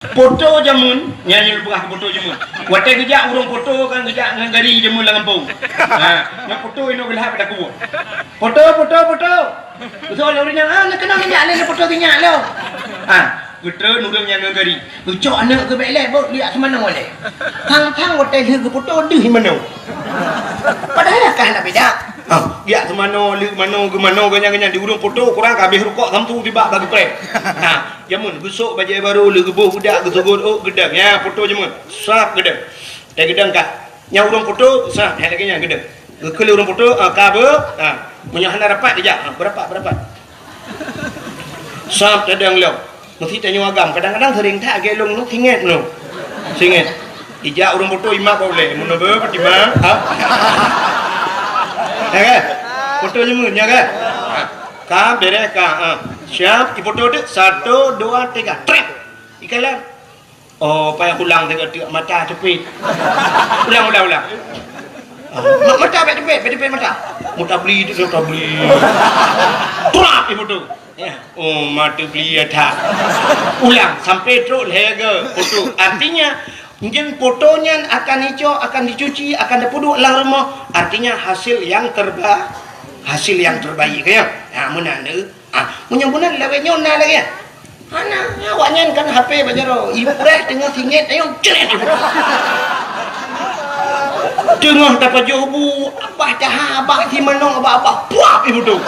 Foto jamun nyanyi lupa foto jamun. Watai gejak urung foto kan gejak dengan gari jamun lah kampung. Nak foto ini belah pada kubu. Foto. Betul orang yang nak kena minyak le foto minyak lo. Betul nurung yang gari. Ucok anak ke belai bot lihat semana boleh. Thang watai le ke foto deh mana. Padahal kan nak beda. Dia semana le mana ke mana ganya di urung foto kurang habis rukuk samtu tiba bagi prem. Jamun besok baju baru le gebuh budak gesogot gedang ya foto jamun sap gedang teh gedang kah nya urang foto sap he lagi nya gedang ke urang foto ka be punya hana rapat dia berapa sap gedang lo mesti tanya agam kadang-kadang sering tak gelong nu singet ija urang foto ima boleh mun be pertima ya foto jamun nya ka ka beres ka siap di foto dek 1 2 3 trek ikalah payah ulang tengok mata cepit ulang mata cepit mata beli tu trap di foto ya mata beli ada ulang sampai terus lega foto artinya mungkin fotonya akan hijau akan dicuci akan dipuduk dalam rumah artinya hasil yang terbaik ya menanda menyabunan lawan nyona lagi ya anak awaknya kan HP bajaro ibu dah tengah singit ayo ceret tengah dapat jobu abah dah abang si menong abah puap ibu tu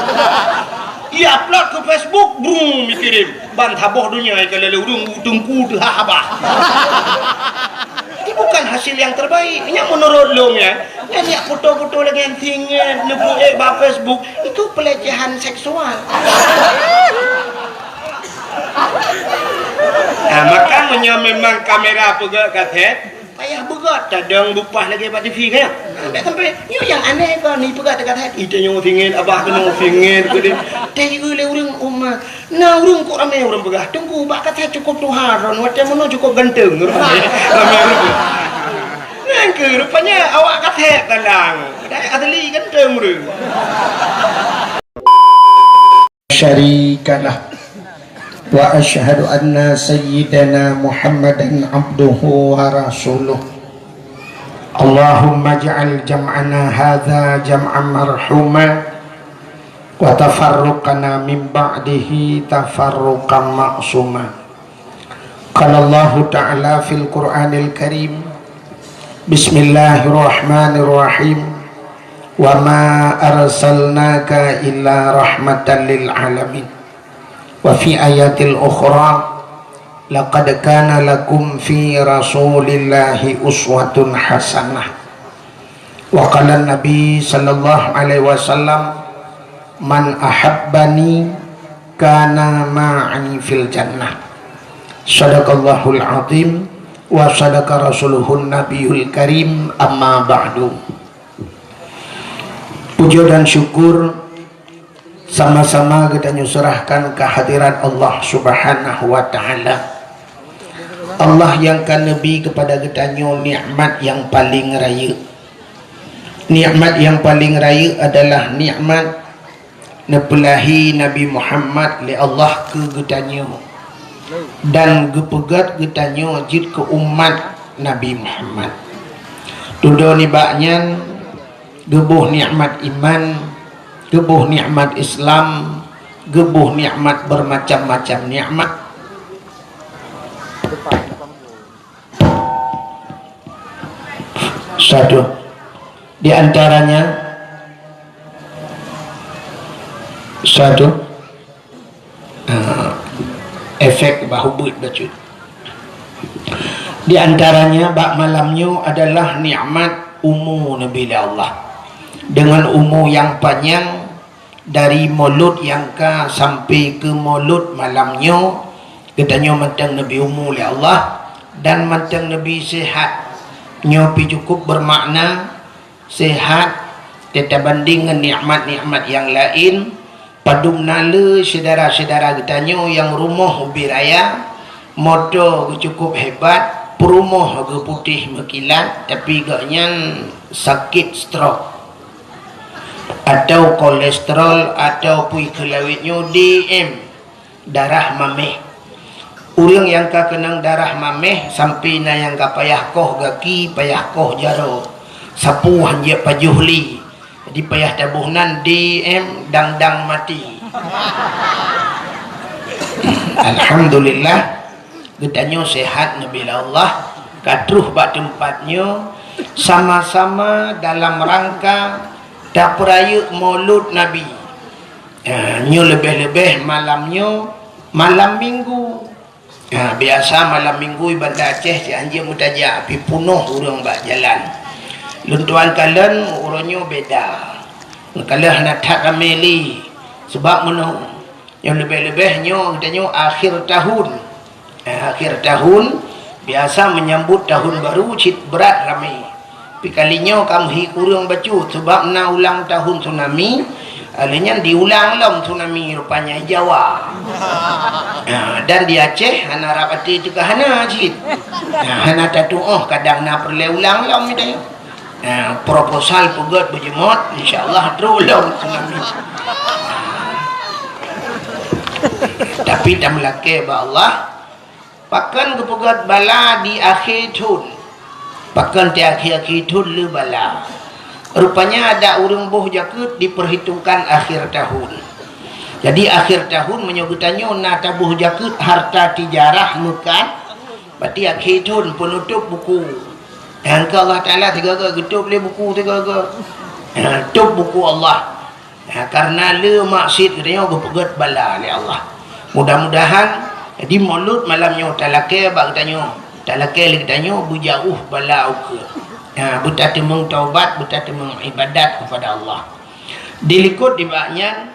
ia upload ke Facebook brum mikirin ban taboh dunia kalau urung tungku tu abah ini bukan hasil yang terbaik ini menurut lo ya ini foto-foto lagi yang tinggi nubu ba Facebook itu pelecehan seksual maka memang kamera pegak katet payah begat cadang bupah lagi pada TV kan tak sampai yang aneh kan ni pegak katet itu yang tinggi abah kena tinggi gede teh le urang umat nah urang kok ramai urang pegah tunggu bak katet cukup tuharon macam mana cukup ganteng ramai ke rupanya awak katet dalang asli ganteng urang syarikalah wa asyhadu anna sayyidana Muhammadan abduhu wa rasuluh Allahumma ja'al jam'ana hadha jam'an marhuma wa tafarruqana min ba'dihi tafarruqan ma'suma qala Allah ta'ala fil Qur'anil Karim bismillahirrahmanirrahim wa ma arsalnaka illa rahmatan lil alamin wa fi ayatil ukhra laqad kana lakum fi rasulillahi uswatun hasanah wa qala nabi sallallahu alaihi wasallam man ahabbani kana ma'i fil jannah sadaqallahul azim wa sadaqa rasuluhun nabiyul karim amma ba'du. Puji dan syukur sama-sama kita nyusurahkan kehadiran Allah subhanahu wa ta'ala Allah yang kan lebih kepada kita nikmat yang paling raya nikmat yang paling raya adalah nikmat nepelahi Nabi Muhammad li Allah ke getanya dan gepegat getanya jid ke umat Nabi Muhammad dudo ni baknya gebuh nikmat iman gebuh nikmat Islam, gebuh nikmat bermacam-macam nikmat. Satu di antaranya efek bahubut bacut. Di antaranya bak malamnya adalah nikmat umur Nabi Allah dengan umur yang panjang dari mulut yang ka sampai ke mulut malamnya katanya mantang Nabi umur oleh Allah dan mantang Nabi sehat nyopi cukup bermakna sehat tetap banding dengan nikmat-nikmat yang lain padum nala saudara-saudara katanya yang rumah ubi raya motor cukup hebat perumah agak putih mekilat tapi gaknya sakit stroke atau kolesterol atau pui kelawitnya DM darah mameh Urang yang ka kenang darah mameh sampai na yang ka payah koh gaki payah koh jaro sapu hanya pajuhli di payah tabuhnan DM dang mati. Alhamdulillah getanyo sehat nabi Allah katruh bak tempatnya sama-sama dalam rangka dak peraya maulud nabi. Nyo lebih-lebih malamnya malam minggu. Biasa malam minggu Bandar Aceh si anjing mutajak api punuh urang bak jalan. Luntuan kalen urangnya beda. Kalah nak tak rameli sebab menuh yang lebih-lebihnya katanya akhir tahun. Akhir tahun biasa menyambut tahun baru cit berat ramai. Tapi kalinya kami kurang bacu sebab nak ulang tahun tsunami. Alanya diulang long tsunami rupanya Jawa. Dan di Aceh hana rapati juga hana cit. Hana tatuh kadang nak perlu ulang long ni. Proposal pegat berjemot insyaallah terulang tsunami. Tapi tak melake ba Allah pakan kepegat bala di akhir tahun. Pakan di akhir tahun le bala. Rupanya ada urang boh jakut diperhitungkan akhir tahun. Jadi akhir tahun menyogutannya na tabuh jakut harta tijarah mukan. Berarti akhir tahun penutup buku. Dan ke Allah Ta'ala tiga-tiga tutup le buku tiga-tiga. Tutup buku Allah. Karena le maksud katanya berpegat bala le Allah. Mudah-mudahan di maulud malamnya talake bak katanya. Talake le katanya bujauh bala uke. Buta temung taubat, buta temung ibadat kepada Allah. Dilikut di baknya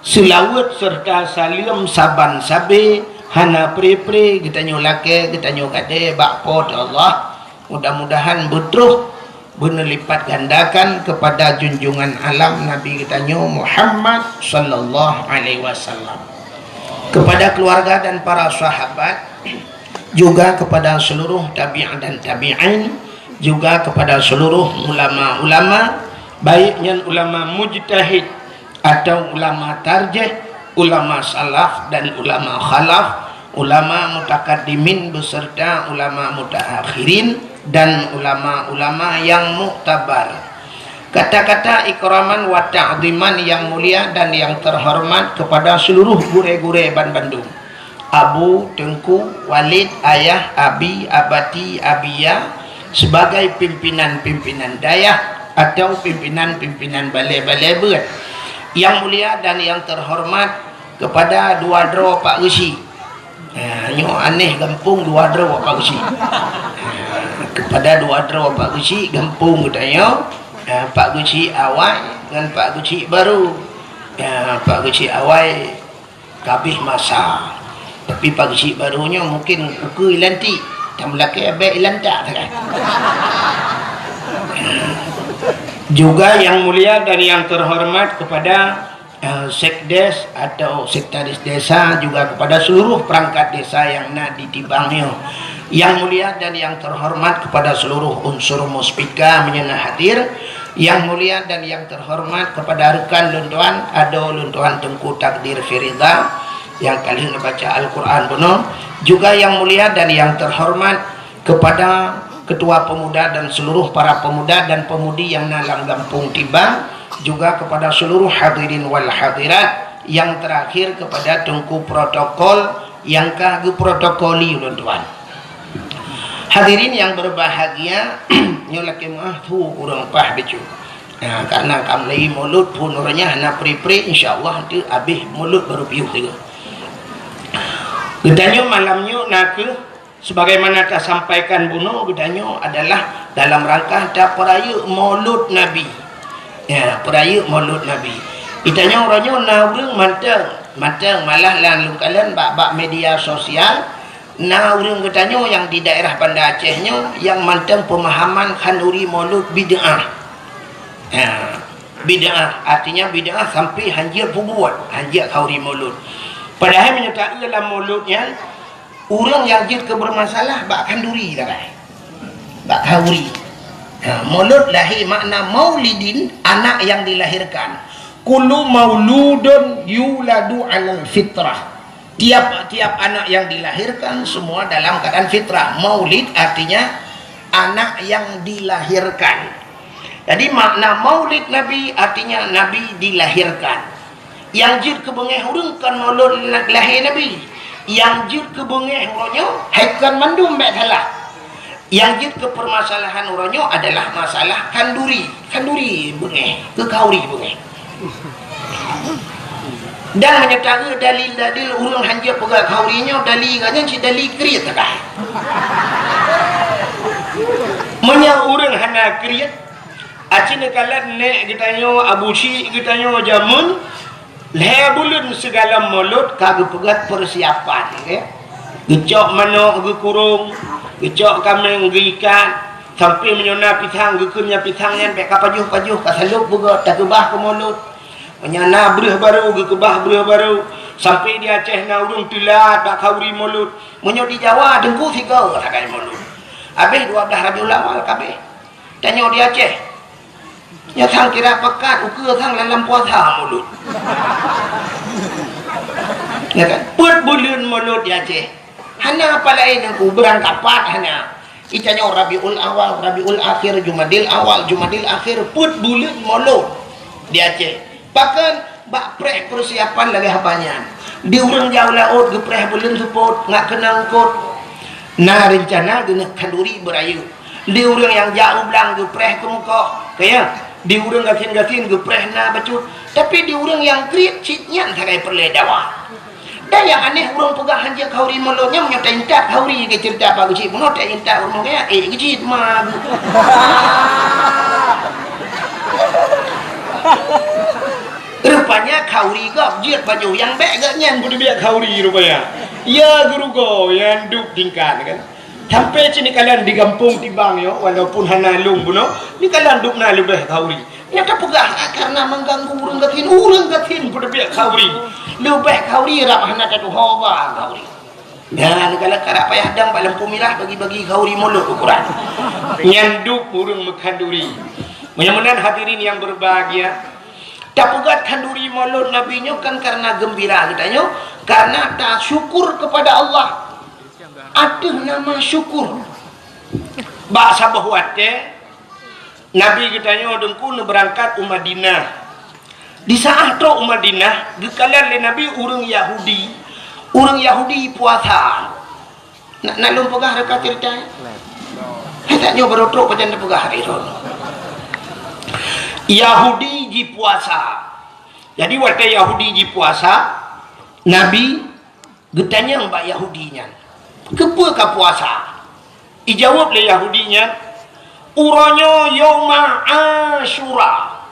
selawat serta salim saban sabe hana pre-pre kita nyolake kita nyokade bakpo Allah. Mudah-mudahan betul benar lipat gandakan kepada junjungan alam Nabi kita Muhammad sallallahu alaihi wasallam. Kepada keluarga dan para sahabat, juga kepada seluruh tabi'in dan tabi'in, juga kepada seluruh ulama-ulama, baiknya ulama mujtahid atau ulama tarjih, ulama salaf dan ulama khalaf, ulama mutakaddimin beserta ulama mutaakhirin dan ulama-ulama yang muktabar. Kata-kata ikraman wa ta'ziman yang mulia dan yang terhormat kepada seluruh gure-gure Ban Bandung. Abu, Tengku, Walid, Ayah, Abi, Abati, Abia sebagai pimpinan-pimpinan dayah atau pimpinan-pimpinan balai-balai berat. Yang mulia dan yang terhormat kepada dua dro Pak Gesi. Nyo aneh gampung dua dro Pak Gesi. Kepada dua dro Pak Gesi gampung katanya Pak Gesi awal dengan Pak Gesi baru. Pak Gesi awal kabih masa. Tapi Pak Gesi barunya mungkin uku ilanti. Tamlake abe ilanta kan. Juga yang mulia dan yang terhormat kepada sekdes atau sekretaris desa, juga kepada seluruh perangkat desa yang nak ditibangnya. Yang mulia dan yang terhormat kepada seluruh unsur muspika menyana hadir. Yang mulia dan yang terhormat kepada rekan luntuan Ado Luntuan Tengku Takdir Firida yang kali ini baca Al-Quran penuh. Juga yang mulia dan yang terhormat kepada ketua pemuda dan seluruh para pemuda dan pemudi yang dalam kampung tiba. Juga kepada seluruh hadirin wal hadirat. Yang terakhir kepada Tengku protokol yang kagak protokoli tuan. Hadirin yang berbahagia, nyolak tu kurang pah becu. Karena kami mulut pun orangnya nak pre-pre, insyaallah nanti habis mulut baru piuh juga. Gedanya malamnya nak sebagaimana kita sampaikan bunuh, gedanya adalah dalam rangka ada peraya maulud Nabi. Ya, peraya maulud Nabi. Itanya orangnya naurung manteng malah lalu kalian bak media sosial. Naurung gedanya yang di daerah Banda Acehnya yang manteng pemahaman khanduri maulud bid'ah. Ya, bid'ah artinya bid'ah sampai hanjir buat hanjir khanduri maulud. Padahal menyertai dalam mauludnya orang yang jid kebermasalah bak khanduri dah kan. Bak khanduri. Maulud lahir makna maulidin, anak yang dilahirkan. Kullu mauludun yuladu alal fitrah. tiap-tiap anak yang dilahirkan semua dalam keadaan fitrah. Maulid artinya anak yang dilahirkan. Jadi makna maulid Nabi artinya Nabi dilahirkan. Yang jid ke bengeh urang kan maulud lahir Nabi. Yang jid ke bengeh uronyo haikan mandum mek salah. Yang jid ke permasalahan uronyo adalah masalah kanduri bengeh, ke kauri bengeh. Dan menyertai dalil-dalil urang hanja pegang kaurinya dalil katanya si dalil kriat takah. Menya urang hana kriat acina kalat nek gitanyo abusi gitanyo jamun lebulun segala mulut kagak pegat persiapan ya. Gecok manok ge kurung, gecok kambing ge ikan, sampai menyona pisang ge kunya pisangnya pek kapajuh-pajuh kasaluk buga tak kebah ke mulut. Menyana bereh baru ge kebah bereh baru sampai di Aceh na urung tilat tak kauri mulut. Menyo di Jawa dengku tiga rakai mulut. Habis 12 Rabiul Awal kabeh. Tanya di Aceh. Ya sang kira pekat ukur sang dalam puasa mulut. Ya kan? Put bulan mulut di Aceh. Hana apa lain aku berangkat hana. Itanya Rabiul Awal, Rabiul Akhir, Jumadil Awal, Jumadil Akhir, put bulan mulut di Aceh. Bahkan bak preh persiapan lagi apanya. Di urang jauh laut gepreh bulan support ngak kenang kot. Nah rencana gena kanduri berayu. Di urang yang jauh belang gepreh ke muka. Kaya di urang gatin-gatin gepreh na bacut. Tapi di urang yang kriat citnya sakai perledawa. Dan yang aneh urang pegang hanja kauri mulutnya menyertai intak kauri ke cerita apa gecit. Menyertai intak urang kaya gecit mah. Rupanya kauri gap jiat baju yang baik gak nyan budi biak kauri rupanya. Ya guru go yang duk tingkat kan. Sampai sini kalian di kampung tibang yo walaupun hana lung buno, ni kalian duk na lebih kauri. Nyata pegah karena mengganggu urang gatin budi biak kauri. Lebih kauri rap hana katu hawa kauri. Dan kalau karak payah dang balam pumilah bagi-bagi kauri mulut ukuran. Nyanduk urang mekanduri. Mudah-mudahan hadirin yang berbahagia. Tak pegat kanduri mulut nabinya kan karena gembira katanya, karena tak syukur kepada Allah. Ada nama syukur. Bak sabah wate Nabi katanya dengku berangkat ke Madinah. Di saat tu Madinah dikalian le Nabi urang Yahudi puasa. Nak lum pegah dekat cerita. Tak nyoba rotrok pajan pegah hari tu. Yahudi ji puasa. Jadi waktu Yahudi ji puasa, Nabi getanya mbak Yahudinya. Kepa ka puasa? Ijawab le Yahudinya, uranyo Yauma Asyura.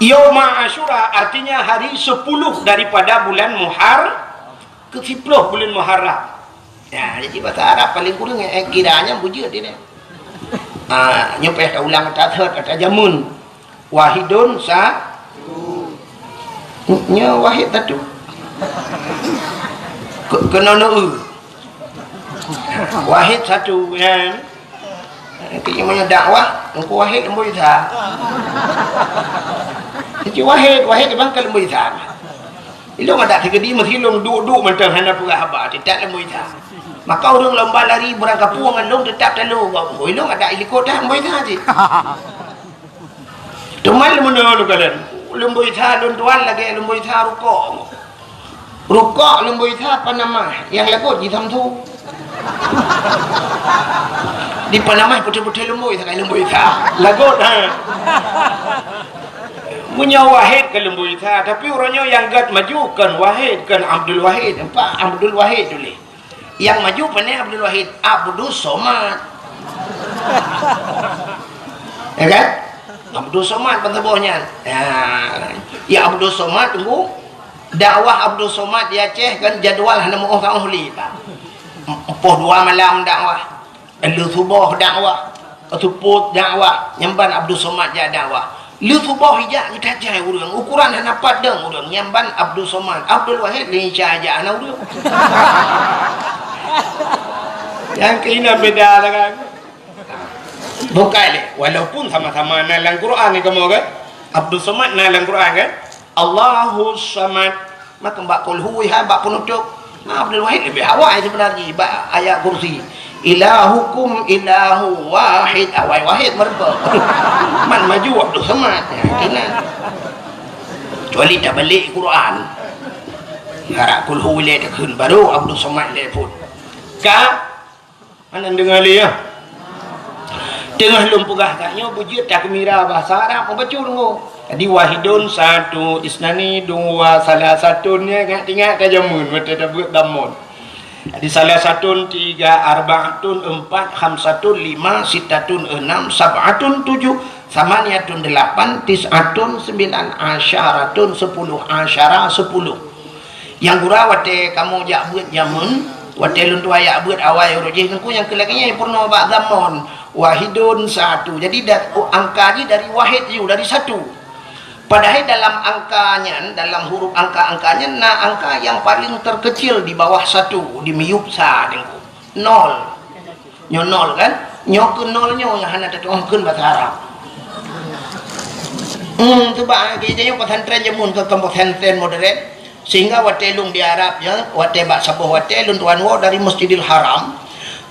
Yauma Asyura artinya hari 10 daripada bulan ke-10 bulan Muharram. Ya, jadi bahasa Arab paling kurang kiranya bujur dia. Nyopeh ulang kata jamun. Wahidun nya wahid tatu kena wahid satu kan kayaknya dakwah engkau wahid lembu isa jadi wahid bang ke lembu isa ilung ada tiga di mesti ilung duduk mentang hana pura haba tidak lembu isa maka orang lomba lari berangkat puangan long tetap telu ilung ada ilikota lembu isa je Tumal menolak kalian, lembu itha tuan lagi lembu itha rukok lembu itha apa nama? Yang lagu di tamtu. Di Panama putih-putih lembu itha lembu itha. Lagu punya Wahid ke lembu itha, tapi orangnya yang gat maju kan Wahid kan Abdul Wahid, Pak Abdul Wahid dulu. Yang maju pandai Abdul Wahid, Abdul Somad. Ya kan? Abdul Somad pentebuhnya. Ya Abdul Somad tunggu. Dakwah Abdul Somad di Aceh kan jadual hana mau orang ahli tak. 2 malam dakwah. Lu subuh dakwah. Tuput dakwah. Nyamban Abdul Somad ja dakwah. Lu subuh hijak kita jai urang. Ukuran hana padang urang. Nyamban Abdul Somad. Abdul Wahid lincah aja ana urang. Yang kena beda kan. Bukan walaupun sama-sama nalang Quran ni kamu kan Abdul Somad nalang Quran kan Allahus Samad maka mbak kulhui mbak penutup Abdul Wahid lebih awal sebenarnya ayat kursi ilahukum ilahu wahid awal wahid merba man maju waktu semat kena kecuali tak balik Quran harap kulhui le dekun baru Abdul Somad le pun ka mana dengar le ya tengah lumpugah katnya bujut tak mira bahasa Arab membaca dulu jadi wahidun satu isnani dua salah satunya ingat ke jamun mata buat damun jadi salah satun tiga arbaatun empat khamsatun lima sitatun enam sab'atun tujuh samaniatun delapan tis'atun sembilan asyaratun sepuluh asyara sepuluh yang gura wate kamu jak buat jamun wate luntu ayak buat awal rojih nengku yang kelakinya yang purna bak damun wahidun satu jadi angka ni dari wahid you dari satu padahal dalam angkanya dalam huruf angka-angkanya angka yang paling terkecil di bawah satu di miup sa dengku nol nyo nol kan nyo ke nolnya yang hana tertuangkan bahasa Arab tu bah kita yang pesantren jamun ke pesantren modern sehingga watelung di Arab ya wate bak sabuh watelung tuan wo dari Masjidil Haram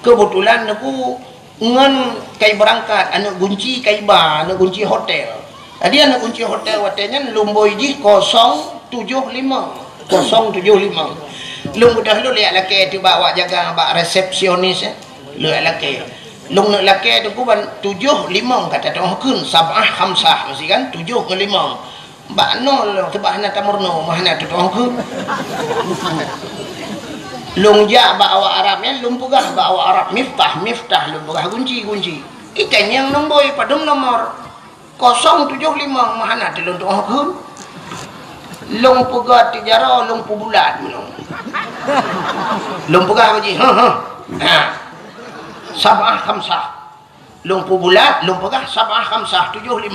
kebetulan aku ngan kai berangkat anu kunci kai ba anu kunci hotel tadi anu kunci hotel watenya lumboi di 075 lung udah lu lihat laki tu bawa jaga bak resepsionis ya lu laki lung nak laki tu kuban 75 kata tu kun sabah khamsah mesti kan 75 bak nol sebab hana tamurno mahna tu kun lung ja bawa Arab ya lung pugah bawa Arab miftah lung pugah kunci kita yang nombor padum nomor 075 mahana telung tu aku lung pugah tijara lung pu bulat lung pugah haji sabah khamsah lung pu bulat lung pugah sabah khamsah 75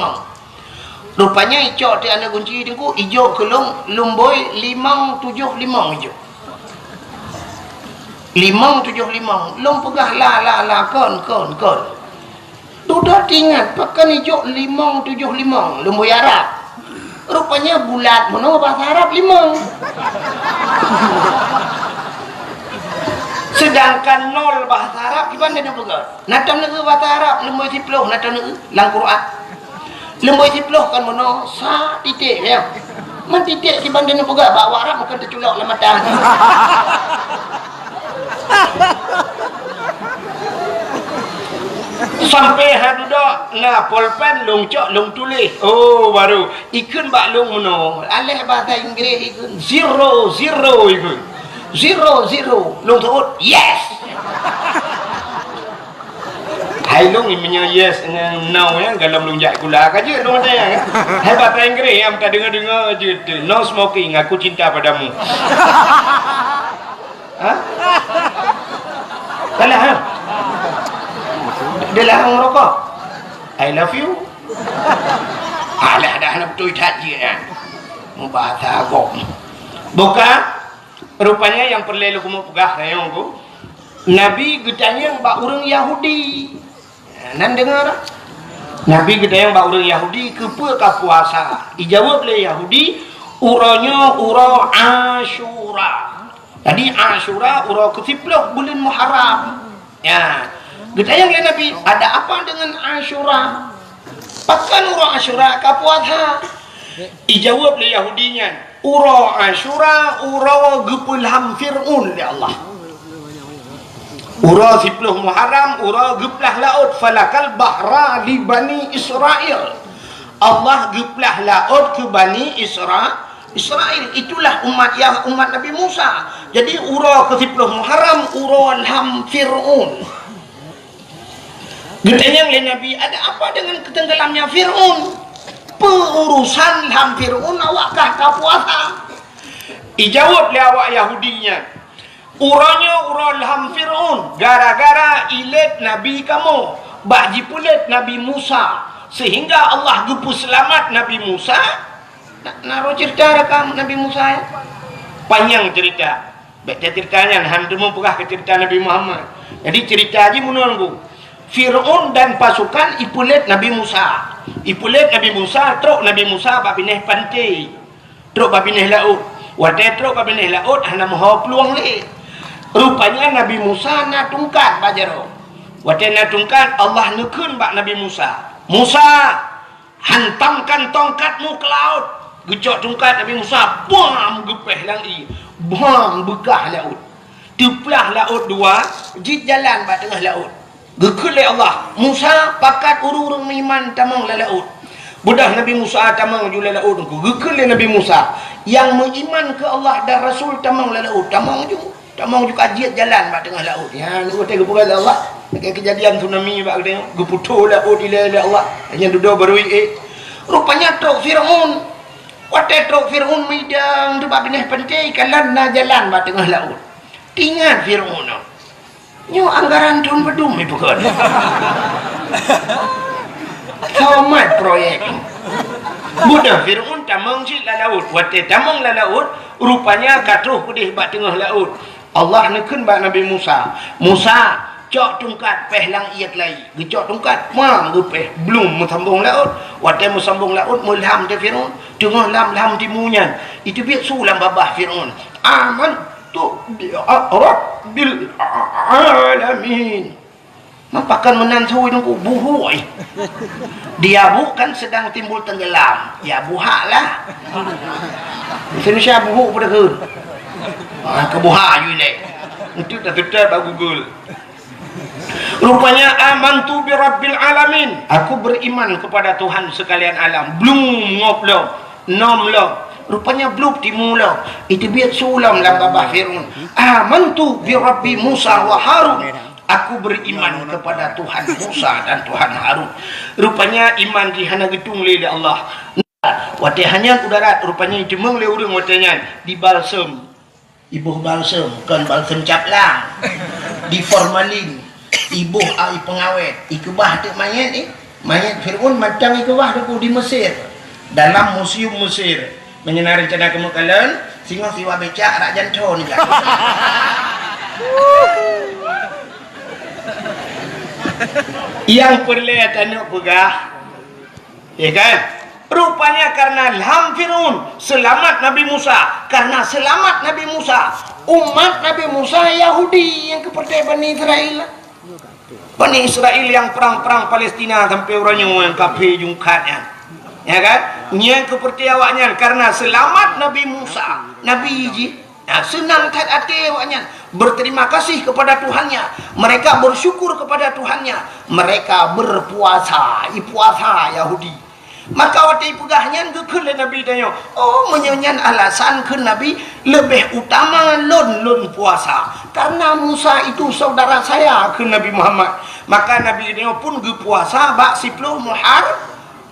rupanya icok ti ana kunci dengku ijo ke lung boy 575 ijo 575 lung pegah la kon sudah ingat pakai hijau 575 lumbu Arab rupanya bulat mana bahasa Arab 5 sedangkan 0 bahasa Arab gimana dia pegang natam negeri bahasa Arab lumbu siploh natam negeri lang Quran lumbu siploh kan mana sa titik ya man titik si bandar pegang bawa Arab bukan terculok lah mata sampai hadudak na pulpen long cok long tulis oh baru ikun bak long mono alih bahasa Inggeris ikun 00 ikun 00 long turut yes hai long imnya yes dengan no ya dalam long jak kula kaje long ada ya hai bahasa Inggeris yang tak dengar je no smoking aku cinta padamu ha kalah ha dia larang merokok I love you alah dah nak betul tak je kan bahasa agam bukan rupanya yang perlu aku mau pegah sayang aku Nabi gedanya bak orang Yahudi nan dengar Nabi gedanya bak orang Yahudi kepa ka puasa dijawab oleh Yahudi uranya ura Asyura tadi Asyura ura ke-10 bulan Muharram ya ditanya oleh Nabi, ada apa dengan Asyura? Pakan ura Asyura ka puasa? Dijawab oleh Yahudinya, ura Asyura ura gepulham Fir'un ya Allah. Ura 10 Muharram ura geplah laut falakal bahra li Bani Israel. Allah geplah laut ke Bani Israel. Itulah umat Nabi Musa. Jadi ura ke 10 Muharram ura ham Fir'un. Ditanya oleh Nabi, ada apa dengan ketenggelamnya Fir'un? Perurusan ham Fir'un awakkah kau puasa? Dijawab oleh awak Yahudinya, uranya ural ham Fir'un gara-gara ilet Nabi kamu bak jipulet Nabi Musa sehingga Allah gupu selamat Nabi Musa. Naruh cerita rekam Nabi Musa ya? Panjang cerita. Baca ceritanya hantu mau pegah ke cerita Nabi Muhammad. Jadi cerita aja menunggu Fir'un dan pasukan ipulet Nabi Musa. Ipulet Nabi Musa, truk Nabi Musa babineh pantai. Truk babineh laut. Watetro ka benih laut hana moho peluang le. Rupanya Nabi Musa na tungkat bajaro. Wate na tungkat Allah nekeun bak Nabi Musa. Musa, hantamkan tongkatmu ke laut. Gecok tungkat Nabi Musa, bam gepeh langi. Bam bekah laut. Teplah laut dua, jit jalan bak tengah laut. Gekeun le Allah. Musa pakat urung-urung iman tamang la laut. Budah Nabi Musa tamang jula laut ku. Gekeun le Nabi Musa yang beriman ke Allah dan Rasul tamang la laut. Tamang juga ajiat jalan bak tengah laut. Ya ni kata gepuran Allah. Dekat kejadian tsunami bak tengok geputu laut ila Allah. Hanya duduk baru rupanya truk Firaun. Wate truk Firaun midang tu bak benih penting kalan na jalan bak tengah laut. Ingat Firaun. Nyo anggaran tahun bedum itu kan. Tamat proyek. Budak Firaun tamang si la laut. Wate tamang la laut rupanya katuh pedih bak tengah laut. Allah nekeun bak Nabi Musa. Musa cok tungkat peh lang iat lai. Gecok tungkat mang gepeh belum sambung laut. Wate mu sambung laut mulham te Firaun. Tengah lam timunyan. Itu biar sulam babah Firaun. Aman tu Rabbil alamin. Mapakan menantui nunggu buhui. Dia bukan sedang timbul tenggelam. Ya buhak lah. Indonesia buhuk pada ke. Kebuhak you ni. Itu dah tetap aku Google. Rupanya amantu bi Rabbil alamin. Aku beriman kepada Tuhan sekalian alam. Belum ngoplok. Nomlok. Rupanya belum dimulai. Itu biar sulam dalam babah Firaun. Amantu bi Rabbi Musa wa Harun. Aku beriman kepada Tuhan Musa dan Tuhan Harun. Rupanya iman di hana gedung le Allah. Wate hanya udara rupanya jemeng le urang watenya di balsam. Ibu balsam kan balsam caplang. Di formalin. Ibu ai pengawet. Ikebah tu mayat mayat Firaun macam ikebah tu di Mesir. Dalam museum Mesir. Menyenari rencana kemakalan singa siwa becak rak janton juga. Yang perlihatkan pegah ya kan rupanya karena ilham Firaun selamat Nabi Musa. Karena selamat Nabi Musa umat Nabi Musa Yahudi yang kepercayaan Bani Israel. Bani Israel yang perang-perang Palestina sampai orangnya yang kafir jungkatnya. Ya kan? Yang kepercayaannya karena selamat Nabi Musa, Nabi Iji. Nah, senang kat hati awaknya berterima kasih kepada Tuhannya. Mereka bersyukur kepada Tuhannya. Mereka berpuasa, puasa Yahudi. Maka waktu pegahnya ke Nabi tanya, oh menyanyian alasan ke Nabi lebih utama lon puasa. Karena Musa itu saudara saya ke Nabi Muhammad. Maka Nabi tanya pun ke puasa bak 10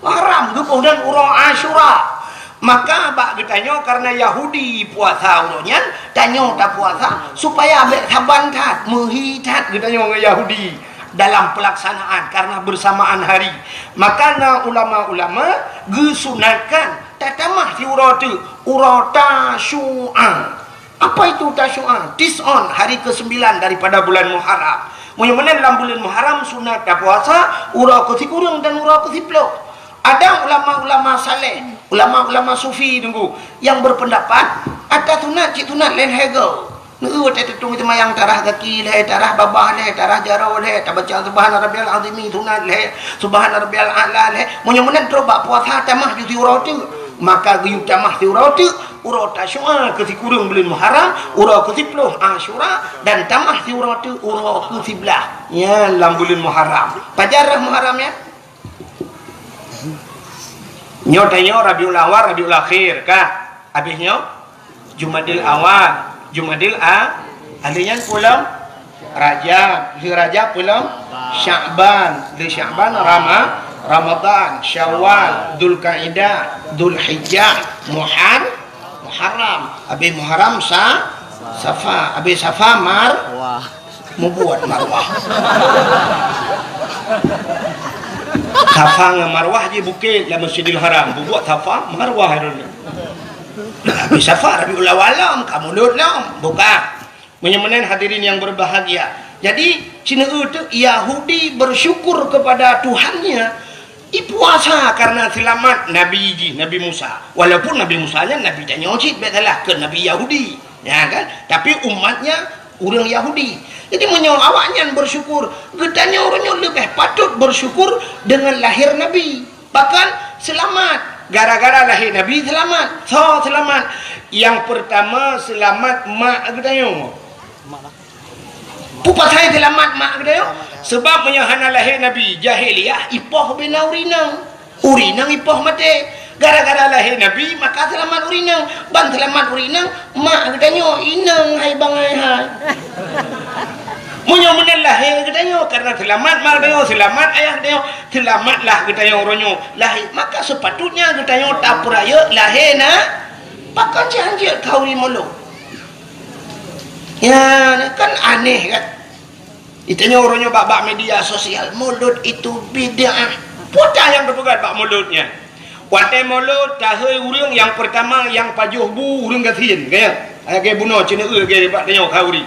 Muharram kemudian urang Asyura. Maka bak ditanya karena Yahudi puasa urangnya tanya tak puasa supaya ambek saban tat menghitat ditanya dengan Yahudi dalam pelaksanaan karena bersamaan hari. Maka ulama-ulama gesunatkan tatamah ti uratu urata syu'a. Apa itu tasyu'a? Tis'on hari ke-9 daripada bulan Muharram. Mudah-mudahan dalam bulan Muharram sunat tak puasa urau ke-10 dan urau ke-10. Ada ulama-ulama saleh, ulama-ulama sufi tunggu yang berpendapat ada tunat cik tunat lain hego. Nu ada tetung itu mayang tarah kaki leh, tarah babah leh, tarah jarau leh, tak baca subhana rabbiyal azimi tunat leh, subhana rabbiyal a'la leh. Munya-munya terobak puasa tamah di urau tu. Maka giyu tamah di urau tu, urau tasyua ke kurang bulan Muharram, urau ke 10 Asyura dan tamah di urau tu urau ke 11. Ya, dalam bulan Muharram. Pajarah Muharram ya. Nyotanya Rabiul Awal, Rabiul Akhir kah? Habisnya Jumadil Awal, Jumadil Alinya pulang Rajab, di Rajab pulang Sya'ban, di Sya'ban Ramadan, Syawal, Dzulqa'dah, Dzulhijjah, Muharram, habis Muharram Safa, habis Safa membuat Marwah. Safa dengan Marwah je bukit dalam Masjidil Haram. Buat Safa, Marwah itu. Habis Safa, Rabiul Awal, kamu lam. Bukan. Menyemenen hadirin yang berbahagia. Jadi, Cina itu Yahudi bersyukur kepada Tuhannya Ipuasa karena selamat Nabi Musa. Walaupun Nabi Musanya Nabi tanya ocit betalah ke Nabi Yahudi, ya kan? Tapi umatnya orang Yahudi. Jadi menyo awaknya bersyukur, getanya orangnya lebih patut bersyukur dengan lahir Nabi. Bahkan selamat gara-gara lahir Nabi selamat. So selamat. Yang pertama selamat mak getanya. Pupa saya selamat mak getanya. Sebab menyahana lahir Nabi jahiliyah ipoh bina urinang ipoh mati. Gara-gara lahir Nabi maka selamat urinang. Ban selamat urinang mak katanya inang hai bangai hai. Munyo menel lahir katanya karena selamat mak katanya selamat ayah katanya selamatlah katanya orangnya lahir maka sepatutnya katanya tak peraya lahir na pakai janji kau ni mulu. Ya kan aneh kan. Itanya orangnya bak media sosial mulut itu bid'ah. Putar yang berpegat bak mulutnya. Watai mulut tahai urang yang pertama yang pajuh bu urang gasin kaya. Kayak bunuh cina kaya bak tanya kauri.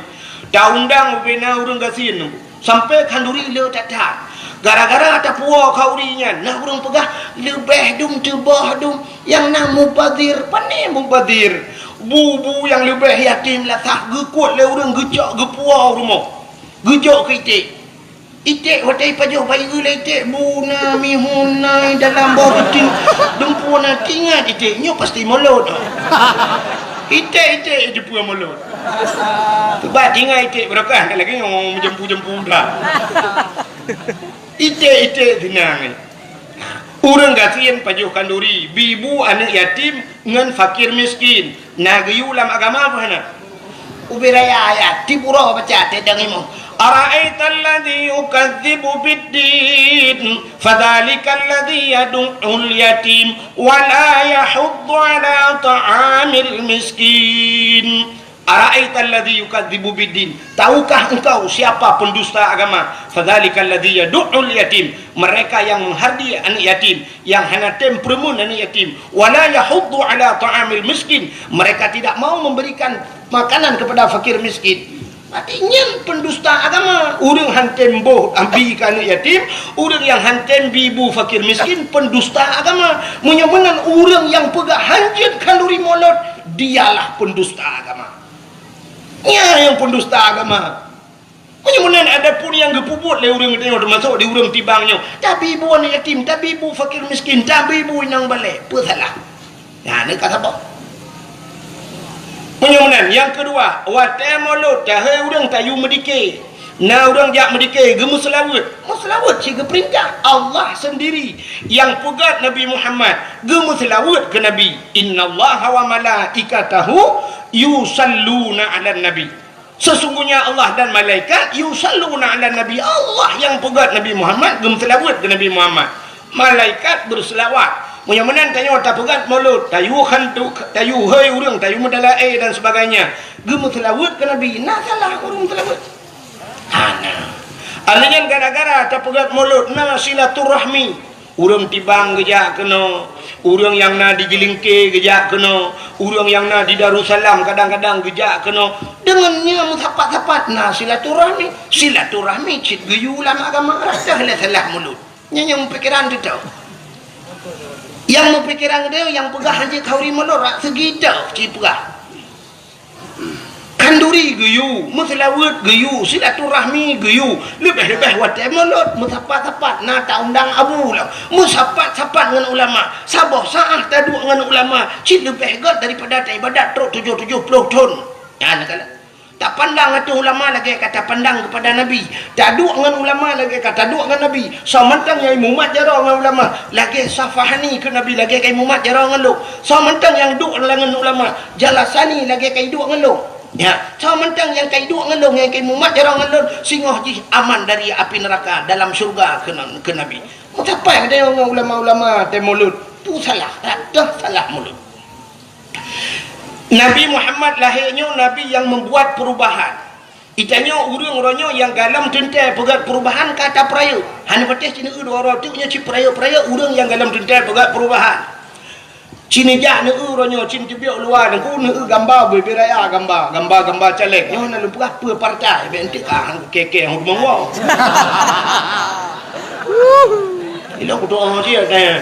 Dah undang bina urang gasin sampai kanduri le tatat. Gara-gara ada puak kaurinya, nah urang pegah lebih dum tebah dum yang nak mubadir, pandai mubadir. Bu yang lebih yatim lah tak gekut le urang gejak gepuah rumah. Gejok ke itik watai pajuh bayi gula itik buna mihunai dalam bawah keting dempuna tingat itiknya pasti mulut itik dia punya mulut sebab tingat itik berakah tak lagi yang menjempu-jempu dah itik tenang urang gasian pajuh kanduri bibu anak yatim dengan fakir miskin nagayu dalam agama apa nak ubiraya ayat tipurah baca tedang imam أرأيت الذي يكذب بالدين فذلك الذي يدع اليتيم ولا يحض على طعام المسكين أرأيت الذي يكذب بالدين tahukah engkau siapa pendusta agama فذلك الذي يدع اليتيم mereka yang menghardi anak yatim yang hanya tempermun anak yatim ولا يحض على طعام المسكين mereka tidak mau memberikan makanan kepada fakir miskin. Artinya pendusta agama. Orang hantam boh ambi anak yatim, orang yang hantam bibu fakir miskin pendusta agama. Menyamanan orang yang pegang hanjit kalori mulut dialah pendusta agama. Ya yang pendusta agama. Menyamanan ada pun yang gepuput le orang tengok termasuk di orang tibangnya. Tapi ibu anak yatim, tapi ibu fakir miskin, tapi ibu inang balik. Apa salah? Ya ni kata apa? Menyamanan yang kedua watai mulut tahai orang tayu medike na orang jak medike gemu selawat si perintah Allah sendiri yang pegat Nabi Muhammad gemu selawat ke Nabi innallaha wa malaikatahu yusalluna ala nabi sesungguhnya Allah dan malaikat yusalluna ala nabi Allah yang pegat Nabi Muhammad gemu selawat ke Nabi Muhammad malaikat berselawat. Menyamanan tanya tak pegat mulut tayu hantu tayu hai urang tayu medalae dan sebagainya gemu selawat ke Nabi nah salah urang selawat ana alanya gara-gara tak pegat mulut na silaturahmi urang tibang gejak kena urang yang na di Jelingke gejak kena urang yang na di Darussalam kadang-kadang gejak kena dengannya mutapat-tapat na silaturahmi cit geyu ulama agama dah salah mulut yang pikiran tu tahu yang mempikiran dia yang pegah haji kauri melorak segidau cipegah kanduri geyu muslawat geyu silaturahmi geyu lebih-lebih watai melot musapat-sapat na tak undang abu lah musapat-sapat dengan ulama sabah saah taduk dengan ulama cik lebih hebat daripada ibadat truk 70 ton ya nak tak pandang itu ulama lagi kata pandang kepada Nabi tak duk dengan ulama lagi kata duk dengan Nabi samantang yang mumat jarang dengan ulama lagi safahani ke Nabi lagi kai mumat jarang dengan lu samantang yang duk dengan ulama jalasani lagi kai duk dengan lu ya samantang yang kai duk dengan lu yang kai mumat jarang dengan lu singoh ji aman dari api neraka dalam syurga ke Nabi apa ada yang ulama-ulama temulut tu salah tak salah mulut. Nabi Muhammad lahirnya Nabi yang membuat perubahan. Itanya urang-urangnya yang galam tentai pegat perubahan kata peraya. Han patih cina dua orang tu nya ci peraya-peraya urang yang galam tentai pegat perubahan. Cina jak ne urangnya cin tibiak luar ku ne gambar beraya gambar caleg. Nyo na lupa apa partai bentik ah keke hang mongwo. Ilo kudu dia dah.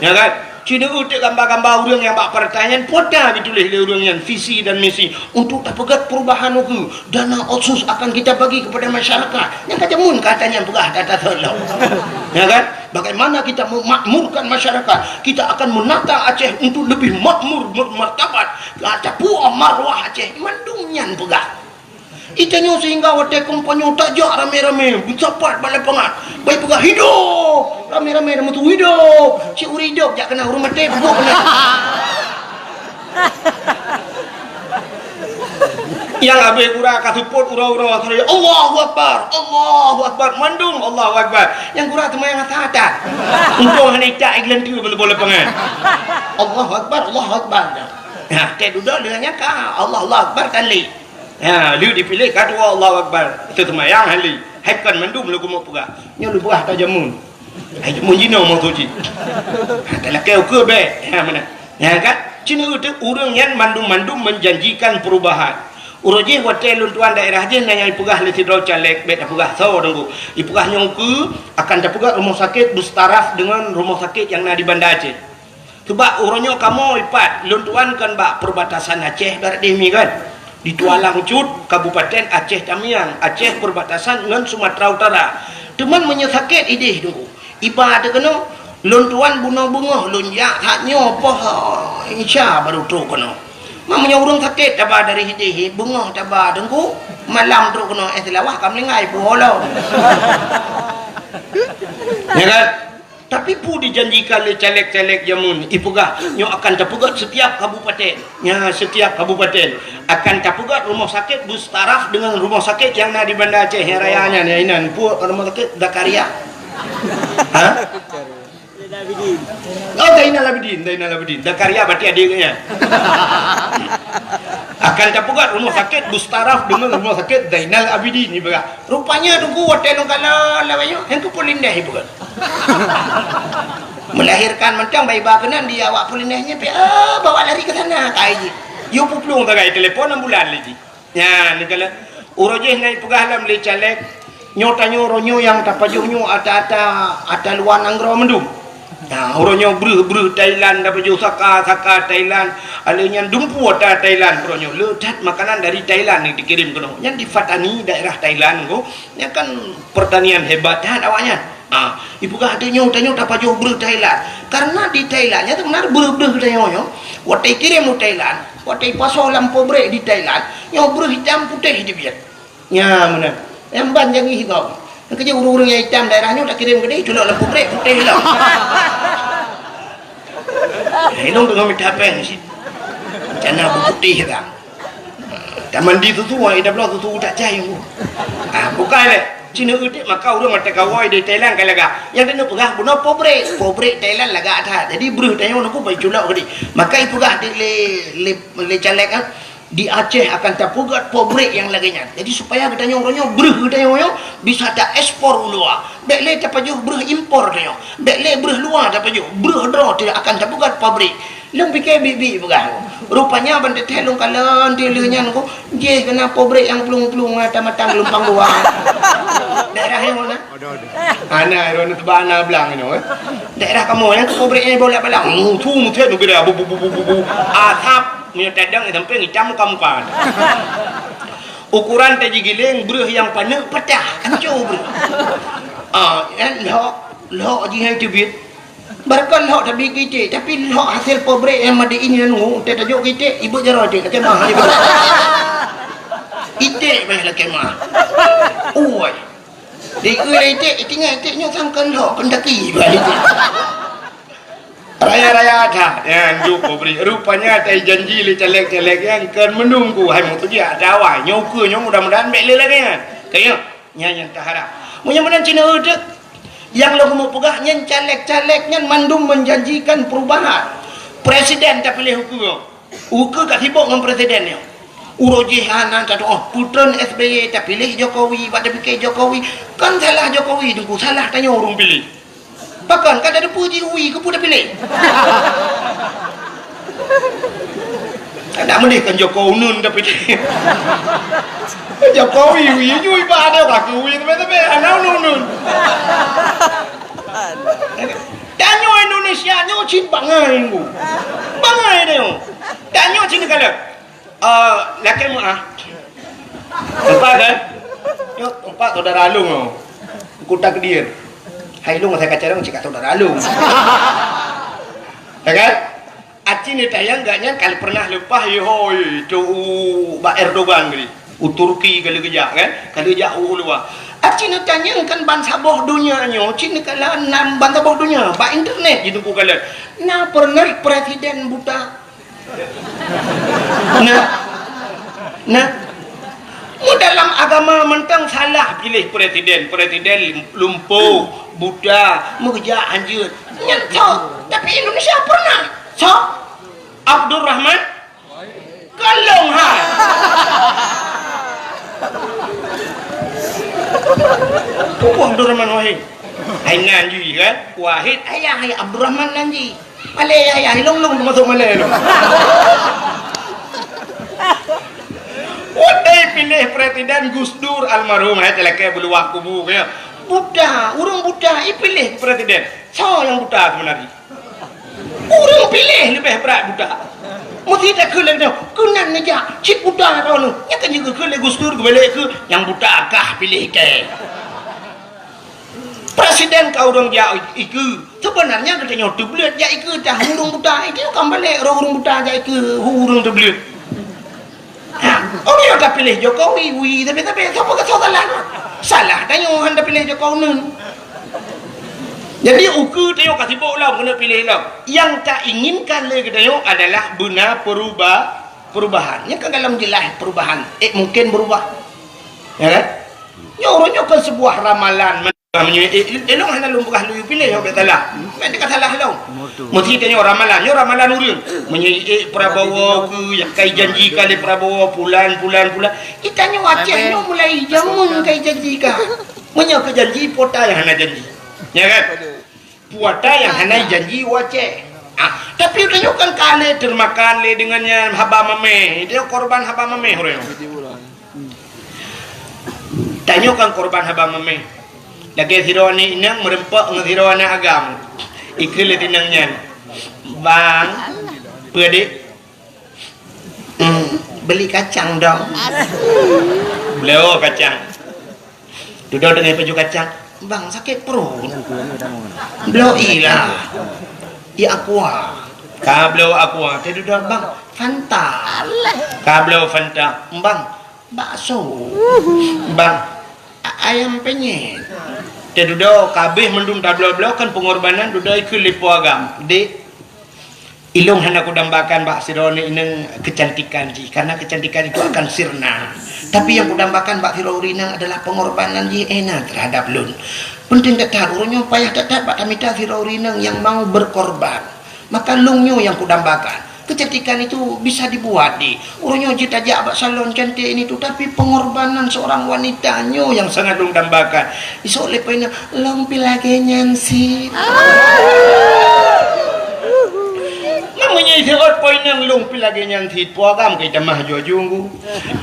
Ya kan? Cina utik gambar-gambar orang yang bak pertanyaan poda ditulis oleh orang yang visi dan misi untuk tapagat perubahan itu dana otsus akan kita bagi kepada masyarakat yang kata mun katanya pegah data tolong. Ya kan? Bagaimana kita memakmurkan masyarakat, kita akan menata Aceh untuk lebih makmur bermartabat. Kata puan marwah Aceh mandumnya pegah. Itanya sehingga wadah kompanyo tajak rame-rame bersapat balai pengat baik pegah hidup rame-rame nama tu hidup cik uri hidup jak kena urut mati peguk kena yang habis kurang kasuput ura-ura Allahu Akbar mandung Allahu Akbar yang kurang teman yang atas untuk hanya tak iklan tu boleh pengat Allahu Akbar nah tak duduk dengannya kah Allah Akbar kali. Ya, lu dipilih kedua Allah Akbar. Itu semayang hali. Haikan mandum lu mau pegah. Nya lu pegah ta jamun. Ai jamun jino mau tuji. Dalam kau ke be. Ya mana? Ya kan? Cina itu urang yang mandum-mandum menjanjikan perubahan. Uroje hotel luntuan daerah je nanya pegah le sidro caleg bet pegah so dengku. Ipegah nyongku akan dapegah rumah sakit bertaraf dengan rumah sakit yang na di Banda Aceh. Sebab uronyo kamu ipat luntuan kan bak perbatasan Aceh barat demi kan. Di Tualang Cut, Kabupaten Aceh Tamiang, Aceh perbatasan dengan Sumatera Utara. Teman menyesakit idih dulu. Iba ada kena lontuan bunga-bunga lonjak haknya apa insya baru tu kena. Mamanya orang sakit tabah dari idih bunga tabah dengku malam tu kena selawah kami ngai bola. Ya kan? Tapi pu dijanjikan oleh caleg-caleg jamun ipegah nyo akan tapugat setiap kabupaten. Ya, setiap kabupaten akan tapugat rumah sakit bertaraf dengan rumah sakit yang na di Banda Aceh yang rayanya ni inan pu rumah sakit Dakaria. Ha? Oh, Dainal Abidin. Dakaria berarti adiknya. Akan tapugat rumah sakit bertaraf dengan rumah sakit Dainal Abidin ni berah. Rupanya tunggu hotel kala lawanyo yang ke Polindah ibu kan. Melahirkan macam bayi bakanan dia awak Polindahnya bawa lari ke sana kai ji. Yo puplung tagai telefon ambulan lagi. Ya, ni kala urojeh nai pegah lam le caleg nyotanyo ronyo yang tapajuhnyo ata luan anggro mendum. Nah, orangnya ber Thailand dapat jual saka Thailand, alanya dumpu ada Thailand orangnya ledat makanan dari Thailand yang dikirim kono. Yang di Fatani daerah Thailand ko, yang kan pertanian hebat dah awaknya. Ibu kah adanya dapat jual ber Thailand. Karena di Thailandnya tu benar ber Thailandnya. Watai kirim ke Thailand, watai pasal lampu brek di Thailand, yang ber hitam putih di biar. Ya mana? Yang banjang hitam. Kerja urung-urung yang hitam daerahnya tak kirim ke dia, culak lampu brek putih hilang. Hilong dengan minta apa ni sih? Jangan putih kan? Tak mandi tu ida belah tu tak cahaya. Bukan le. Cina utik maka urang mata kawai di Thailand kan laga. Yang dia pegah guna pobrek Thailand laga ada. Jadi beruh tanya nak ku baik culak ke dia. Maka ipegah le caleg kan. Di Aceh akan tapugat pobrek yang laginya. Jadi supaya katanya orangnya beruh katanya orang bisa tak ekspor luar. Dek le tapajuh beruh impor katanya. Dek le beruh luar tapajuh beruh draw tidak akan tapugat pabrik. Lung fikir bibi pegah. Rupanya benda telung kalan dilenya aku. Je kena pobrek yang pelung-pelung mata-mata lumpang luar. Daerah yang mana? Ana ron tebana belang ini. Daerah kamu yang pobreknya bolak-balik. Tu muthe nu bira bu. Atap punya tadang sampai ngicam muka-muka. Ukuran taji giling beruh yang panak pecah hancur beruh. Lok jihai tibit. Barkan lok tapi kita tapi lok hasil pobrek yang madi ini nu tak tajuk kita ibu jaro dia kata mah ibu. Ite bah lah kemah. Oi. Di ite tinggal ite sangkan lok pendaki balik. Raya-raya ada yang jumpa beri rupanya ada janji li caleg-caleg yang kan menunggu hai mau tu dia ada awal nyoku nyong mudah-mudahan beli lagi kan kayak nyanyi taharap mudah-mudahan Cina udah yang lo mau pegah nyen caleg-caleg nyen mandum menjanjikan perubahan presiden tak pilih hukum kat sibuk dengan presidennya urojihanan kata putran SBY tak pilih Jokowi pada fikir Jokowi kan salah Jokowi tunggu salah tanya orang pilih. Bahkan kan ada puji ui ke pun dah pilih. Tak boleh kan Jokowi nun dah pilih. Jokowi ui nyui pada tak ui tapi anau nun. Tanya Indonesia nyo cin bangai ku. Bangai dia. Tanya cin kalau laki mu empat kan? Yo empat saudara alung kutak dia. Hai lu saya kaca dong cik saudara alung. Ya kan? Aci ni tayang gaknya kalau pernah lepas hoi tu Pak Erdogan gini. Turki kalau kejak kan? Kalau jauh luar. Aci nak tanya kan ban sabah dunia nyo, cini kala nam ban sabah dunia, ba internet gitu ku kala. Na pernah presiden buta. Nah. Mu dalam agama mentang salah pilih presiden lumpuh, buta, mu kerja anjut. Nyentok, tapi Indonesia pernah. So, Abdul Rahman Kalong ha. Abdul Rahman Wahid. Hai nanji kan? Wahid ayah Abdul Rahman nanji. Malay ayah long masuk Malay lu. Wadai pilih presiden Gus Dur almarhum hai telaka beluak kubu ya. Buddha, urang Buddha pilih presiden. So yang Buddha sebenarnya. Urang pilih lebih berat Buddha. Mesti tak kena dia. Kenan aja. Cik Buddha tahu nu. Ya kan juga kena Gus Dur balik ke yang Buddha kah pilih ke. Presiden kau orang dia iku. Sebenarnya katanya tu belut ya iku dah urang Buddha itu kan balik urang Buddha ja iku urang tu belut. Oh dia dah pilih Jokowi, tapi siapa kata salah? Salah tanya anda pilih Jokowi nun. Jadi ukur tengok kasih bola kena pilih lah. Yang tak inginkan lagi tengok adalah benar perubahan. Yang kan dalam jelas perubahan. Mungkin berubah. Ya kan? Nyorongnya kan sebuah ramalan. Elok hanya lumpukah lu pilih yang salah. Mereka kata salah lah. Mesti tengok ramalan. Nyo ramalan urang. Menyai Prabowo ke yang kai janji kali Prabowo bulan. Kita nyo Aceh nyo mulai jamun kai janji kah. Menyai ke janji pota yang hana janji. Ya kan? Puata yang hanai janji wace. Tapi dia kan kale termakan le dengannya haba mame. Dia korban haba mame orang. Tanya kan korban haba mame. Lagi sironi inang merempak ngasirona agam. Ikil tinangnya. Bang, pedik. Beli kacang dong. Beliau kacang. Duduk dengan baju kacang. Bang sakit perut. Beliau ilah. Ya aqua. Ka beliau aqua. Tadi dah bang Fanta. Ka beliau Fanta. Bang bakso. Bang ayam penyet. Tadi dah kabeh mendum tak beliau kan pengorbanan duduk ikut lipu agam. Dek ilung hendak ku dambakan Mbak Sironi ini kecantikan ji, karena kecantikan itu akan sirna. Tapi yang ku dambakan Mbak Sironi adalah pengorbanan ji enak terhadap lun. Penting tetap urunnya payah tetap Mbak Tamita Sironi yang mau berkorban. Maka lungnya yang ku dambakan. Kecantikan itu bisa dibuat di urunnya ji tajak Mbak salon cantik ini tu, tapi pengorbanan seorang wanitanya yang sangat lung dambakan. Iso lepena long pilage nyansi. Menyisirot poin yang long pilagi yang tit puagam kita mah jujunggu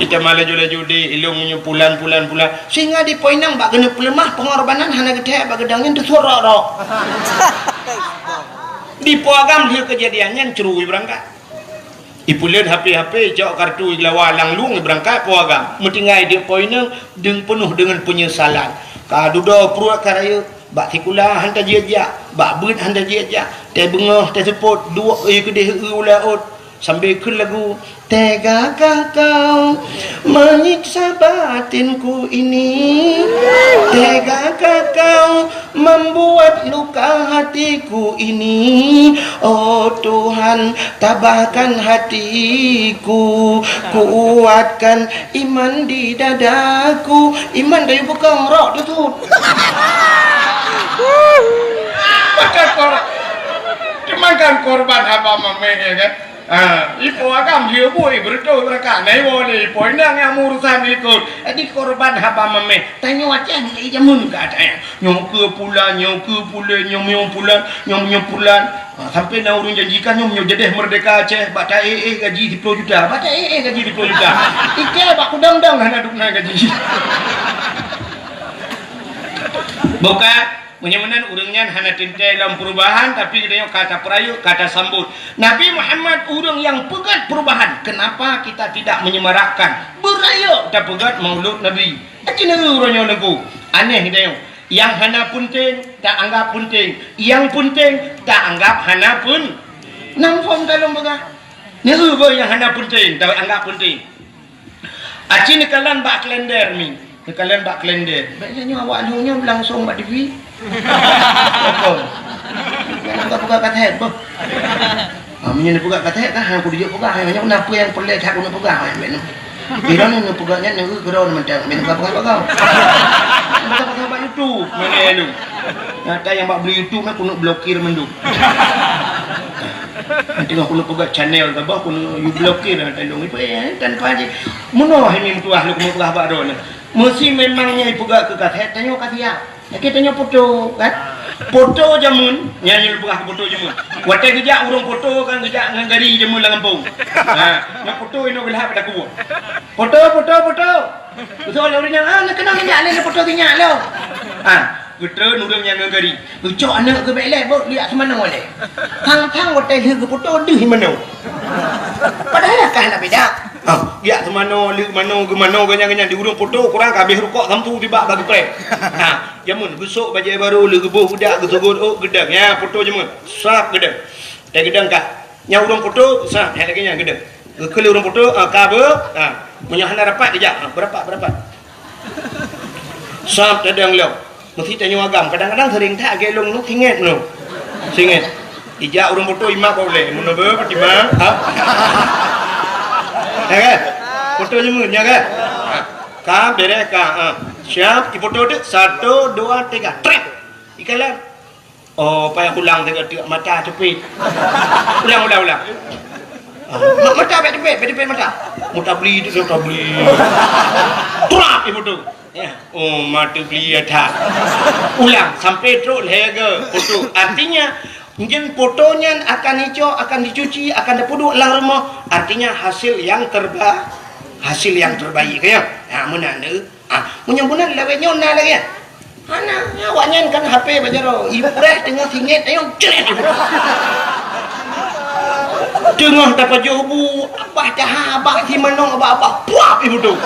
kita malah jula-jula ilung pulan sehingga di poin yang bak kena pelemah pengorbanan hana gede bak gedangin tu sorok di puagam dia kejadiannya cerui berangkat ipulen HP jauh kartu iglawalang lung berangkat puagam metinggai dia poin yang deng penuh dengan penyesalan kadudo pruak karaya bak tikula hantar dia bak beut hantar dia teh bengah teh sepot dua kedeh ulaut sambil ke lagu tegakah kau menyiksa batinku ini, tegakah kau membuat luka hatiku ini, oh Tuhan tabahkan hatiku, kuatkan iman di dadaku. Iman dari bukan rok tu makan korban apa mameh ya kan. Ipo agam dia boy berdoa mereka naik boleh ipo nang yang urusan ikut di korban apa mameh tanya macam ni jamun katanya nyom ke pulan sampai na urun janjikan nyom jadi merdeka Aceh bata gaji 10 juta bata gaji 10 juta ike bak udang-udang hana dukna gaji buka Menyamanan urangnya hana tintai dalam perubahan tapi kita kata perayu, kata sambut. Nabi Muhammad urang yang pegat perubahan. Kenapa kita tidak menyemarakkan beraya tak pegat maulud Nabi? Acina urangnya lagu. Aneh kita yang hana penting tak anggap penting, yang penting tak anggap hana pun. Nampak dalam begah. Ni yang hana penting tak anggap penting. Acina kalan bak kalender ni. Kalian bak kalender. Biasanya awak lunya langsung bak TV. Betul. Enggak buka kata head, boh. Amnya ni buka kata head kan aku dia buka. Hanya kenapa yang pelik aku nak buka. Kira ni bukanya ni kira macam main buka kau. Buka bak YouTube mana lu. Ada yang bak beli YouTube nak kena blokir mendu. Nanti aku nak buka channel ke bah kena you blokir ada lu ni tanpa aja. Mono ini mutuah lu kena buka bak ron. Mesti memangnya ibuga ke kat tanya kat dia. Kita tanya foto kan. Foto jamun nyanyi buka foto jamun. Watai kerja urang foto kan kerja ngari jamun lang kampung. Ha, nak foto ino gelah pada ku. Foto. Betul orangnya nak kenal ni ale foto nya lo. Ha, betul urang yang ngari. Ucok anak ke belai bo lihat semana oleh. Hang watai ke foto deh mana. Padahal kan nak beda. Ya semano liuk mano ke mano ganya-ganya di urang foto kurang kabeh rukuk sampu tiba bagi prek. Ha, jamun besok baju baru le gebuh budak gesogot oh gedang ya foto jamun. Sap gedang. Dah gedang kah. Nya urang foto sap hak lagi nya gedang. Kele urang foto ka be ha munyo hana rapat dia. Berapa. Sap dadang leu. Mesti tanya agam kadang-kadang sering tak gelong nu singet nu. Singet. Ija urang foto imak boleh mun be pertimang. Ha. Ya, foto jamun ya kan? Kam beres ka. Siap, di foto tu 1 2 3. Trek. Ikalah. Oh, payah ulang tengok mata cepit. Ulang. Mata cepit mata. Mata beli tu mata beli. Trap di foto. Ya. Oh, mata beli ada. Ulang sampai terus lega foto. Artinya mungkin fotonya akan hijau, akan dicuci, akan dipuduk dalam rumah. Artinya hasil yang terbaik ya. Ha menanda. Munyan lawennya na lagi ya. Ana awaknya kan HP bajaro. Ibu dah tengah singit ayo cret. Tengah dapat jobu abah dah abah di manong abah puap ibu tu.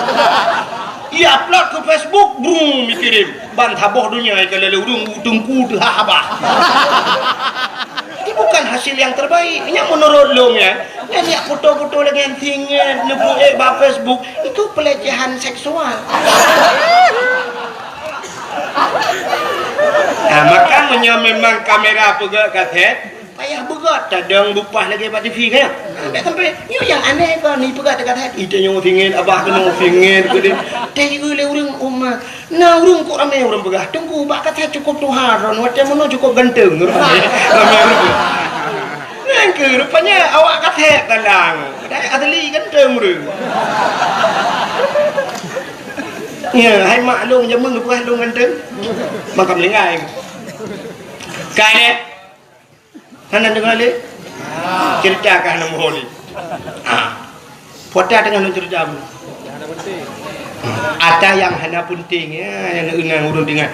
Ia upload ke Facebook, brum mikirim. Ban taboh dunia kalau urung tungku tu abah. Ini bukan hasil yang terbaik. Yang menurut lo ya, lihat foto-foto lagi yang tinggi, nebuk ba Facebook itu pelecehan seksual. Nah, makanya memang kamera pegat kaset payah begat cadang bupah lagi pada TV kan. Tak sampai ni yang aneh kan ni pegat dekat hati. Itu yang tingin abah kena tingin ke dia. Teh le urang umat. Nah urang kok ramai urang pegah. Tunggu bak kata cukup tuharon macam mana cukup ganteng ramai. Nangke rupanya awak kata dalang. Dah asli ganteng urang. Ya, hai maklum jamun pegah lu ganteng. Makam lengai. Kai Hana dengar le? Ceritakan nama holi. Foto dengan cerita apa? Ada yang hana penting ya, yang urang dengar.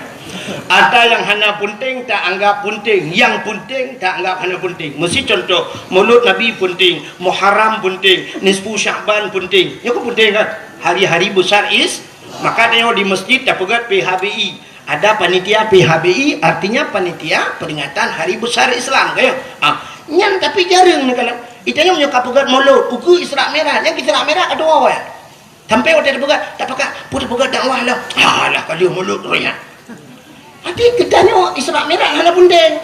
Ada yang hana penting tak anggap penting, yang penting tak anggap hana penting. Mesti contoh, Maulud Nabi penting, Muharram penting, Nisfu Sya'ban penting. Ya kok penting kan? Hari-hari besar maka tengok di masjid dah pegat PHBI. Ada panitia PHBI, artinya panitia peringatan Hari Besar Islam kayak. Nyan tapi jarang nak kalau. Itanya punya kapugat Maulud, uku Isra Merah, yang Isra Merah ada awak. Sampai waktu dia pegat, tak pakai, putih pegat dakwah lah. Alah kali Maulud royak. Tapi ketanya Isra Merah hana penting.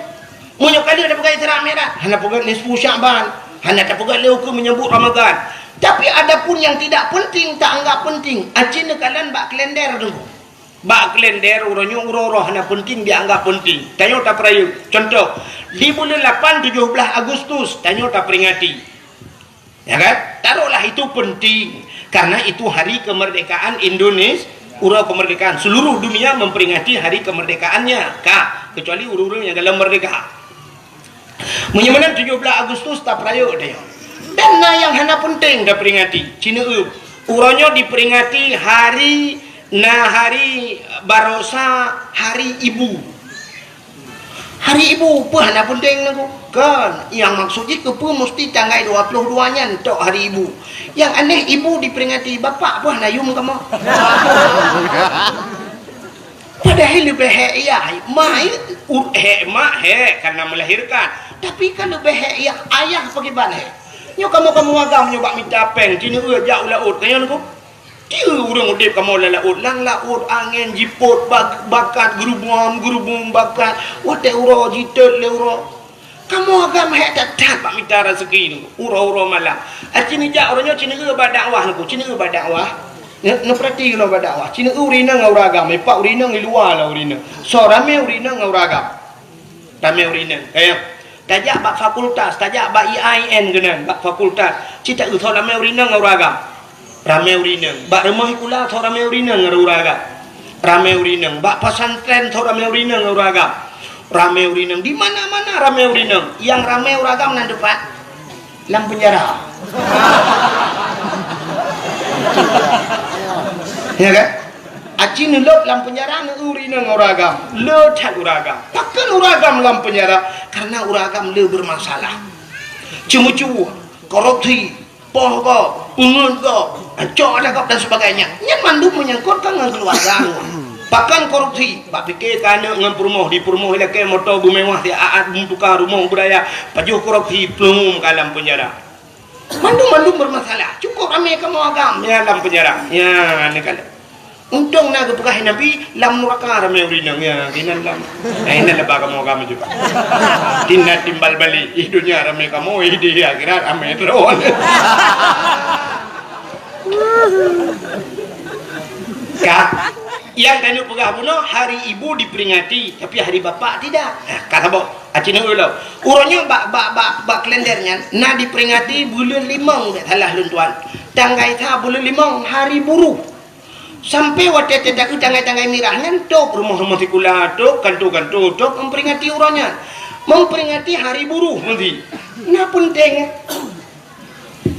Munyo kali ada pegat Isra Merah, hana pegat Nisfu Sya'ban, hana tak pegat leuku menyambut Ramadan. Tapi ada pun yang tidak penting, tak anggap penting. Acina kalian bak kalender dulu. Bak kalender urangnya urang-urang hana penting dianggap penting. Tanya tak perayu. Contoh, di bulan 8 17 Agustus tanya tak peringati. Ya kan? Taruhlah itu penting karena itu hari kemerdekaan Indonesia. Urang kemerdekaan seluruh dunia memperingati hari kemerdekaannya. Kak, kecuali urang-urang yang dalam merdeka. Menyamanan 17 Agustus tak perayu dia. Dan yang hana penting dah peringati. Cina urangnya diperingati hari Barosa hari ibu. Hari ibu apa nak penting nak kan? Yang maksudnya apa mesti tanggal 22-nya untuk hari ibu. Yang aneh ibu diperingati bapak apa nak yum kamu. Padahal lebih ya, mak karena melahirkan. Tapi kan lebih ya ayah bagaimana? Nyo kamu agam nyoba minta peng, cina jauh laut kaya nak. Dia orang udip kamu laut, lang laut angin jiput bakat gerubung bakat, wate uro jitet le uro. Kamu agam tak pak minta rezeki ni, uro malam. Cina jak orangnya cina berdakwah nak, cina berdakwah. Nak perhati kalau berdakwah. Cina urina ngau ragam, pak urina ngi luar lah urina. So rame urina ngau ragam. Rame urina. Tajak bak fakultas, tajak bak IAIN kena, bak fakultas. Cita so rame urina ngau ragam. Rame urina. Bak rumah kula so rame urina ngau ragam. Rame urina. Bak pesantren so rame urina ngau ragam. Rame urina. Di mana-mana rame urina. Yang rame uragam nan depan lam penjara. Ya kan? Aci nulok dalam penjara urina uragam, le tak uragam. Takkan uragam dalam penjara karena uragam le bermasalah. Cemu-cemu, korupsi, pohon, ungun ko, cok ada dan sebagainya. Yang mandu menyangkutkan dengan keluarga. Bahkan korupsi, bak fikir kana dengan perumoh di perumoh laki motor bermewah dia aat tukar rumah budaya, pajuh korupsi pelum dalam penjara. Mandu bermasalah. Cukup ramai kamu agam ya dalam penjara. Ya, ni kan. Untung nak berkah Nabi lam neraka ramai urinang ya. Kinan lam. Ini lebah kamu agam juga. Tina timbal balik. Dunia ramai kamu, di akhirat ramai terus. Kak, yang tanya pegah bunuh hari ibu diperingati, tapi hari bapak tidak. Kata bok, acina ulau. Urangnya bak kalendernya, nak diperingati bulan 5 salah luntuan. Tanggai ta bulan 5 hari buruh. Sampai waktu tidak tanggai mirahnya, tok rumah-rumah sikula, tok kantu-kantu, tok memperingati urangnya, memperingati hari buruh nanti. Nah penting,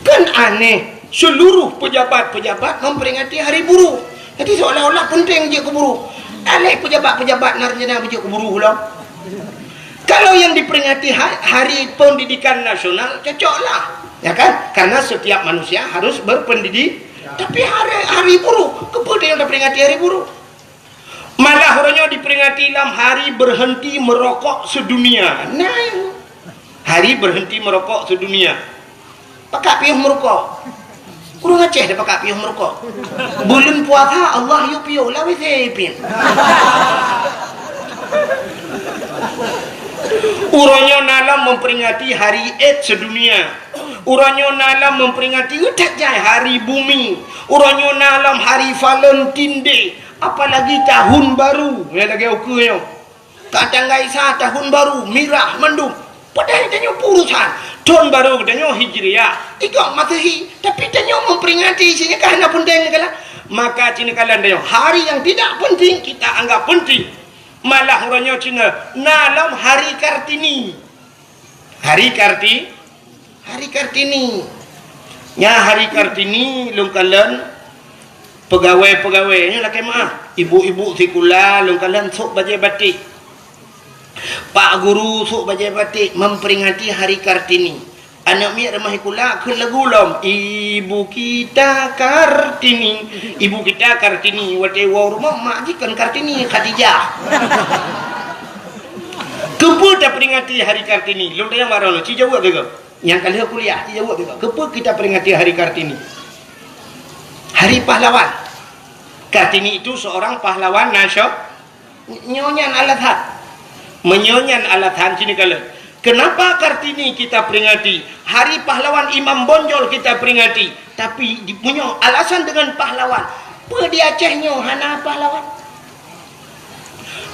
kan aneh. Seluruh pejabat-pejabat memperingati hari buruh. Jadi seolah-olah penting je keburu. Alih pejabat-pejabat narjana je keburu pula. Kalau yang diperingati hari pendidikan nasional, cocoklah. Ya kan? Karena setiap manusia harus berpendidik. Tapi hari buruh, kepada yang diperingati hari buruh. Malah orangnya diperingati dalam hari berhenti merokok sedunia. Nah, hari berhenti merokok sedunia. Pakak piuh merokok. Kurang Aceh dah pakai piuh merokok. Bulan puasa Allah yu piuh lah weh pin. Urangnya nalam memperingati hari AIDS sedunia. Urangnya nalam memperingati utak jai hari bumi. Urangnya nalam hari Valentine Day. Apalagi tahun baru. Ya lagi okeynya. Kadang gaisa tahun baru mirah mendung. Padahal tanya urusan tahun baru tanya Hijriah, ikut Masehi, tapi tanya memperingati isinya kerana penting kala. Maka Cina kalian tanya hari yang tidak penting kita anggap penting. Malah orangnya Cina nalam hari Kartini. Hari Kartini. Nya hari Kartini lung kalian pegawai-pegawainya laki maaf, ibu-ibu sikula lung kalian sok baju batik. Pak guru sok bajai batik memperingati hari Kartini. Anak miak remah kula ke lagu lom. Ibu kita Kartini. Ibu kita Kartini. Wate wa rumah mak jikan Kartini Khadijah. Kepa tak peringati hari Kartini. Long tayang warna ci jawab ke? Yang kali kuliah ci jawab ke? Kepa kita peringati hari Kartini? Hari pahlawan. Kartini itu seorang pahlawan nasional. Nyonya Al-Adhan. Menyonyan alatan sini kala. Kenapa Kartini kita peringati? Hari pahlawan Imam Bonjol kita peringati. Tapi punya alasan dengan pahlawan. Apa di Acehnya hana pahlawan?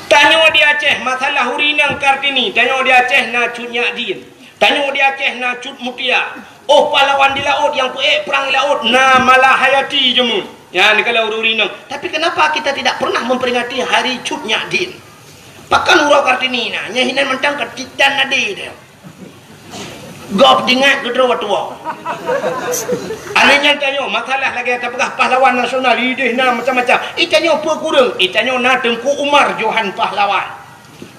Tanya di Aceh masalah hurinang Kartini. Tanya di Aceh na cut Nyadin. Tanya di Aceh na cut Mutia. Oh pahlawan di laut yang perang di laut na Malahayati jemun. Ya ni kalau hurinang. Tapi kenapa kita tidak pernah memperingati hari cut Nyadin? Pakan urau Kartini na nyahinan mentang ketitan nadi dia. Gop dingat gedro tua. Anehnya tanya masalah lagi kata pegah pahlawan nasional ideh na macam-macam. Itanya apa kurang? Itanya na Tengku Umar Johan pahlawan.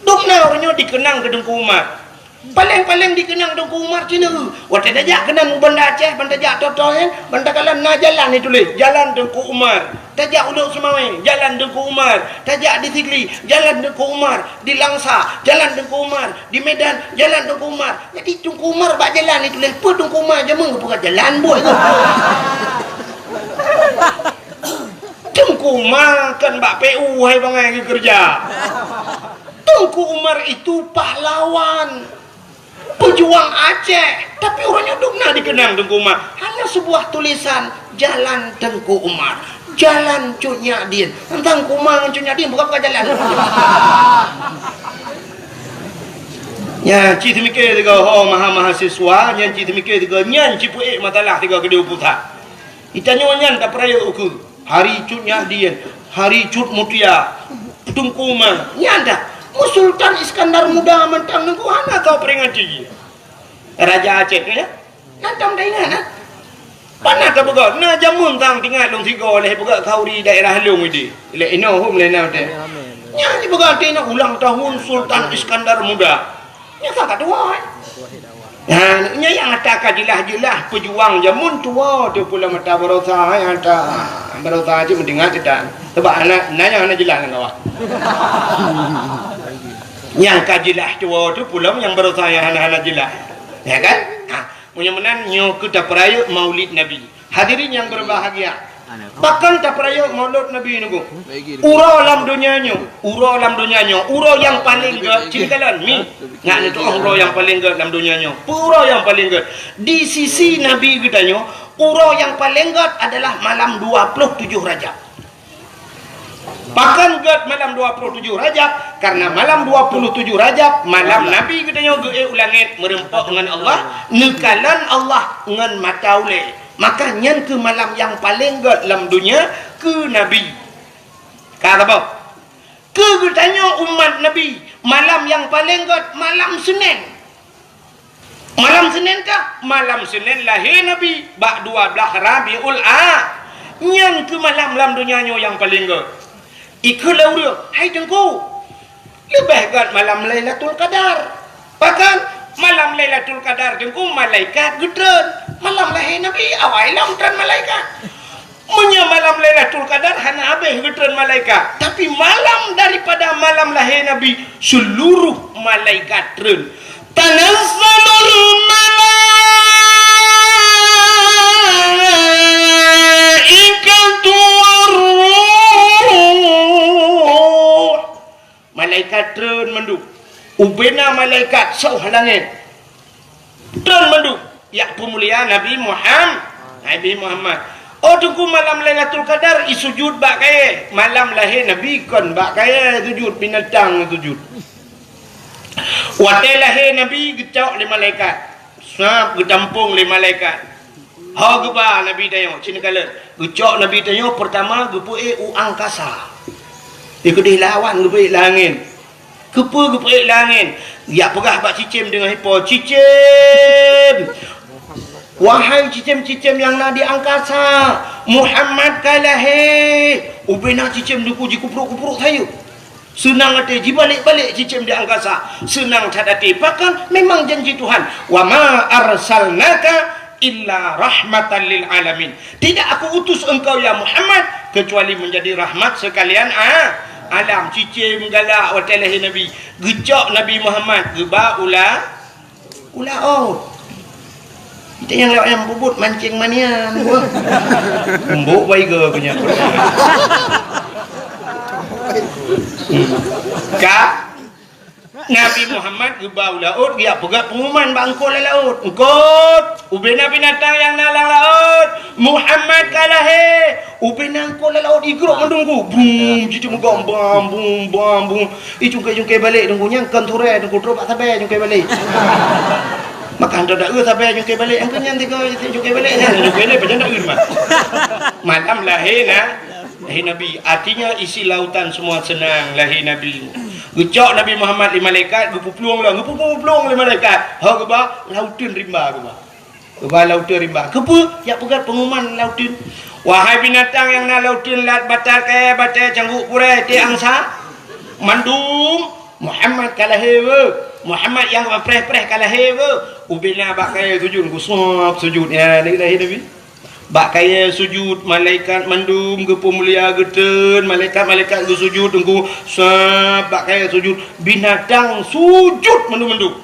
Dukna orangnya dikenang ke Dengku Umar. Paling-paling dikenang Dengku Umar Cina. Waktu tajak kenang benda Aceh, benda tajak totohen, benda kalan na jalan ni tulis, jalan Dengku Umar. Tajak Uluk Semawai, jalan Dengku Umar. Tajak di Tigli, jalan Dengku Umar. Di Langsa, jalan Dengku Umar. Di Medan, jalan Dengku Umar. Jadi Dengku Umar bak jalan ni tulis, apa Dengku Umar je bukan jalan buat tu. Dengku Umar kan bak PU hai bangai kerja. Dengku Umar itu pahlawan, pejuang Aceh, tapi orangnya dukna dikenang Dengku Umar. Hanya sebuah tulisan, jalan Dengku Umar, jalan Cuk Nyadin. Tentang Umar dengan Cuk Nyadin bukan jalan. Ya, cik mikir tiga mahasiswa, yang cik mikir tiga nyan cipuik matalah tiga kedua putar. Itanya nyan tak peraya ukur. Hari Cuk Nyadin, hari Cuk Mutia, Dengku Umar, nyanda. Sultan Iskandar Muda mentang nunggu hana kau peringat cik Raja Aceh ya nantam dah ingat nah panah kau buka na jamun tang tinggal dong tiga oleh buka kau di daerah Halung ini le ino hum le na teh nyanyi buka tina ulang tahun Sultan Iskandar Muda nya tak tua nah nya yang ada kajilah pejuang jamun tua tu pula mata berosa yang ada berosa aja mendengar tidak sebab anak nanya anak jelas kau yang kajilah tua tu pula yang berusaha anak-anak jelas ya kan mudah-mudahan nyo kita peraya maulid Nabi hadirin yang berbahagia bahkan tak peraya maulid Nabi nunggu uro lam dunia nyo uro yang paling gede cintalan mi ngak itu uro yang paling gede dalam dunia nyo uro yang paling gede di sisi Nabi kita nyo uro yang paling gede adalah malam 27 Rajab. Bahkan get malam 27 Rajab karena malam 27 Rajab malam Nabi kita nyoge ulangit merempak dengan Allah nekalan Allah dengan mataule maka nyan ke malam yang paling get dalam dunia ke Nabi kata apa ke tanya umat Nabi malam yang paling get malam Senin kah malam Senin lahir Nabi bak 12 Rabiul nyan ke malam dalam dunia yang paling get ikut lauria, hai Dengku lebih kat malam Lailatul Qadar bahkan malam Lailatul Qadar Dengku malaikat gedren malam lahir Nabi awal lam dan malaikat punya malam Lailatul Qadar hanya habis gedren malaikat tapi malam daripada malam lahir Nabi seluruh malaikat dren tanazzalul malaikatu malaikat turun menduk ubena malaikat sauh langit turun menduk ya pemuliaan Nabi Muhammad oh tunggu malam Lailatul Qadar isujud bak kaya malam lahir Nabi kon bak kaya sujud binatang sujud watai lahir Nabi gecok le malaikat sap getampung le malaikat ha geba Nabi tanya cina kala gecok Nabi tanya pertama gepuik angkasa ikut lawan gepuik langit gepuik langit ya pegah bak cicim dengan hipo cicim wahai cicim-cicim yang nak di angkasa Muhammad kalahe ubena cicim duku kupruk-kupruk sayu senang hati balik-balik cicim di angkasa senang hati bahkan memang janji Tuhan wa ma arsalnaka illa rahmatan lil alamin tidak aku utus engkau ya Muhammad kecuali menjadi rahmat sekalian alam cicim galak watai lahir Nabi gecok Nabi Muhammad geba ula kita yang lewat yang bubut mancing manian umbuk baik ke punya Nabi Muhammad gebau laut dia pegat pengumuman bangkol laut engkot ubena binatang yang nalang laut Muhammad kalahe ubena engkol laut igrok mendunggu bum jadi megambam bum jungkai balik dunggunya kanture dunggu drop sampai jungkai balik makan dah sampai jungkai balik engkau yang tiga jungkai balik macam dak mah malam lahir Nabi artinya isi lautan semua senang lahir Nabi gecok Nabi Muhammad di malaikat gepupluang di malaikat ha geba lautin rimba geba lautin rimba kepa ya pegat pengumuman lautin wahai binatang yang na lautin lat batal ke batal cangguk pure ti angsa mandung Muhammad kalah hewa. Muhammad yang preh-preh kalah hewa. Ubina bak kaya sujud kusop sujud ya Nabi. Bak kaya sujud malaikat mandum ke pemulia geten, malaikat-malaikat ke sujud tunggu bak kaya sujud binatang sujud mandum-mandum.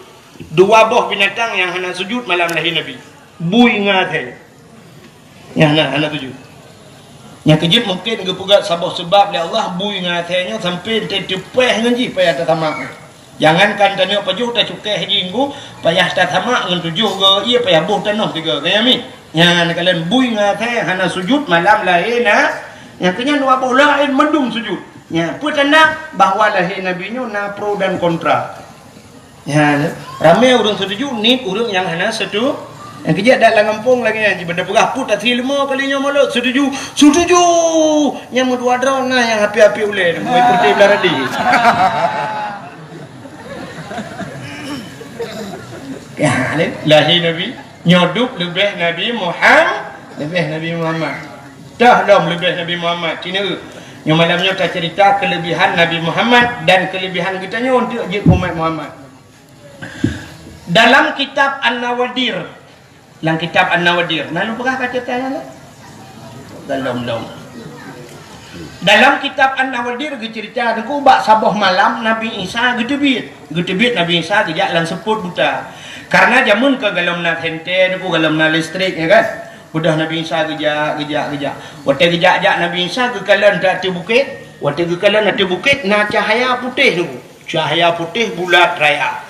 Dua boh binatang yang hana sujud malam lahir Nabi. Bui ngathe. Yang hana sujud. Yang kejip mungkin ke pegat sabah sebab oleh Allah bui ngathenya sampai tepeh ngaji payah tatamak. Jangankan tanya pajuh tak cukai haji inggu payah tatamak dengan tujuh ke ia payah buh tanah tiga kaya mi. Yang kalian bui ngathe hana sujud malam lahir yang kenya dua boh lain mendung sujud. Ya, petanda bahawa lahir Nabi nya na pro dan kontra. Ya, ramai orang setuju ni orang yang hana setuju. Yang kerja dah dalam kampung lagi yang benda beraput tak 3 kalinya malu setuju yang dua drone nah yang api-api ulai mai putih belaradi ya lahir Nabi nyodup lebih Nabi Muhammad dah lebih Nabi Muhammad tina yang malamnya kita cerita kelebihan Nabi Muhammad dan kelebihan kita untuk umat Muhammad dalam kitab An-Nawadir. Dalam kitab An-Nawadir. Nah, lu pernah baca tanya dalam. Dalam kitab An-Nawadir cerita aku bak sabah malam Nabi Isa gedebit Nabi Isa gejak lan seput buta. Karena jamun ke galam nak hente aku galam nak listrik ya kan. Budah Nabi Isa gejak. Waktu gejak Nabi Isa ke kalan tak di bukit. Waktu ke kalan di bukit na cahaya putih tu. Cahaya putih bulat raya.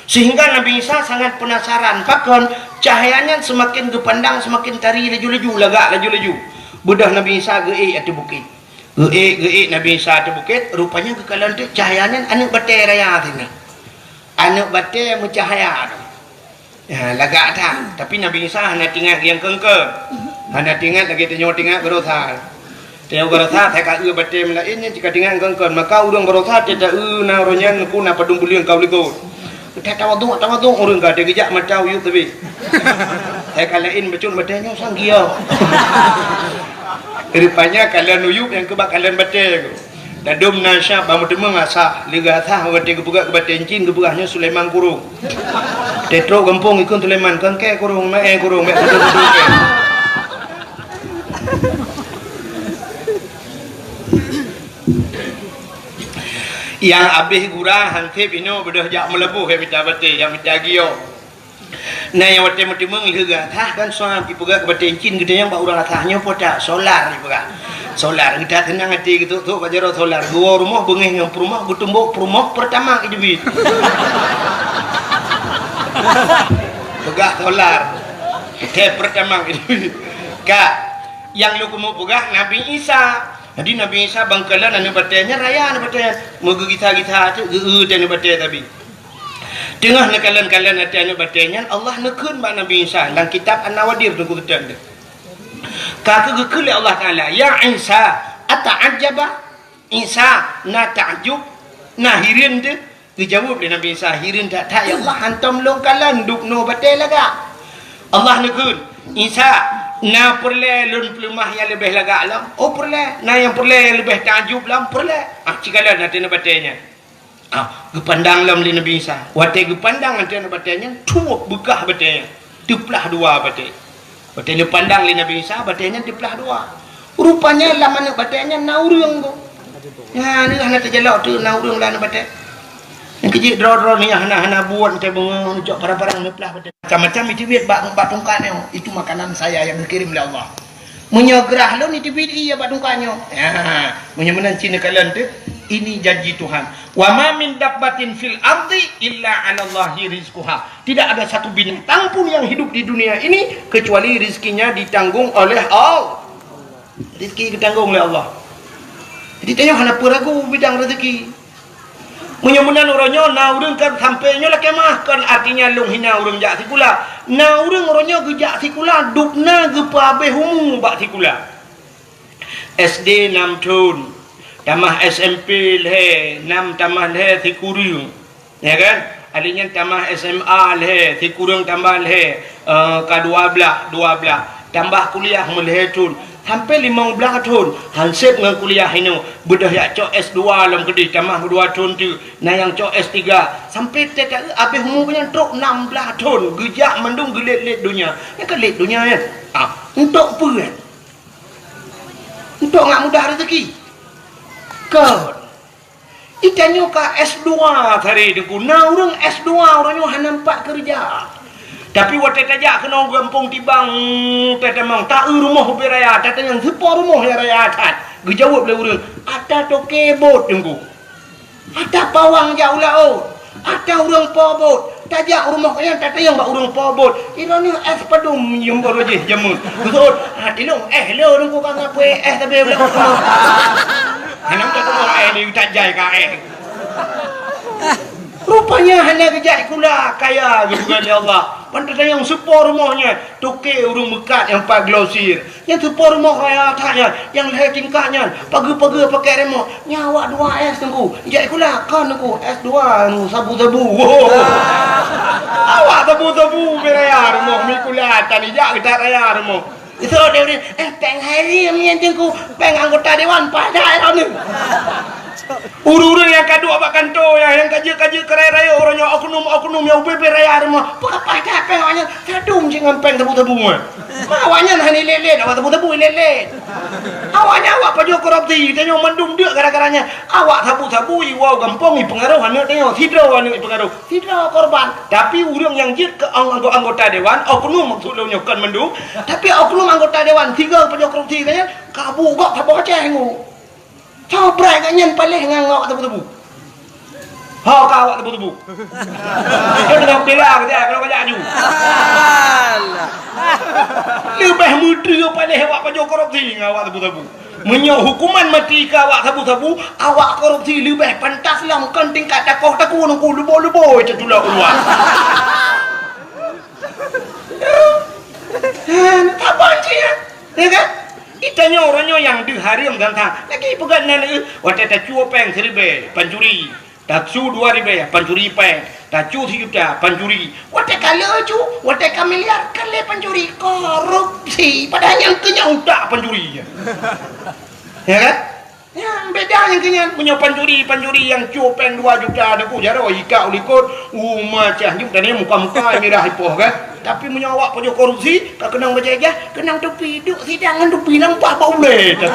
Sehingga Nabi Isa sangat penasaran pakon cahayanya semakin gepandang semakin tari laju-laju budah Nabi Isa geik atas bukit geik Nabi Isa atas bukit rupanya kekalan tu cahayanya anak batai raya tina anak batai mencahaya ya lagak tak tapi Nabi Isa hanya tinggal yang kengke hanya tinggal lagi tinggal gerotha saya kata batai melainnya jika tinggal kengke maka urang gerotha tidak na ronyan ku na padung bulian kau ligo kita tawaduk orang gak ada gejak macam yuk tapi saya kalain becun batanya sanggia rupanya kalian uyuk yang kebak kalian batai dadum nasya bangun demeng asa liga thah batai kebuka ke batai encin kebukanya Sulaiman kurung tetro gempung ikut Sulaiman kengke kurung kurung yang habis gurah hantip ino bedah jak melebuh ke pita batai yang pita gio nah yang batai mati menghiga tah kan soal dipegang ke batai encin gede yang bak urang athahnya podak solar dipegang solar kita tenang hati gitu tu bajaro solar dua rumah bengih yang perumah gutumbuk perumah pertama idebit pegah solar kita pertama idebit kak yang lu kemu pegah Nabi Isa. Jadi Nabi Isa bangkalan anu batanya raya anu batanya moga kita tu anu bataya tapi tengah nakalan-kalan anu batanya Allah nekeun ba Nabi Isa dalam kitab An-Nawadir tu ketan tu kata gekul Allah Taala ya Isa ata'ajjaba Isa na ta'jub na hirin tu dijawab oleh Nabi Isa hirin tak ya Allah hantam longkalan duk no bataya laga Allah nekeun Isa na perle lun pelumah yang lebih lagak lah perle na yang perle yang lebih takjub lah perle cikalah nanti na batanya gepandang lam li Nabi Isa wate gepandang nanti na batanya tuuk bekah batanya diplah dua batai ni pandang li Nabi Isa batanya diplah dua rupanya lama nak batanya naurung tu ya ni hana terjelak tu naurung lah na batai yang kecil draw-draw ni hana buat nanti bengong jok parang-parang neplah batai macam-macam itu biar bak tungkanya itu makanan saya yang dikirim oleh Allah menyegerah lo ni tibit iya bak tungkanya menyemenan Cina kalian tu ini janji Tuhan wa ma min dabbatin fil ardi illa 'ala Allahi rizquha tidak ada satu binatang pun yang hidup di dunia ini kecuali rizkinya ditanggung oleh Allah rizki ditanggung oleh Allah jadi tanya hana peragu bidang rezeki menyemunan orangnya na urang kan sampainya lah kemah kan artinya long hina urang jak sikula na urang orangnya gejak sikula dukna gepa abeh humu bak sikula SD 6 tahun tamah SMP le 6 tamah le sikuri ya kan adanya tamah SMA le sikurang tambah le ka 12 tambah kuliah melhetun sampai 15 tahun hansip dengan kuliah ini bedah ya cok S2 dalam kedih tamah 2 tahun tu nah yang cok S3 sampai tak habis umurnya truk 16 tahun gejak mendung gelit-lit dunia yang gelit dunia kan untuk apa kan untuk ngak mudah rezeki kan itanya ka S2 tadi dengku nah orang S2 orangnya nampak kerja tapi waktu tajak kena gampung tibang tetemang tak rumah beraya tata yang sepa rumah yang raya atas gejawab le urang ada toke bot dengku ada pawang jauh laut ada urang pobot tajak rumah yang tata yang bak urang pobot irani es padum yang baru je jamun betul dilong lo dengku kan apa tapi boleh hanam tak tahu ni tajai ka rupanya hanya kejak kula kaya gitu kan ya Allah pantas yang sepor rumahnya toke urung mekat yang pak glosir yang sepor rumah kaya tanya yang leher tingkahnya pagi-pagi pakai remote nyawa 2 S tunggu jak kula kan aku S2 sabu-sabu awak sabu-sabu beraya rumah mi kula tani jak kita raya rumah itu dia peng hari yang tunggu peng anggota dewan pada ni uru-uru yang kedua abak kantor yang kaji-kaji kerai raya orangnya oknum yang UBB raya rumah apa dah pengawaknya sadum jangan peng tebu-tebu awaknya hani lelet awak tebu-tebu lelet awaknya awak paju korupsi tanya mendung dia gara-garanya awak tebu-tebu wow gampang pengaruh anak tanya tidak anak pengaruh tidak korban tapi urang yang jid ke anggota dewan oknum maksudnya kan mendung tapi oknum anggota dewan 3 paju korupsi tanya kabu kok tak baca hengu Cobra kanyan paling ngawak tebu-tebu. Ha kawak tebu-tebu. Dia dah bilang dia kalau kajak aju. Lebih muda paling awak pajak korupsi ngawak tebu-tebu. Menyo hukuman mati ke awak tebu-tebu, awak korupsi lebih pantas lah kan tingkat takoh-takoh nunggu lubo-lubo cetula keluar. Tak banci ya kan? Itanya orangnya yang diharim dan tak lagi pegang nana waktu tak cuo peng 1,000 pancuri tak cu 2,000 pancuri peng tak cu 3 juta pancuri waktu kalau cu waktu miliar kali pancuri korupsi padahal yang kenyang tak pancuri ya kan yang beda yang kenyang punya pancuri yang cu peng 2 juta ada ku jaro ika ulikot macam ni tadi muka-muka merah ipoh kan tapi menyawak pajak korupsi tak kenang berjaya kenang tepi duk sidangan tepi nampak bau le tu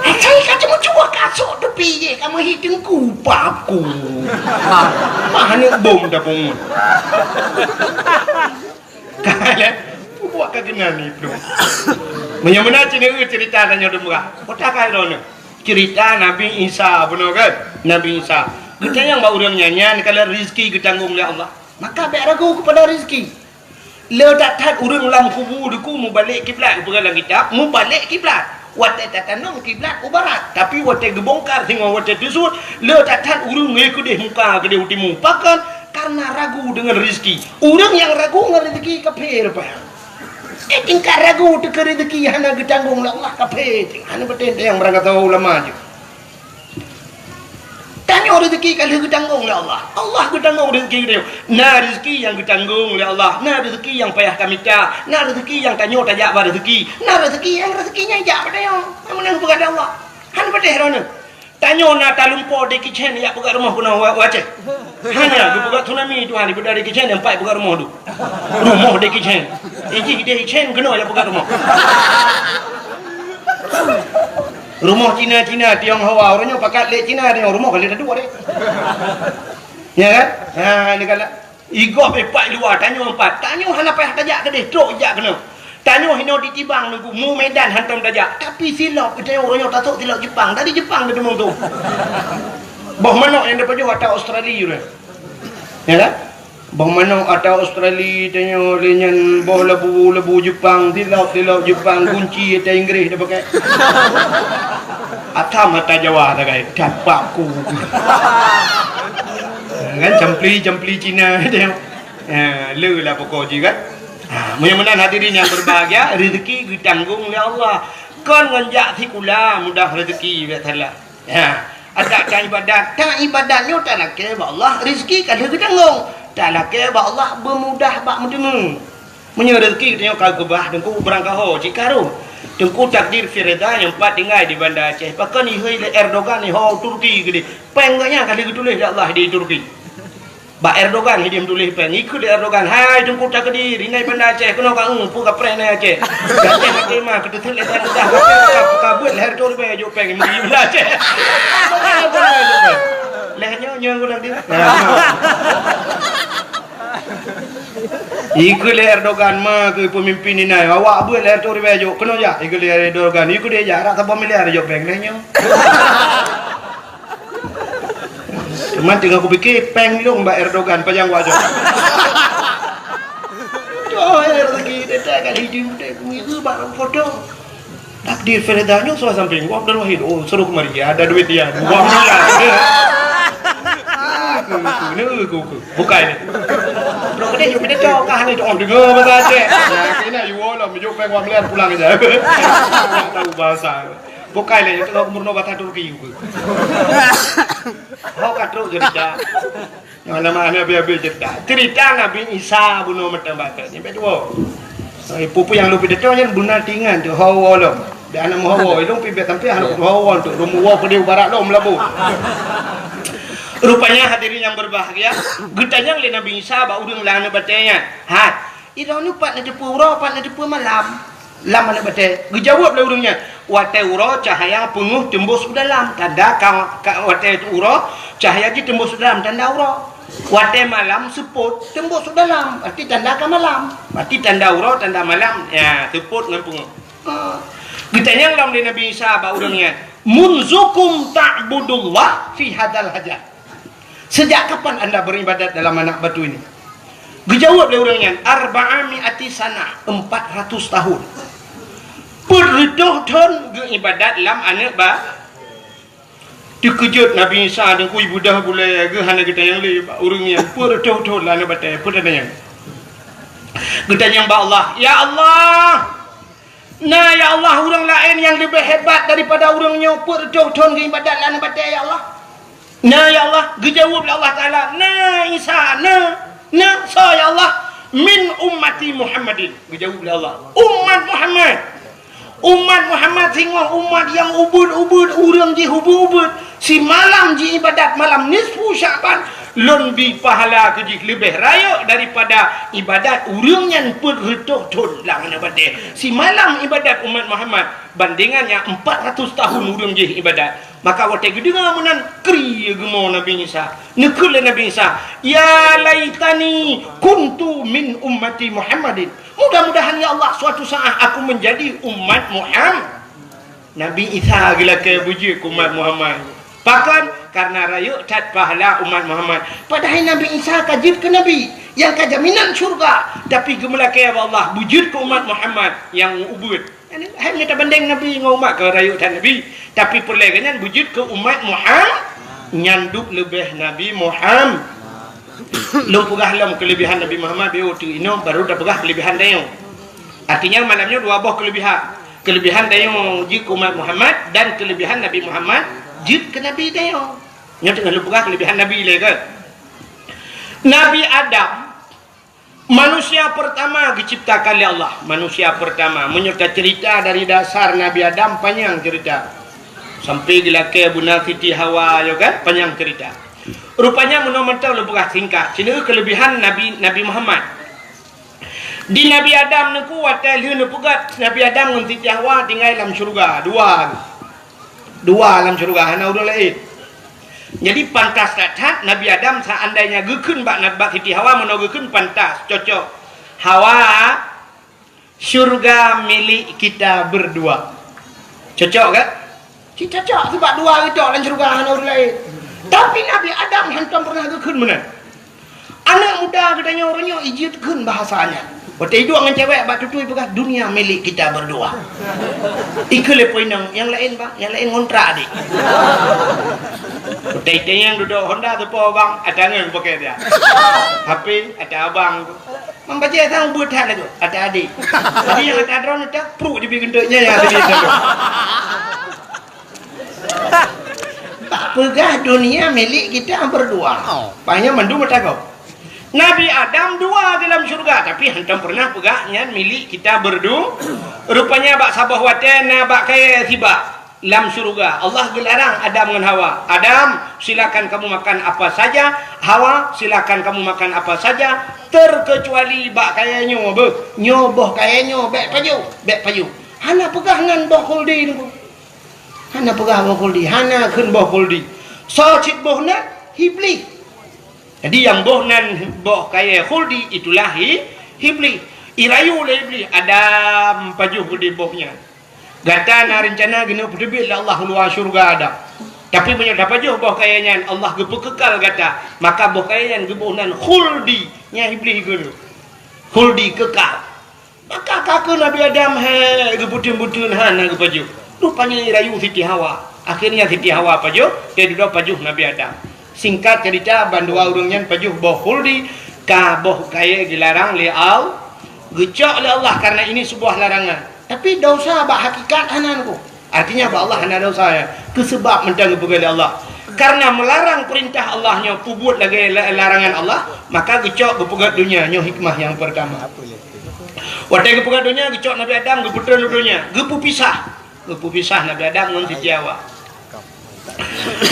saya kata cuma kasut tepi je kamu hitung kupapku mah ni bom dah pun kalau buat kagenan ni tu menyamana cerita tanya demurah otak kau cerita Nabi Isa benar kan Nabi Isa kita yang bawa orang nyanyian kalau rezeki ditanggung oleh Allah maka biar ragu kepada rezeki le tak urang lam kubur deku mu balik kiblat kepada kitab mu balik kiblat wate tatanong kiblat ke barat tapi wate gebongkar tengok wate tusut le tak urang ngai ke deh muka ke deh utimu pakan karena ragu dengan rezeki urang yang ragu dengan rezeki kafir apa tingkat ragu tu ke rezeki hana ditanggung oleh Allah kafir hana betul yang berangkat tahu ulama je tanya rezeki kalau ditanggung oleh Allah Allah ditanggung rezeki dia nah rezeki yang ditanggung oleh Allah nah rezeki yang payah kami cak nah rezeki yang tanya tajak pada rezeki nah rezeki yang rezekinya jak pada yang menang kepada Allah han pada herona tanya nak talumpo de kitchen ya buka rumah kuna wace hanya buka tsunami tu hari pada de kitchen yang pai buka rumah tu rumah de kitchen iki de kitchen kena ya buka rumah rumah Cina Tionghoa orangnya pakat lek Cina dia rumah kali ada 2 deh ya kan ni kala igop epak luar tanya 4 tanya hana payah tajak ke deh trok jak kena tanya hino ditibang nunggu mu Medan hantam tajak tapi silap kita orangnya tasuk silap Jepang dari Jepang dia demung tu bah manok yang depan juga atau Australia tu ya kan bah manok atau Australia tanya lenyan bah lebu Jepang silap Jepang kunci atau Inggeris dia pakai atam mata Jawa tak kai dapakku kan jempli Cina dia le lah pokok je kan mudah-mudahan hadirin yang berbahagia rezeki ditanggung oleh Allah kan nganjak sikula mudah rezeki biasalah ada ibadatnya tak laki Allah rezeki kalau ditanggung tak laki Allah bermudah bak mendengar Menyereki dia kau gebah dengku berangkah ho cikaru. Dengku takdir firda yang empat tinggal di Banda Aceh. Pakai ni hei Erdogan ni ho Turki gede. Pengnya kali tulis Allah di Turki. Ba Erdogan dia tulis peng ikut Erdogan. Hai dengku takdir ini Banda Aceh kena kau pu ka pren Aceh. Aceh hati mah kita tulis dah kabut leher tu be jo peng di Banda Aceh. Lehernya nyong ulang dia. Ikut Erdogan mah ke pemimpin ini awak buat leher tu ribejo kena ya ikut Erdogan ikut dia jarak tak miliar jo peng lehnya. Cuman tinggal aku fikir peng long Mbak Erdogan panjang wajah. Oh rezeki dia kali hidup dia itu barang foto. Takdir Feredanya sudah samping gua Abdul Wahid oh suruh kemari ada duit dia 2 miliar. Bukan ini. Bro kita juga tidak cok kah ni orang dengar bahasa Aceh. Nah kena you lah menjuk peng 2 miliar pulang aja. Tahu bahasa. Bukan ni kita umurno bahasa Turki juga. Kau katro cerita. Mana-mana biar cerita. Cerita Nabi Isa bunuh mata baca. Ni betul. Pupu yang lupa dia yang bunuh tingan tu hawa lo. Dia anak hawa itu pibe sampai anak hawa tu rumuwa ke dia barat lo melabu. Rupanya hadirin yang berbahagia, getanya oleh Nabi Isa ba udang lana batenya. Hat, irau ni pat na depu uro, pat na depu malam. Lam mana bate? Gejawab lah udangnya. Wate uro cahaya penuh tembus ke dalam. Tanda wate uro cahaya ji tembus ke dalam tanda uro. Wate malam seput tembus ke dalam. Berarti tanda ke malam. Berarti tanda uro tanda malam. Ya, seput dengan penuh. Getanya oleh Nabi Isa ba udangnya. Munzukum ta'budullah fi hadal hajat. Sejak kapan anda beribadat dalam anak batu ini? Dijawab oleh orangnya, 400 sana, 400 tahun. Berdoa ton beribadat dalam anak ba. Dikejut Nabi Isa dan kui budak boleh ke hana kita yang le orangnya berdoa ton anak batu perdana. Kita yang ba Allah, ya Allah. Nah ya Allah orang lain yang lebih hebat daripada orangnya berdoa ton beribadat dalam anak batu ya Allah. Nah ya Allah, dijawab oleh Allah Ta'ala. Nah Isa, nah so ya Allah. Min ummati Muhammadin. Dijawab oleh Allah. Umat Muhammad. Umat Muhammad sehingga umat yang ubud-ubud. Orang ji ubud-ubud. Si malam ji ibadat malam nisfu Syaban. Lebih pahala kejik lebih raya daripada ibadat orang yang berretuh tun lah ibadat. Si malam ibadat umat Muhammad bandingannya 400 tahun orang ji ibadat. Maka waktu itu dengar menan kri gemo Nabi Isa. Nekul Nabi Isa, ya laitani kuntu min ummati Muhammadin. Mudah-mudahan ya Allah suatu saat aku menjadi umat Muhammad. Nabi Isa gila ke bujuk umat Muhammad. Bahkan karena rayuk tat pahala umat Muhammad. Padahal Nabi Isa kajib ke Nabi yang kejaminan syurga. Tapi gemelake Allah wujud ke umat Muhammad yang ubud. Hanya tak banding Nabi dengan umat ke rayuk tat Nabi. Tapi perlagannya wujud ke umat Muhammad nyanduk lebih Nabi Muhammad. Lu pegah lam kelebihan Nabi Muhammad biu tu ino baru dah pegah kelebihan dia. Artinya malamnya dua buah kelebihan. Kelebihan dia wujud ke umat Muhammad dan kelebihan Nabi Muhammad wujud ke Nabi dia. Nya tengah lu pegah kelebihan Nabi le ke. Nabi Adam manusia pertama diciptakan oleh Allah. Manusia pertama menyerta cerita dari dasar Nabi Adam panjang cerita. Sampai dilake Bunda Siti Hawa yo kan panjang cerita. Rupanya menurut lu pegah singkat. Sini kelebihan Nabi Muhammad. Di Nabi Adam ni kuat liu ni pegat Nabi Adam dengan Siti Hawa tinggal dalam syurga. Dua dalam syurga hana urang lain. Jadi pantas tak Nabi Adam seandainya gekeun bak Siti Hawa menogekeun pantas cocok. Hawa syurga milik kita berdua. Cocok kan? Cocok sebab dua itu dalam syurga hana urang lain. Tapi Nabi Adam hantam pernah gekeun mana? Anak muda katanya orangnya ijitkeun bahasanya. Waktu itu dengan cewek bak tutui bekas dunia milik kita berdua. Iku le poinang yang lain bang, yang lain ngontrak adik. Waktu itu yang duduk Honda tu po bang, ada ngan pakai dia. HP ada abang tu. Membaca sang buat hal itu, ada adik. Jadi yang ada drone itu pro di bentuknya yang ada itu. Tak pegah dunia milik kita berdua. Banyak mandu mata kau. Nabi Adam dua dalam syurga, tapi hantam pernah pegaknya milik kita berdua. Rupanya bak sabah watan bak kaya tiba dalam syurga. Allah gelarang Adam dengan Hawa. Adam, silakan kamu makan apa saja. Hawa, silakan kamu makan apa saja, terkecuali bak kaya nyoboh kaya bek payu. Hana pegangan boh kuldi ni. Hana pegang boh kuldi, hana kun boh kuldi. So cik boh nan hibli. Jadi yang boh nan boh kaya kuldi itulah hibli. Irayu le hibli Adam pajuh kuldi bohnya. Gata na rencana gina berdebit lah Allah luar syurga ada. Tapi punya dapat je boh kayanya Allah gepekekal kata. Maka boh kayanya geboh nan khuldi nya hibli guru. Khuldi kekal. Maka kakak Nabi Adam gebutun-butun hana gepaju. Rupanya irayu Siti Hawa. Akhirnya Siti Hawa pajuh, dia duduk pajuh Nabi Adam. Singkat cerita bandua urungnya pajuh boh khuldi ka boh kaya dilarang li al. Gejak oleh Allah karena ini sebuah larangan. Tapi dosa bak hakikat hananku. Artinya bak Allah hana dosa ya. Kesebab mentang kepada Allah. Karena melarang perintah Allahnya pubut lagi larangan Allah, maka gecok gepegat dunia nyo hikmah yang pertama. Wadai gepegat dunia gecok Nabi Adam geputan dunia, gepu pisah Nabi Adam dengan Siti Hawa.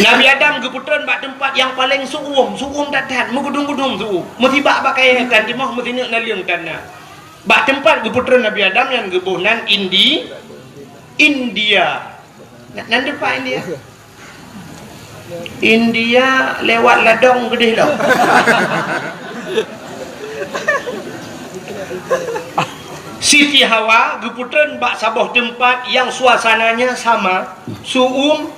Nabi Adam geputan bak tempat yang paling suum dadan, megudung-gudung suum. Mesti bak pakai kan dimah mesti nak naliung tanah. Bak tempat geputan Nabi Adam yang gebuhnan India. Nan depan India lewat ladang gede lah. Siti Hawa geputan bak sabah tempat yang suasananya sama, suum,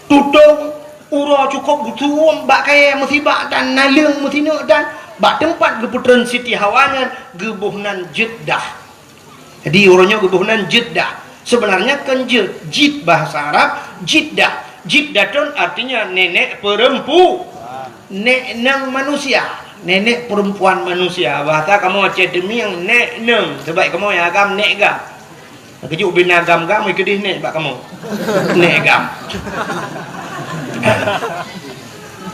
tutung, ura cukup suum, bak kaya musibah dan naliung musinu dan bak tempat geputan Siti Hawanya gebuhnan Jeddah. Jadi orangnya gebuhnan Jeddah. Sebenarnya kan jid bahasa Arab, Jeddah. Jiddatun artinya nenek perempuan, nenek manusia, nenek perempuan manusia. Bahasa kamu Aceh demi yang nek neng, sebab kamu yang agam nek gam. Kejuk bin agam gam, ikut nek bak kamu, nek gam.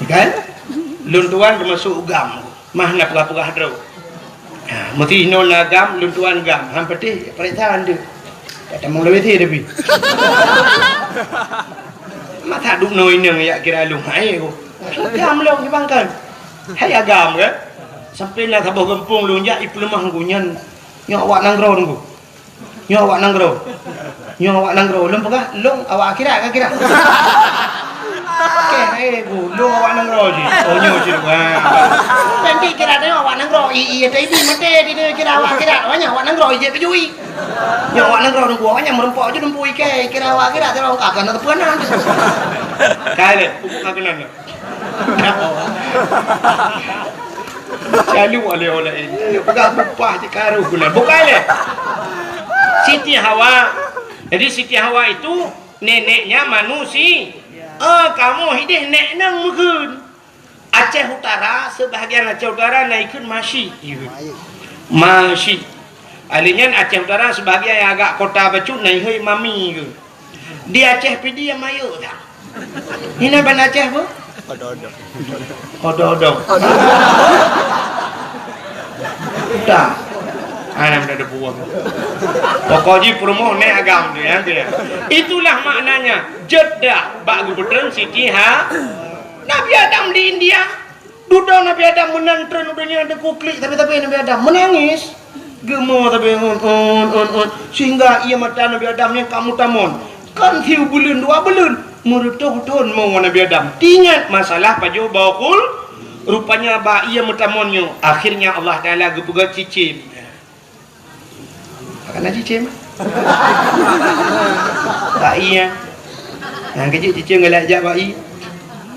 Kan? Luntuan termasuk gam, mah nak pegah-pegah dro. Mesti non agam, luntuan gam, hampir perintah anda. Kata mau lebih sih tapi. Mata duk noi neng ya kira lu hai aku. Gam long dibangkan. Hai agam ke? Sampai lah sabah gempung lu ya ipu lemah gunyan. Nyo awak nanggro nunggu. Nyo awak nanggro. Lom pegah, long awak kira. Okey, lu awak nanggro je. Oh nyo je. Nanti kira dia awak nanggro. Iya tapi mate dia kira awak kira. Banyak awak nanggro je kejui. Nyo awak nanggro nunggu awaknya merempok je nunggu ikai. Kira awak kira terus akan ada penan. Kale, pupuk kagenan. Lalu oleh ini. Pegang bupah je karu gula. Bukan le. Siti Hawa. Jadi Siti Hawa itu neneknya manusia. Kamu hidup nek nang mungkin. Aceh Utara, sebahagian Aceh Utara naikkan masih. Alinya Aceh Utara sebahagian yang agak kota Bacut naik mami ke. Di Aceh pidi yang mayu tak. Ini ban Aceh apa? Ododong. Dah. Anak dah ada buang. Pokoknya promo nek agam tu ya. Itulah maknanya Jeddah bak gubernur Siti Nabi Adam di India. Duduk Nabi Adam menantren udahnya ada kuklik tapi Nabi Adam menangis. Gemo tapi sehingga ia mata Nabi Adamnya kamu tamon. Kan hiu bulan 2 bulan merutuh-tuh mau Nabi Adam. Ingat masalah paju bakul rupanya ba ia mutamonnya. Akhirnya Allah Taala gepegat cicim. Makan cicim. Ba iya. Nah kecil cicim ngelak jak ba iya.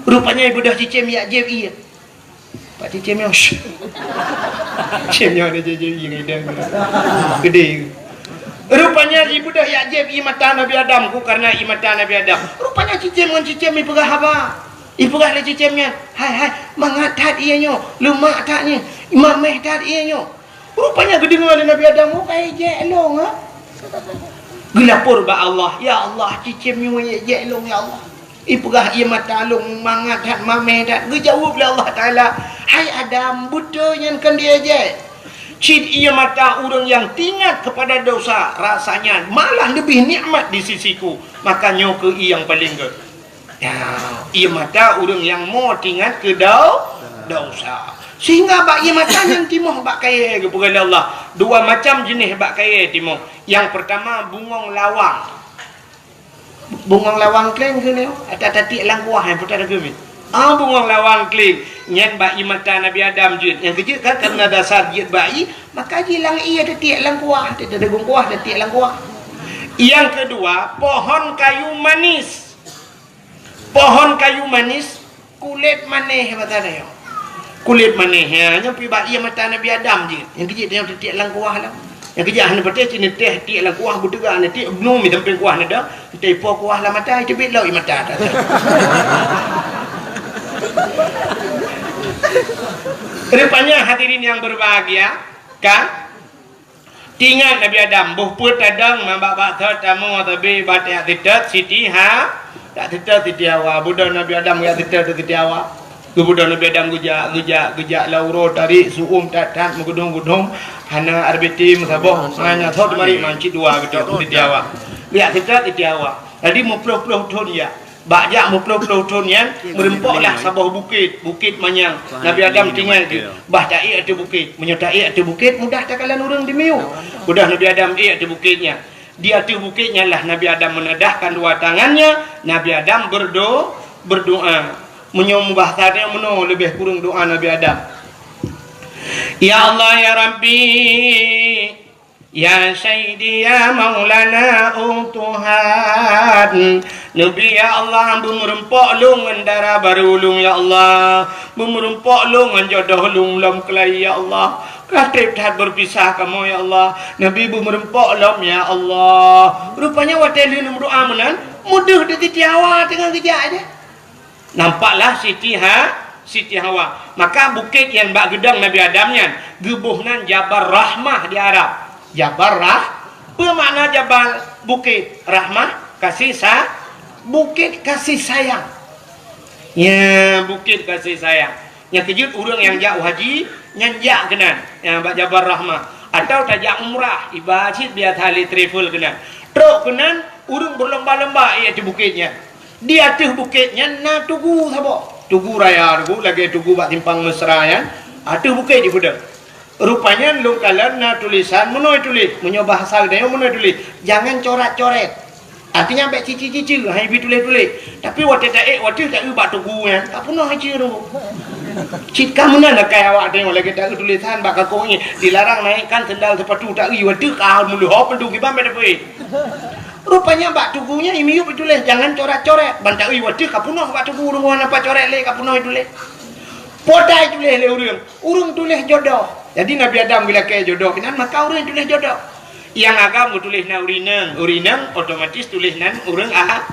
Rupanya ibu dah cicim ya jeb iya. Pak cicim yang cicimnya ada jeb iya ngidang. Gede. Rupanya ibu dah ya jeb i mata Nabi Adam ku karena i mata Nabi Adam. Rupanya cicim dengan cicim i pegah apa? I pegah le cicimnya. Hai mangatat ianya, lemak taknya, imameh tat ianya. Rupanya gede dengan Nabi Adam ku kayak jelong ha. Gelapur ba Allah, ya Allah cicimnya jelong ya Allah. Ipugah ia matalung mangat hat mameh dat gejawab oleh Allah Taala, hai Adam buta yang kan dia je. Cid ia mata orang yang tinggal kepada dosa rasanya malah lebih nikmat di sisiku, makanya ke yang paling ke. Ya, ia mata orang yang mau tinggal ke dosa. Sehingga bak ia mata yang timoh bak kaya kepada Allah. Dua macam jenis bak kaya timoh. Yang pertama bungong lawang. Bungong lawang kleng ke ni? Ada tatik langkuah yang putar kami. Bungong lawang kleng. Nyen bayi mata Nabi Adam je. Yang kecil kan karena dasar jid bayi, maka jilang ia tatik langkuah. Tidak ada gungkuah, tatik langkuah. Yang kedua, pohon kayu manis. Pohon kayu manis, kulit manis batana yo. Kulit manis ya. Nyampi bayi mata Nabi Adam je. Yang kecil dia tatik langkuah lah. Yang kerja hanya betul sini teh ti lah kuah butuga nanti belum mi tempe kuah nada teh po kuah lah mata itu bit lau mata dah. Rupanya hadirin yang berbahagia kan tinggal Nabi Adam buh put tadang mambak thot tamu tapi batik tidat siti ha tak tidat siti awa budak Nabi Adam ya tidat siti awa budak Nabi Adam gujak lauro tarik suum tatat mengudung-gudung hana arbiti musabah hanya thot mari manci dua betul di Jawa lihat kita di Jawa tadi muploh-ploh ton ya bajak muploh-ploh ton yang merempoklah sabah bukit manyang Nabi Adam tinggal di bah dai ada bukit menyertai ada bukit mudah takalan orang di miu mudah Nabi Adam ada bukitnya di atas bukitnya lah Nabi Adam menedahkan dua tangannya Nabi Adam berdoa menyembah tadi meno lebih kurang doa Nabi Adam. Ya Allah ya Rabbi ya Sayyidi ya Maulana Tuhan Nabi ya Allah bumurempok lungan darah baru ulung ya Allah bumurempok lungan jodoh lung lam kelai ya Allah katib tak berpisah kamu ya Allah Nabi bumurempok lam ya Allah rupanya wadah lu berdoa menan mudah di tiawa tengah kejak aja nampaklah Siti Hawa. Maka bukit yang bak gedang Nabi Adamnya gebuhnan Jabal Rahmah di Arab. Jabal apa makna Jabal bukit? Rahmah kasih bukit kasih sayang. Ya, bukit kasih sayang. Yang kejut orang yang jauh haji nyanjak kenan. Yang bak Jabal Rahmah atau tajak umrah ibadat biar tali travel kenan. Truk kenan orang berlomba-lomba di bukitnya. Di atas bukitnya na tugu sabo. Tugu raya tugu lagi tugu bak timpang mesra ya ada bukit di budak rupanya lu kalian na tulisan menoi tulis menyo bahasa dia menoi tulis jangan coret-coret artinya sampai cici-cici hai bi tulis-tulis tapi waktu tak bak tugu ya tak pernah haji ru cit kamu nak kayak awak tengok lagi tak tulisan bak kakongnya dilarang naikkan sendal sepatu tak waktu kau mulu hop pendu gimana berdepan rupanya bak tugunya imiu betulis jangan coret-coret bantak waktu kapunoh bak tugu urung apa coret le kapunoh tulis podai tulis le urung tulis jodoh jadi Nabi Adam bila kaya jodoh kenan maka urung tulis jodoh yang agam tulis na urinang otomatis tulis nan urung agam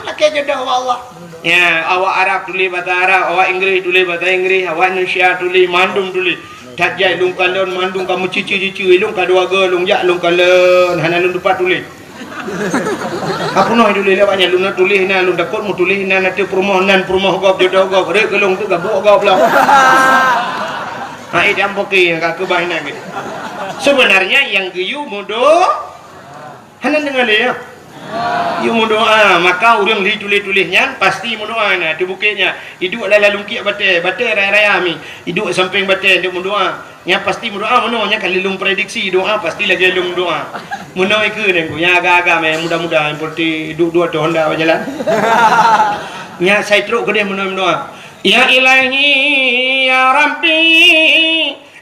lah kaya jodoh Allah ya awak Arab tulis bahasa Arab awak Inggris tulis bahasa Inggris awak Indonesia tulis mandum tulis tak jai lung kalon mandum kamu cici lung kaduaga lung jak lung kalon hana lung depan tulis apa noh tulis lewatnya lu nak tulis na lu dapat mu tulis na nanti permohonan gop jodoh gop rek gelung tu gabuk gop lah hai jam poki ka kebahinan gitu sebenarnya yang geyu mudo hanan dengar ya yu mudo maka urang li tulis-tulisnya pasti mudo na di bukitnya hidup dalam lungkik batai raya mi hidup samping batai dia mudoa nya pasti berdoa nya kali lung prediksi doa pasti lagi lung doa muno iku nengku nya agak-agak mudah-mudahan seperti dua Honda berjalan nya saya truk gede muno doa ya ilahi ya rabbi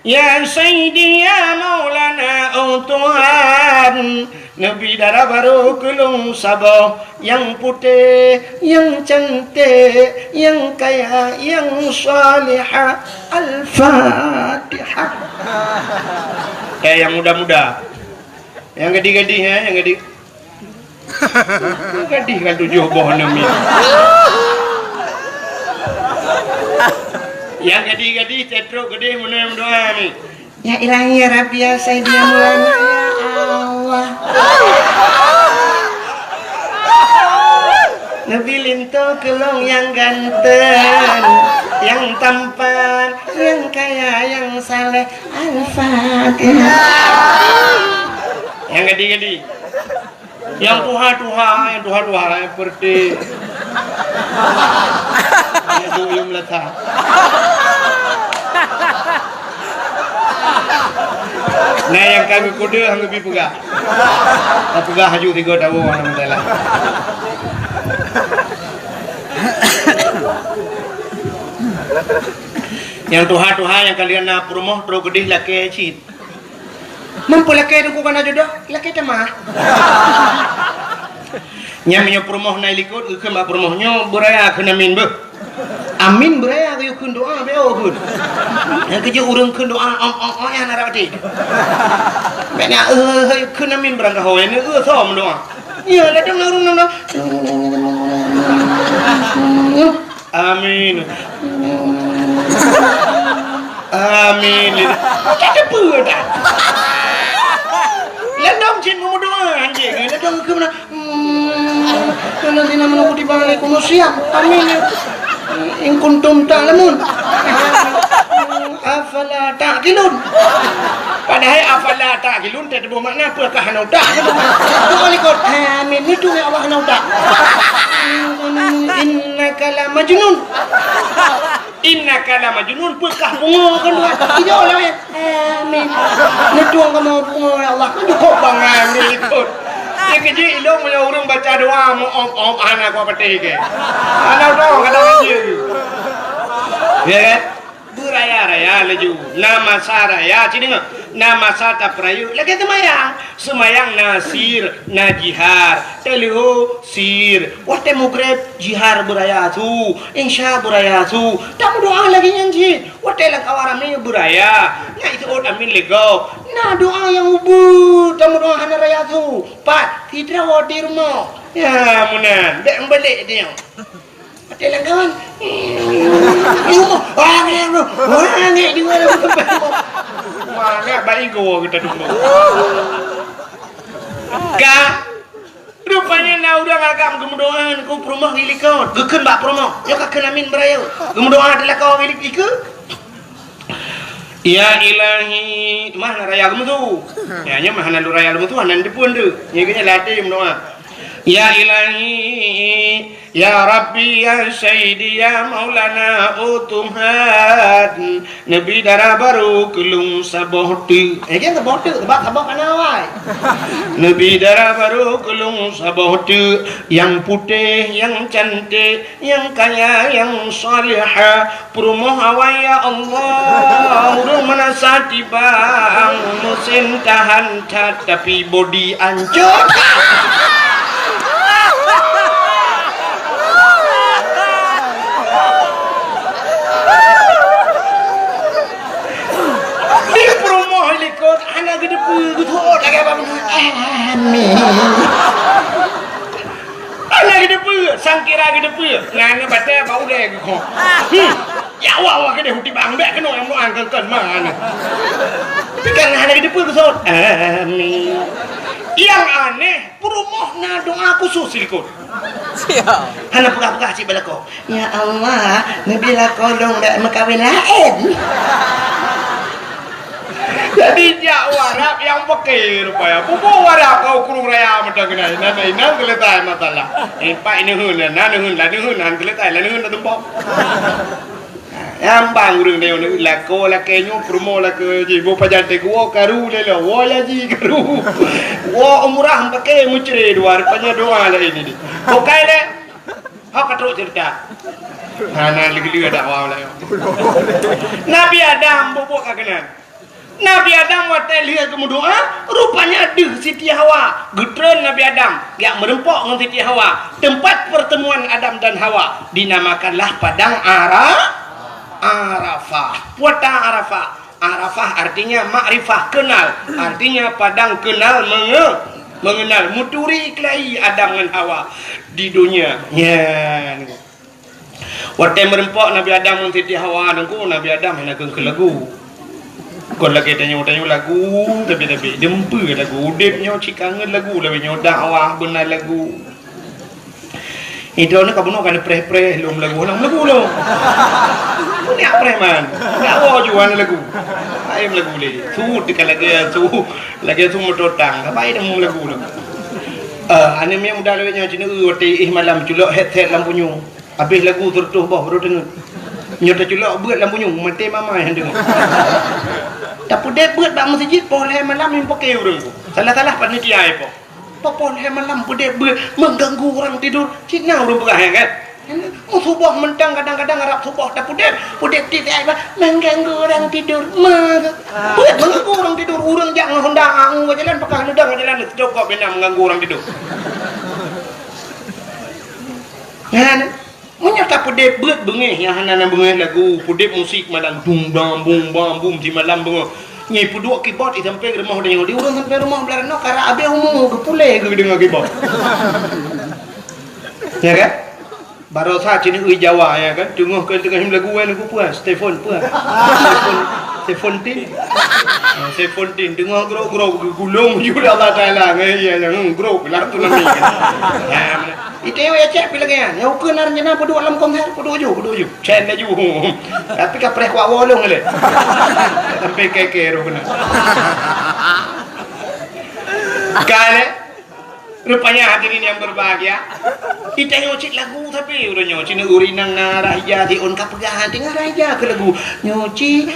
ya sayyidi ya maulana Tuhan Nabi darah baru kelung sabah yang putih, yang cantik, yang kaya, yang salihah. Al-Fatihah. Yang muda-muda, yang gadis-gadis yang gadis. Gadis kan 7 boh 6 ya. Yang gadis-gadis cetruk gede mana doa ni. Ya ilahi ya Rabbi ya Sayyidi ya Maulana ya Allah. Nabi linto kelong yang ganteng, yang tampan, yang kaya, yang saleh. Al-Fatihah. Yang gede-gede. Yang tuha-tuha seperti yang duyung letak. Nah yang kami kuda hang lebih pegah. Tak pegah haju 3 tahun alhamdulillah. Yang tuha-tuha yang kalian nak promoh terus gede laki cit. Mampu laki tu kan jodoh, laki temah. Nyamnya promoh na likut ke mak promohnya beraya kena min be. Amin beraya ke yukun doa be ohun. Yang kerja urang kun doa yang narawati. Bena kena min berang ka hoye ne som doa. Ya la dong urang nang. Amin. Amin. Kita puda. Ledong cin mau doa anjing. Ledong ke mana? Nanti nama aku dibalik kuno siap. Amin. In kuntum ta'lamun. Afala ta'qilun. Padahal afala ta'qilun tak ada makna apakah hanau tak. Doa likut. Amin itu ya Allah hanau tak. Innaka la majnun. Innaka la majnun apakah bunga kan doa. Tidak oleh ya. Amin. Netuang kamu bunga ya Allah. Cukup bang amin likut. Dia kerja ilmu yang orang baca doa om anak apa peti ke. Anak doa kata kerja. Ya kan? Beraya-raya laju. Nama saraya cini ngah. Nama sata perayu. Lagi semayang nasir najihar. Teliho sir. Wate mukrep jihar beraya tu. Insya beraya tu. Tamu doa lagi nyanyi. Wate lang kawaram ni beraya. Nya itu amin lego. Nah doa yang ubud. Tamu doa hana raya tu. Pat tidak wadir mo. Ya munan. Dek balik dia. Wate lang kawan. Wangi di mana? Mana baik gua kita dulu. Kak, rupanya na udah ngagam gemudoan ku promoh gilikon. Gekeun bak promoh. Yo kakeun amin berayo. Gemudoan adalah kau gilik iku. Ya ilahi, mana raya gemu tu? Ya nya mana lu raya gemu tu anan dipun tu. Nya kenya latih mendoa. Ya ilahi, ya Rabbi, ya Sayyidi, ya Maulana, o Tuhan, Nabi darah baru kelung sabohti. Kan sabohti, sebab sabah kanawai. Nabi darah baru kelung sabohti, yang putih, yang cantik, yang kaya, yang salihah. Promoh awai ya Allah, urung menasati bang, musim tahan tapi body ancur. Anak gede gitu lagi apa amin. Anak gede sangkira gede ngana bate bau deh kok. Ya wah gede huti bang dek kena yang mau angkat mana. Pikan anak gede gitu amin. Yang aneh perumohna doa khusus likut. Siap. Hana pura-pura cik balako. Ya Allah, nabila kolong dak makawin lain. Jadi jak warap yang pakai rupanya. Pupu warap kau kurung raya macam ni. Nana keletai masalah. Pak ini nana hun keletai hun tempat. Yang bang urang dia ni lako lakenyo promo lako jibo pajante gua karu lelo. Wala ji karu. Wa umrah pakai mucre dua rupanya doa lah ini. Pokai le. Hak katruk cerita. Nana lagi ada awal lah. Nabi Adam bobok kakenan. Nabi Adam waktu lihat kemudoa, rupanya ada Siti Hawa. Getron Nabi Adam yang merempok dengan Siti Hawa. Tempat pertemuan Adam dan Hawa dinamakanlah Padang Arafah. Padang Arafah. Arafah artinya makrifah, kenal. Artinya padang kenal mengenal. Muturi kelahi Adam dan Hawa di dunia. Ya. Waktu merempok Nabi Adam dengan Siti Hawa, Nabi Adam hendak ke lagu. Kon lagi tanya lagu tapi dempe lagu udipnya cikangan lagu lebih dakwah benar lagu Itu ni kamu nak kena preh lom lagu lo. Ni apa man? Ni awak jual lagu. Ayam lagu le. Sud lagi tu motor tang. Apa itu lagu lo? Ane memang dah lewatnya cina waktu malam culok head lampunya. Habis lagu tertuh bawah baru dengar. Nyata culok buat lampunya mati mama yang dengar. Tapi dia buat bang masjid boleh malam yang pakai orang tu. Salah panitia apa? Popon he malam bude mengganggu orang tidur. Cina orang berah kan? Subuh mentang kadang-kadang Arab subuh tak bude tidak mengganggu orang tidur. Bude mengganggu orang tidur. Orang jangan hendang jalan pakai hendang jalan cukup benar mengganggu orang tidur. Kan? Menyata bude buat bengeh yang hana bengeh lagu bude musik malam bum bam di malam bengeh. Nyai puduk keyboard sampai ke rumah dia. Dia orang sampai rumah belar no kara abe umum ke pule ke dengar keyboard. Ya kan? Baru saja ni Jawa ya kan. Tengok ke tengah lagu lagu puas. Stefan puas. Stefan dengar grok gulung juga Allah Taala ya yang grok lah tu lami. Itu ya cek bila kan. Ya ukur narjana puduk dalam konser puduk ju. Chen ju. Tapi kapreh kuat wolong le. Sampai keke ro benar. Kale rupanya hadirin yang berbahagia. Kita nyocik lagu tapi udah nyocik urinang ngarahja di on kapegahan dengar aja ke lagu nyuci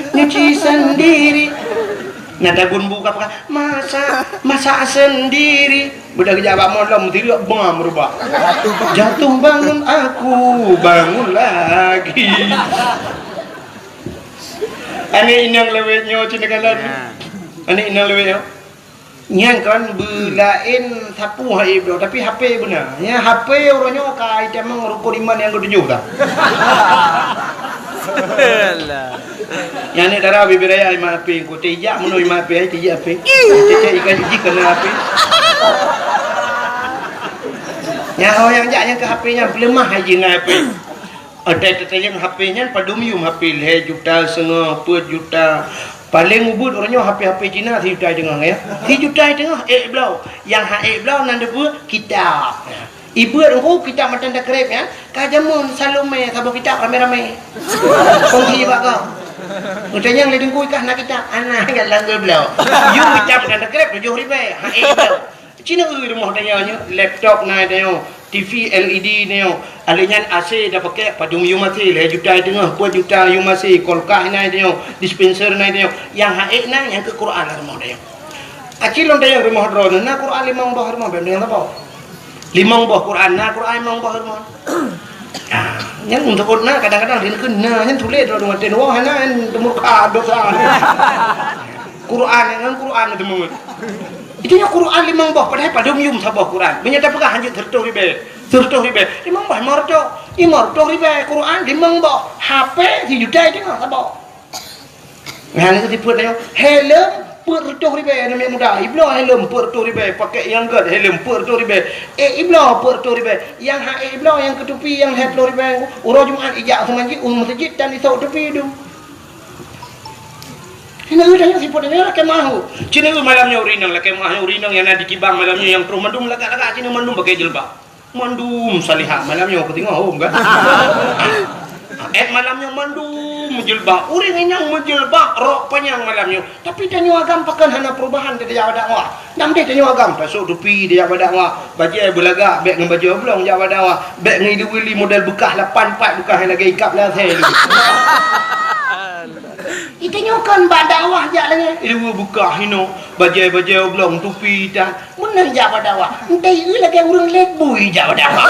sendiri. Nada gun buka pakai masak sendiri. Budak jawab malam tidak bang berubah. Jatuh bangun aku bangun lagi. Ani inang lewetnya cina kalan. Ani inang lewetnya. Yang kan belain sapu hai bro tapi HP benar. Ya HP orangnya kai temang rukun iman yang ketujuh dah. Yang ni darah bibiraya ima HP ko tijak meno ima HP ai tijak HP. Cecek ikan jiji kena HP. Yang orang yang ke HP-nya lemah aja dengan HP. Ada yang HP-nya padumium HP le juta setengah per juta. Paling ubud orangnya HP Cina 3 juta dengar ya. 3 juta dengar belau. Yang belau nanda buat kitab. Ibu aku kitab macam dah kerep ya. Kajamun Salome sabuk kitab rame-rame. Kongsi bak kau. Utanya yang ledeng kuih kah nak kitab. Anak enggak langgar belau. You kitab macam dah kerep 7 ribu. Belau. Cina rumah tanya laptop naik tanya. TV LED ni alihnya AC dah pakai padung you masih le juta tengah 4 juta you masih kolkah ni dia dispenser ni dia yang haik ni yang ke Quran rumah dia acil on dia rumah drone na Quran 5 buah rumah benda apa 5 buah Quran na Quran 5 buah rumah yang untuk na kadang-kadang dia kena yang tulis dalam rumah tenwah na murka dosa Quran dengan Quran itu mungkin itu yang Quran 5 buah padahal pada umum sabah Quran menyata pegah hanya 30 ribu 5 buah marto ribu Quran 5 buah HP 1 juta itu enggak sabah nah ini tipu dia helm per 30 ribu namanya muda iblo helm per 30 ribu pakai yang gad helm per 30 ribu iblo per 30 ribu yang iblo yang ketupi yang 20 ribu urang Jumaat ijak masjid masjid dan isau tepi itu. Ini udah yang siput ini lah kemahu. Cina itu malamnya urinang lah kemahu urinang yang ada di kibang malamnya yang terus mandum lagak cina mandum pakai jilbab. Mandum salihah malamnya aku tengok enggak. Malamnya mandum jilbab. Uring yang menjilbab rok panjang malamnya. Tapi tanya agam pakai hana perubahan dia dakwah. Nampak tanya agam pasuk tupi dia dakwah. Baju belagak beg dengan baju oblong dia dakwah. Beg dengan wili model bekah 84 bekah lagi ikap lah saya. Itu nyokan badawah jalannya. Itu buka hino bajai oblong tupi dah. Menang jak badawah. Entai lagi orang lebui jak badawah.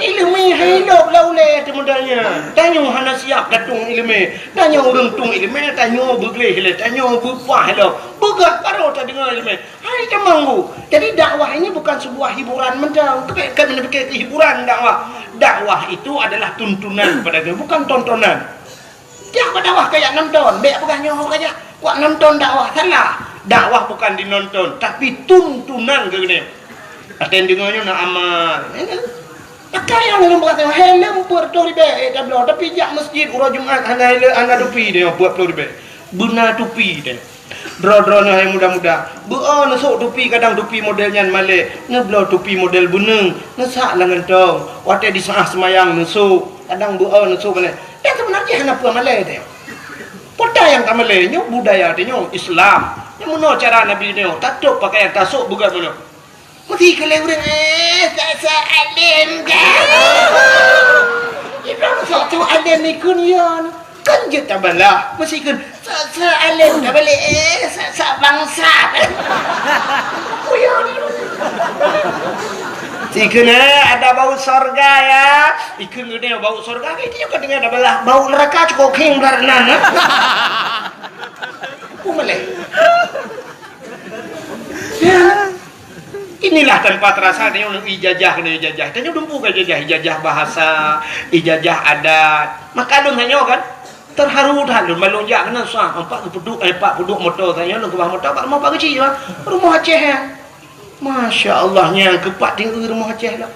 Ilmu hidup laule temudanya. Tanya hana siap datung ilmu. Tanya orang tung ilmu, tanya begleh le, tanya bupah le. Begat baru tak dengar ilmu. Hai temanggu. Jadi dakwah ini bukan sebuah hiburan mentang. Kan fikir hiburan dakwah. Dakwah itu adalah tuntunan kepada kita, bukan tontonan. Dia dakwah kayak nonton, bek bukan nyoh kayak kuat nonton dakwah salah. Dakwah bukan dinonton, tapi tuntunan ke ni. Aten dengannya nak amal. Pakai yang dalam berkata helm per 20 ribu tablo tapi jak masjid urang Jumaat hana tupi dia buat 20 ribu. Benar tupi dia. Dro-dro yang muda-muda. Beau nasuk tupi kadang tupi modelnya Malay. Ngeblo tupi model buneng. Nesak lah ngentong. Wate di sah semayang nasuk. Kadang beau nasuk mana. Dan sebenarnya kenapa Malay dia? Poda yang tak Malay nyo budaya dia nyo Islam. Yang mana cara Nabi nyo tatuk pakai tasuk bukan mana. Mesti kalau orang tak alim dah. Ibrahim sok alim ni kunyon. Kan je tak balah. Mesti kan alim tak balik bangsa. Kunyon. Ikan ada bau sorga ya. Ikan gede bau sorga itu juga dengan ada balah bau neraka cukup king beranan. Pumalai. Inilah tempat rasa dia untuk ijazah kena ijazah. Tanya dumpu ke ijazah bahasa, ijazah adat. Maka dong hanya kan terharu dah lu melonjak kena sah empat puduk motor tanya lu ke bawah motor pak mau pak kecil lah. Rumah Aceh ya. Masya Allah yang kepak tinggi rumah Aceh lah.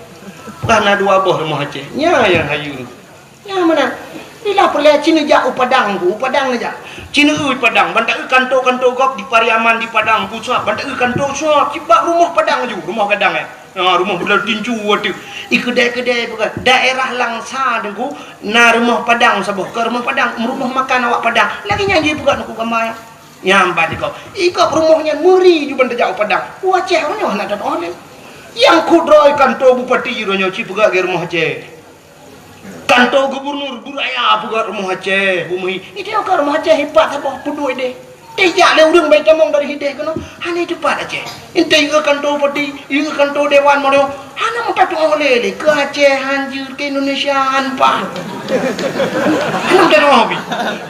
Kerana dua buah rumah Aceh. Nya yang hayu. Yang mana? Bila perlihat Cina jak Padang aja. Cina Padang, bantak kantor gop di Pariaman di Padang pusat, bantak kantor suap, cibak rumah Padang aja, rumah kadang ya. Rumah belah tinju waktu. Kedai-kedai bukan. Daerah Langsa dengku, rumah Padang sabuh ke rumah Padang, rumah makan awak Padang. Lagi nyanyi bukan aku gambar. Nyambat kau. Ikut rumahnya muri juga bantak jak Padang. Waceh orangnya nak ada orang. Yang kudroi kantor bupati ronyo cipugak ke rumah Aceh. Kantor gubernur buraya bukan rumah Aceh bumi itu yang ke rumah Aceh hebat apa puduk ide tidak le urang baik tamong dari hideh kono hanya cepat Aceh ente ke kantor bupati ke kantor dewan mono hanya mau tak oleh ke Aceh hancur ke Indonesia hanpa hanya dari hobi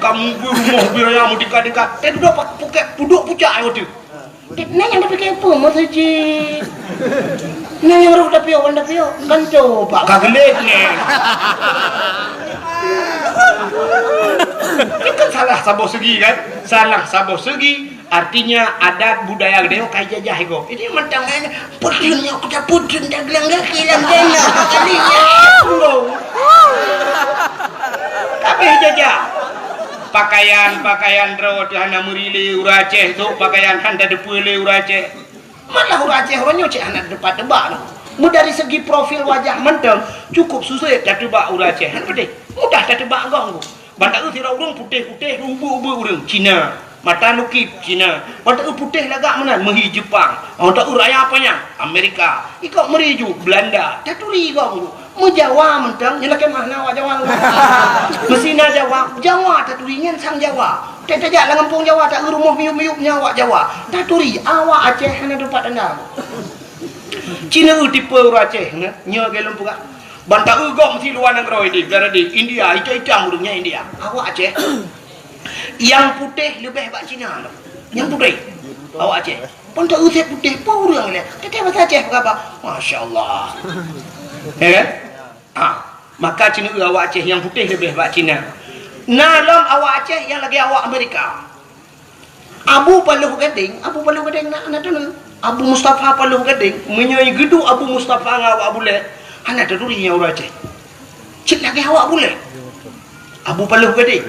kamu rumah buraya mau dekat-dekat puduk pucak itu Neng yang tapi kayak apa masjid. Neng yang ruk tapi kan coba kagelet neng. Itu kan salah saboh segi kan? Salah saboh segi artinya adat budaya gede kayak jajah itu. Ini mentang putihnya kita putih dah gelang kilang dena kalinya. Tapi jajah pakaian ro hana murile Aceh tu pakaian handa depule Aceh malah Aceh orangnya cek anak depan tebak mu dari segi profil wajah menteng cukup susah dah tebak Aceh han pedih mudah dah tebak gong bantak tira urang putih-putih umbu-umbu urang Cina mata lukip Cina bantak putih lagak mana mehi Jepang bantak raya apanya Amerika ikut meriju Belanda taturi gong mu Jawa mentang nyala ke mana awak Jawa mesina Jawa taturingan sang Jawa tak jak kampung Jawa tak rumah miup-miupnya awak Jawa taturi awak Aceh hana dapat anda Cina tipe Aceh nya gelem puga bantak gom si luar negeri di berada di India hitam hurufnya India awak Aceh yang putih lebih bak Cina yang putih awak Aceh bantak usep putih purang le tetap bahasa Aceh apa masya-Allah ya kan? Maka Cina awak Aceh yang putih lebih bak Cina. Nalam awak Aceh yang lagi awak Amerika. Abu Paluh Gading nak tu. Abu Mustafa Paluh Gading menyai gedu Abu Mustafa ngawak boleh. Hana taduri yang orang Aceh. Cik lagi awak boleh. Abu Paluh Gading.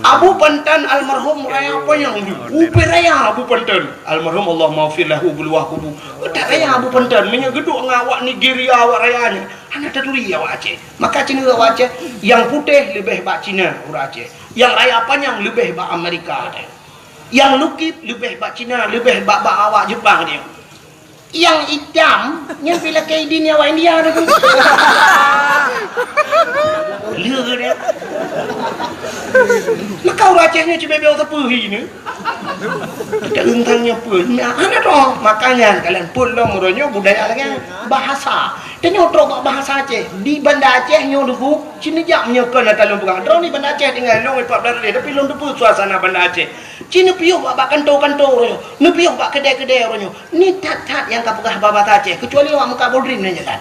Abu Pantan almarhum raya apa yang upi raya Abu Pantan almarhum Allah maafir lahu bulwah kubu tak raya Abu Pantan menyegeduk ngawak Nigeria awak rayanya hanya terduri awak Aceh maka Cina awak Aceh yang putih lebih bak Cina orang Aceh yang raya panjang lebih bak Amerika yang lukip lebih bak Cina lebih bak awak Jepang dia yang hitam yang bila kayak ini awak India tu lur dia maka orang Acehnya cuma biar tepuhi ni kita entangnya pun ada toh makanya kalian pun lah murahnya budaya lagi bahasa dan nyotrok bahasa Aceh di Banda Aceh nyodoku Cina jak menyekan atau bukan drone di Banda Aceh tinggal long itu apa dah tapi long tu suasana Banda Aceh Cina piuh bak kantor-kantor orangnya ni piuh bak kedai-kedai orangnya ni tat-tat yang kapugah bahasa Aceh kecuali awak muka bodrin aja kan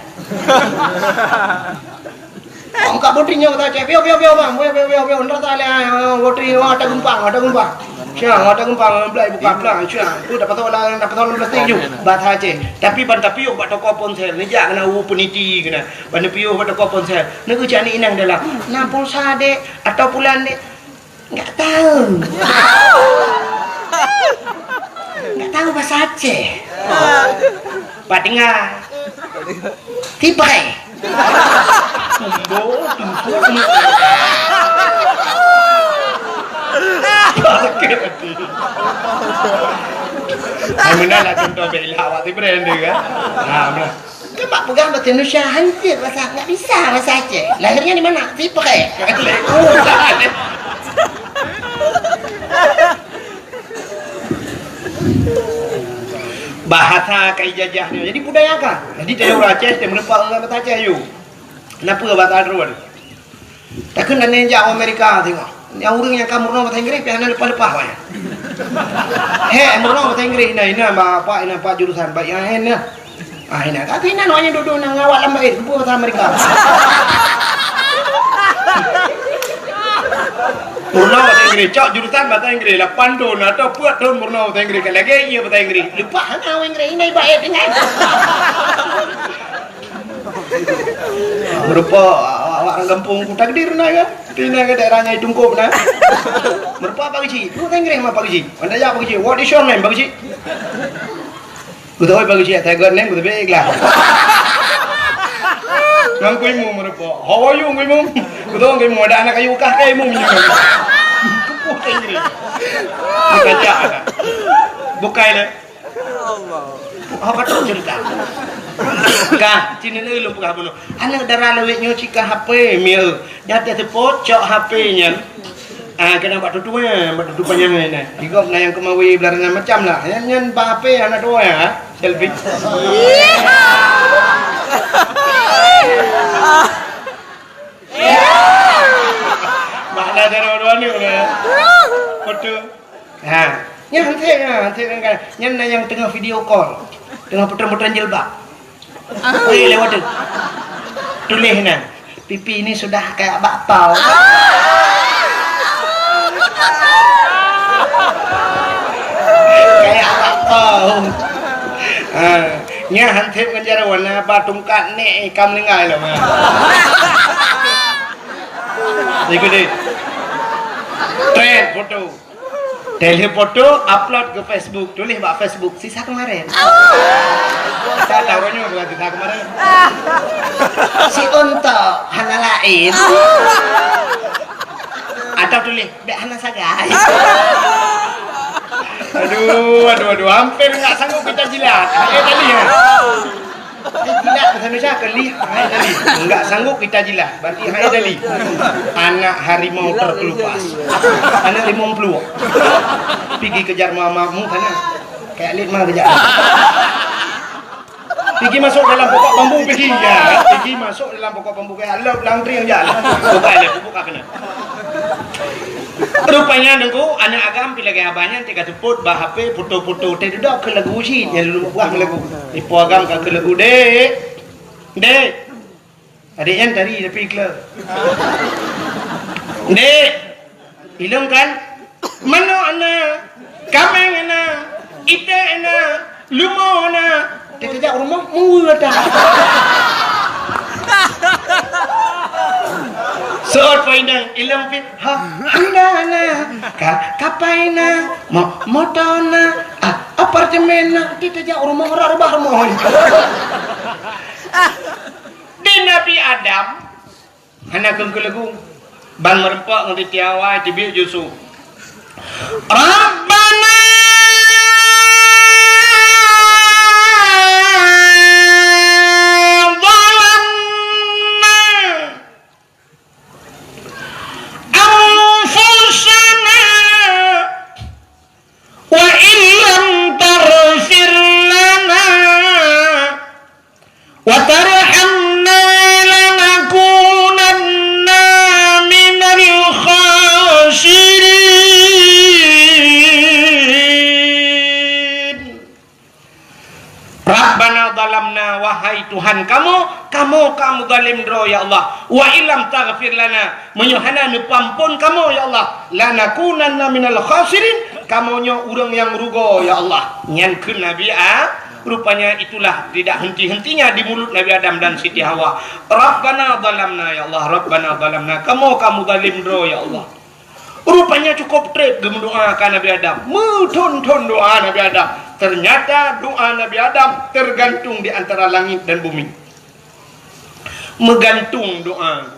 Angkat botrinya kata cek, piau bang, piau, ntar tali, botri, ada gempang, siang, ada gempang, belai buka pelang, siang, tu dapat orang belas tinggi, bahasa Aceh. Tapi bantah piau, bat toko ponsel, ni jangan kena peniti kena, bantah piau bat toko ponsel, ni kerja ni inang dalam, nak pulsa dek atau bulan dek, nggak tahu. Nggak tahu bahasa Aceh. Pak dengar. Tipai. Mana lah contoh bela awak tu brand dia kan. Nah, Mak pegang bahasa Indonesia hancur bahasa nggak bisa bahasa Aceh. Lahirnya di mana? Tipai. bahasa kaijajahnya jadi budaya kan jadi dia orang Aceh dia menempat orang kata Aceh you kenapa bahasa Arab takkan dan yang jauh Amerika tengok yang orang yang kamu bahasa Inggris piana lepas-lepas banyak murno bahasa Inggris ini apa jurusan baik yang ini ini tapi ini namanya duduk nang awak lambat bahasa Amerika murno bahasa Inggris cok jurusan bahasa Inggris 8 tahun atau 4 tahun murno bahasa Inggris lagi iya bahasa Inggris lupa hang Inggris ini baik dengan merupa orang kampung Kuta Gede na kan tina ke daerahnya Tungkup na merupa Pak Gici bahasa Inggris mah Pak Gici anda ya Pak Gici what is your name Pak Gici ku tahu Pak Gici tak name ku tapi ikhlas nang kuy mu merupa how are you kuy mu ku tahu kuy mu ada anak kayu kah kayu mu bahasa Inggris baca ada bukai le Allah kata cerita kah cina ni lu buka bunuh anak darah lewek nyuci ke HP mil nyata sepot cok HP nya kena buat tutunya buat tutupannya ni digop na yang kemawi belarang macam lah nyan HP anak tua ya selfie mana cara dua ni foto nyan kan nyan yang tengah video call tengah putar-putar jilbab lewat tu tulis na pipi ini sudah kayak bakpao kayak bakpao nya hantep kan jara warna batungkat ni kam lengai lah mah ikut deh trend foto Delhi foto upload ke Facebook tulis bak Facebook sisa kemarin saya taruhnya bukan sisa kemarin si untuk hana lain atau tulis dek hana sagai aduh hampir nggak sanggup kita jilat tadi ya jilat bahasa Indonesia kelih tadi nggak sanggup kita jilat berarti tadi anak harimau terkelupas anak limau peluk pergi kejar mamamu sana kayak lihat mah kejar pergi masuk dalam pokok bambu pergi masuk dalam pokok bambu kayak laundry yang jalan buka kena rupanya dengku anak agam pilih gaya banyak tiga teput bah HP foto-foto teh duduk ke lagu sih yang dulu buah lagu ipu agam ke lagu dek adiknya tadi tapi iklan dek ilung kan mana anak kameng anak ite anak lumo anak tidak rumah mula dah soal paindang ilang fit handana kapaina motona apartemena tidak rumah rumah di Nabi Adam anak kengkelagu ban merempak ngerti tiawai tibi Yusuf Rabbana wahai Tuhan kamu zalim dro ya Allah wa illam taghfir lana menyuhana nepampun kamu ya Allah lanakunanna minal khasirin kamunya orang yang rugo ya Allah nyankeun Nabi rupanya itulah tidak henti-hentinya di mulut Nabi Adam dan Siti Hawa Rabbana zalamna ya Allah Rabbana zalamna kamu zalim dro ya Allah rupanya cukup trip doa kan Nabi Adam mutun doa Nabi Adam ternyata doa Nabi Adam tergantung di antara langit dan bumi. Megantung doa.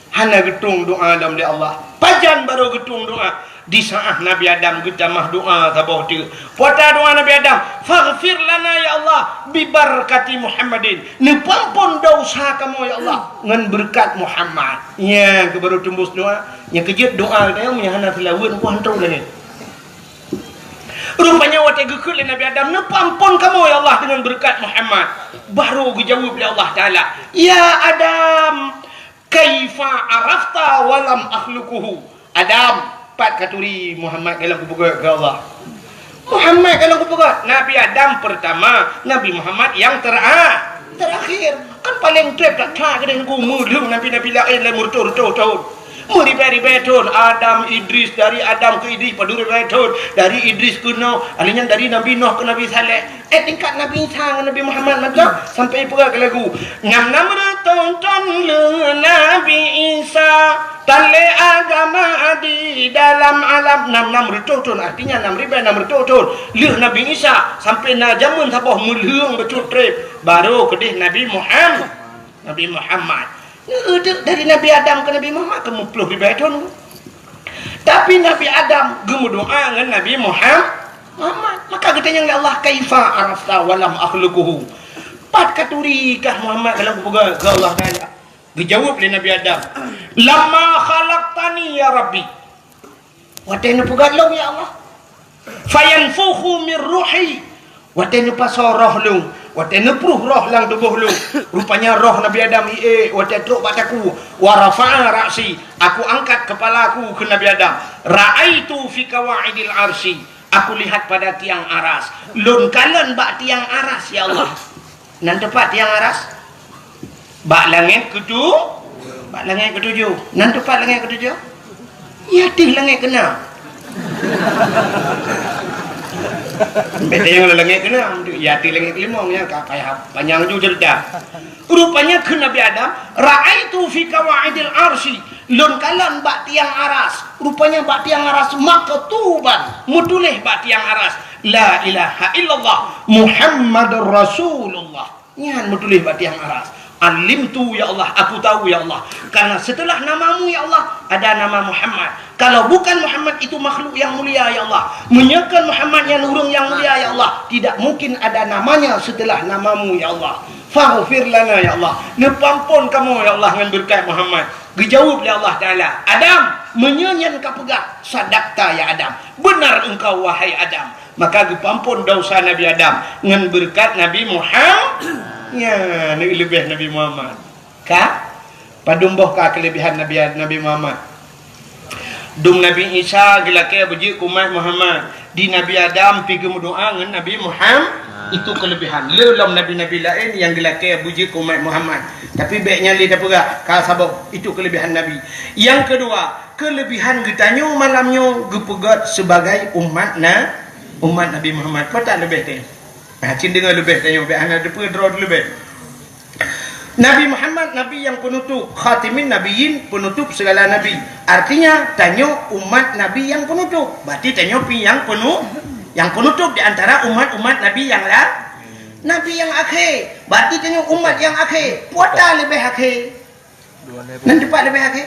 Hana getung doa Adam di Allah. Pajan baru getung doa. Di saat Nabi Adam getamah doa tabah dia. Puata doa Nabi Adam, faghfir lana ya Allah bi barakati Muhammadin. Nepampun dosa kamu ya Allah ngan berkat Muhammad. Ya, ke baru tembus doa. Yang kejut doa dia nya hana telawan ku hantau lagi. Rupanya wate gekul Nabi Adam, nepampun kamu ya Allah dengan berkat Muhammad. Baru dijawab oleh Allah Taala, ya Adam, kaifa arafta walam akhluquhu. Adam, pat katuri Muhammad kalau kubuat ke Allah. Muhammad kalau kubuat Nabi Adam pertama, Nabi Muhammad yang terakhir. Kan paling trep tak tak dengan ku mudlung nabi-nabi lain le murtur-tur. Muri beton Adam Idris, dari Adam ke Idris paduri beton, dari Idris ke Nuh, alinya dari Nabi Nuh ke Nabi Saleh. Tingkat Nabi Isa Nabi Muhammad macam sampai pula ke lagu ngam tonton le Nabi Isa tale agama di dalam alam 6 retutun, artinya 6 retutun le Nabi Isa sampai na jamun sabah mulhung betul trip baru kedih Nabi Muhammad. Dari Nabi Adam ke Nabi Muhammad ke 10 ribu tahun. Tapi Nabi Adam gemu doa dengan Nabi Muhammad. Maka katanya ya Allah, kaifa arafta walam akhluquhu. Pat katuri kah Muhammad kalau buka ke Allah Taala. Dijawab oleh Nabi Adam, lama khalaqtani ya Rabbi. Watene pugalong ya Allah. Fayanfukhu min ruhi. Watene pasoroh lu. Watene pruh roh lang tubuh lu. Rupanya roh Nabi Adam wate truk bataku wa rafa'a ra'si. Aku angkat kepalaku ke Nabi Adam. Ra'aitu fi kawaidil arsy. Aku lihat pada tiang aras. Lun kalen bak tiang aras ya Allah. Nan tepat tiang aras. Bak langit ketujuh. Nan tepat langit ketujuh. Ya tih langit kena. Bete yang langit kena. Ya tih langit kelima nya kayak panjang juga cerita. Rupanya ke Nabi Adam, ra'aitu fi kawaidil arsy. Lun kalan bak tiang aras. Rupanya bak tiang aras maktuban. Mutulih bak tiang aras. La ilaha illallah Muhammadur Rasulullah. Nyan mutulih bak tiang aras. Alimtu ya Allah, aku tahu ya Allah. Karena setelah namamu ya Allah ada nama Muhammad. Kalau bukan Muhammad itu makhluk yang mulia ya Allah. Menyekan Muhammad yang nurung yang mulia ya Allah. Tidak mungkin ada namanya setelah namamu ya Allah. Faghfir lana ya Allah. Nepampun kamu ya Allah dengan berkat Muhammad. Dijawab oleh Allah Taala, Adam, menyenyan kau pegah. Sadaqta ya Adam. Benar engkau wahai Adam. Maka dipampun dosa Nabi Adam dengan berkat Nabi Muhammad. Ya, ni lebih Nabi Muhammad. Kah? Padumboh kah kelebihan Nabi Muhammad. Dum Nabi Isa gelake buji umat Muhammad. Di Nabi Adam pergi berdoa dengan Nabi Muhammad. Itu kelebihan. Lelam nabi-nabi lain yang gelake buji umat Muhammad. Tapi baiknya lihat apa kah sabab itu kelebihan Nabi. Yang kedua, kelebihan getanyo malamnya gepegat sebagai umat Nabi Muhammad. Apa tak lebih teh? Cin dengar lebih tanya ana depa draw lebih. Nabi Muhammad nabi yang penutup, khatimin nabiyyin, penutup segala nabi. Artinya tanya umat nabi yang penutup. Berarti tanya yang penutup di antara umat-umat nabi yang lain. Nabi yang akhir. Berarti tanya umat yang akhir. Puata lebih akhir. Nanti pak lebih akhir.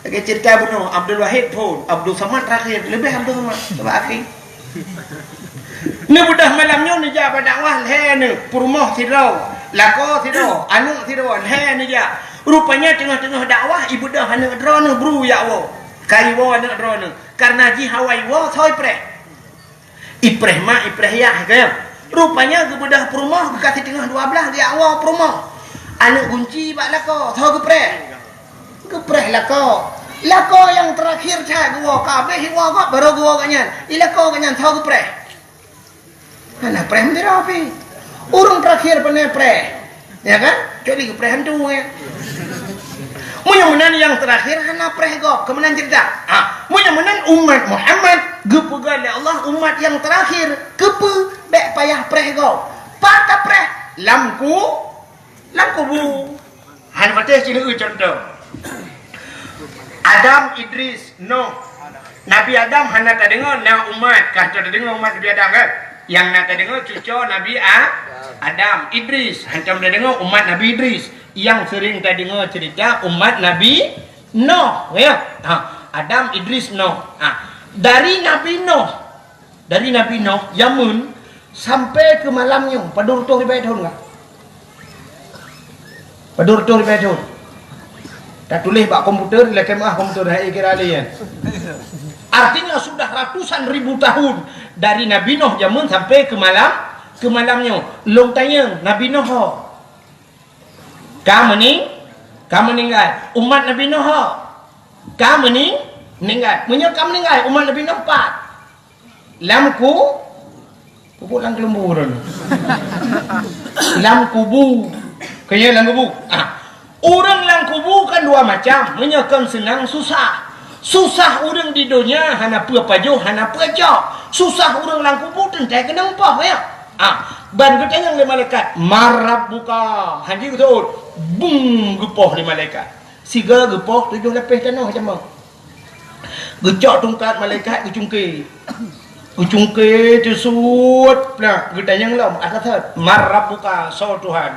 Lagi cerita bunuh Abdul Wahid pun, Abdul Samad terakhir, lebih Abdul Samad lebih akhir. Ni budak malamnya ni ja dakwah le ni purmoh tidau lako tidau anu tidau le ni ja rupanya tengah-tengah dakwah ibu dah hana drone bru ya wo kai wo hana drone karena ji hawai wo thoi preh ipreh ma ipreh ya ke rupanya gebedah purmoh kasih tengah 12 dia wo purmoh anu kunci bak lako thoi ke preh lako yang terakhir cak wo kabeh wo kok baru wo kanyan ilako kanyan thoi ke preh. Anak preh mesti rapi. Urung terakhir pernah preh, ya kan? Jadi keprehan tu ya. Mudah-mudahan yang terakhir anak preh kok. Kemudian cerita. Mudah-mudahan umat Muhammad gepegal ya Allah umat yang terakhir kepe bek payah preh kok. Patah preh lamku bu. Han patah sini contoh. Adam, Idris, Nuh. Nabi Adam hana tak dengar na umat kah tak dengar umat Nabi Adam kan? Yang nak dengar cucu Nabi Adam, Idris. Hancam dah dengar umat Nabi Idris. Yang sering tak dengar cerita umat Nabi Nuh, ya. Adam, Idris, Nuh. Dari Nabi Nuh, Yamun sampai ke malamnya, padur tu ribu tahun enggak? Padur tu ribu tahun. Tak tulis pak komputer, lah kemah komputer hai kira alian. Artinya sudah ratusan ribu tahun dari Nabi Nuh Yamun sampai ke malamnya. Long tanya Nabi Nuh, kamu meninggal. Umat Nabi Nuh, kamu meninggal. Kamu meninggal. Umat Nabi Nuh 4. Lamku, pupuk lang kelemburan. Lam kubu, kaya lang kubu. Orang lang kubu kan dua macam. Menyekan senang susah. Susah orang di dunia hana pajo hana pajo. Susah orang lang kubu tentai kena upah ya. Ban ketanya le malaikat marab buka. Haji betul. Bung gepoh le malaikat. Siga gepoh 7 lepih tanah macam mana? Gecok tungkat malaikat Gecungke tersut. Nah, getanya ngelom atas marab buka so Tuhan.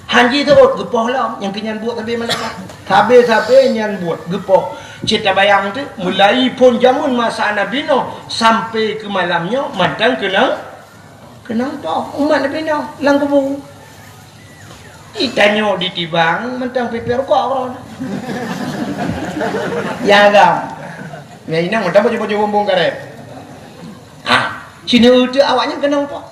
Haji tu gepoh lam yang kenyan buat tapi malaikat. Habis nyan buat gepoh. Cita bayang tu mulai pun jamun masa Nabi Nuh sampai ke malamnya matang kenang toh umat Nabi Nuh lang kubu. Itanya ditibang mentang peper kok orang. Ya gam. Ya inang mentang baju bumbung karet. Cina itu awaknya kenang po.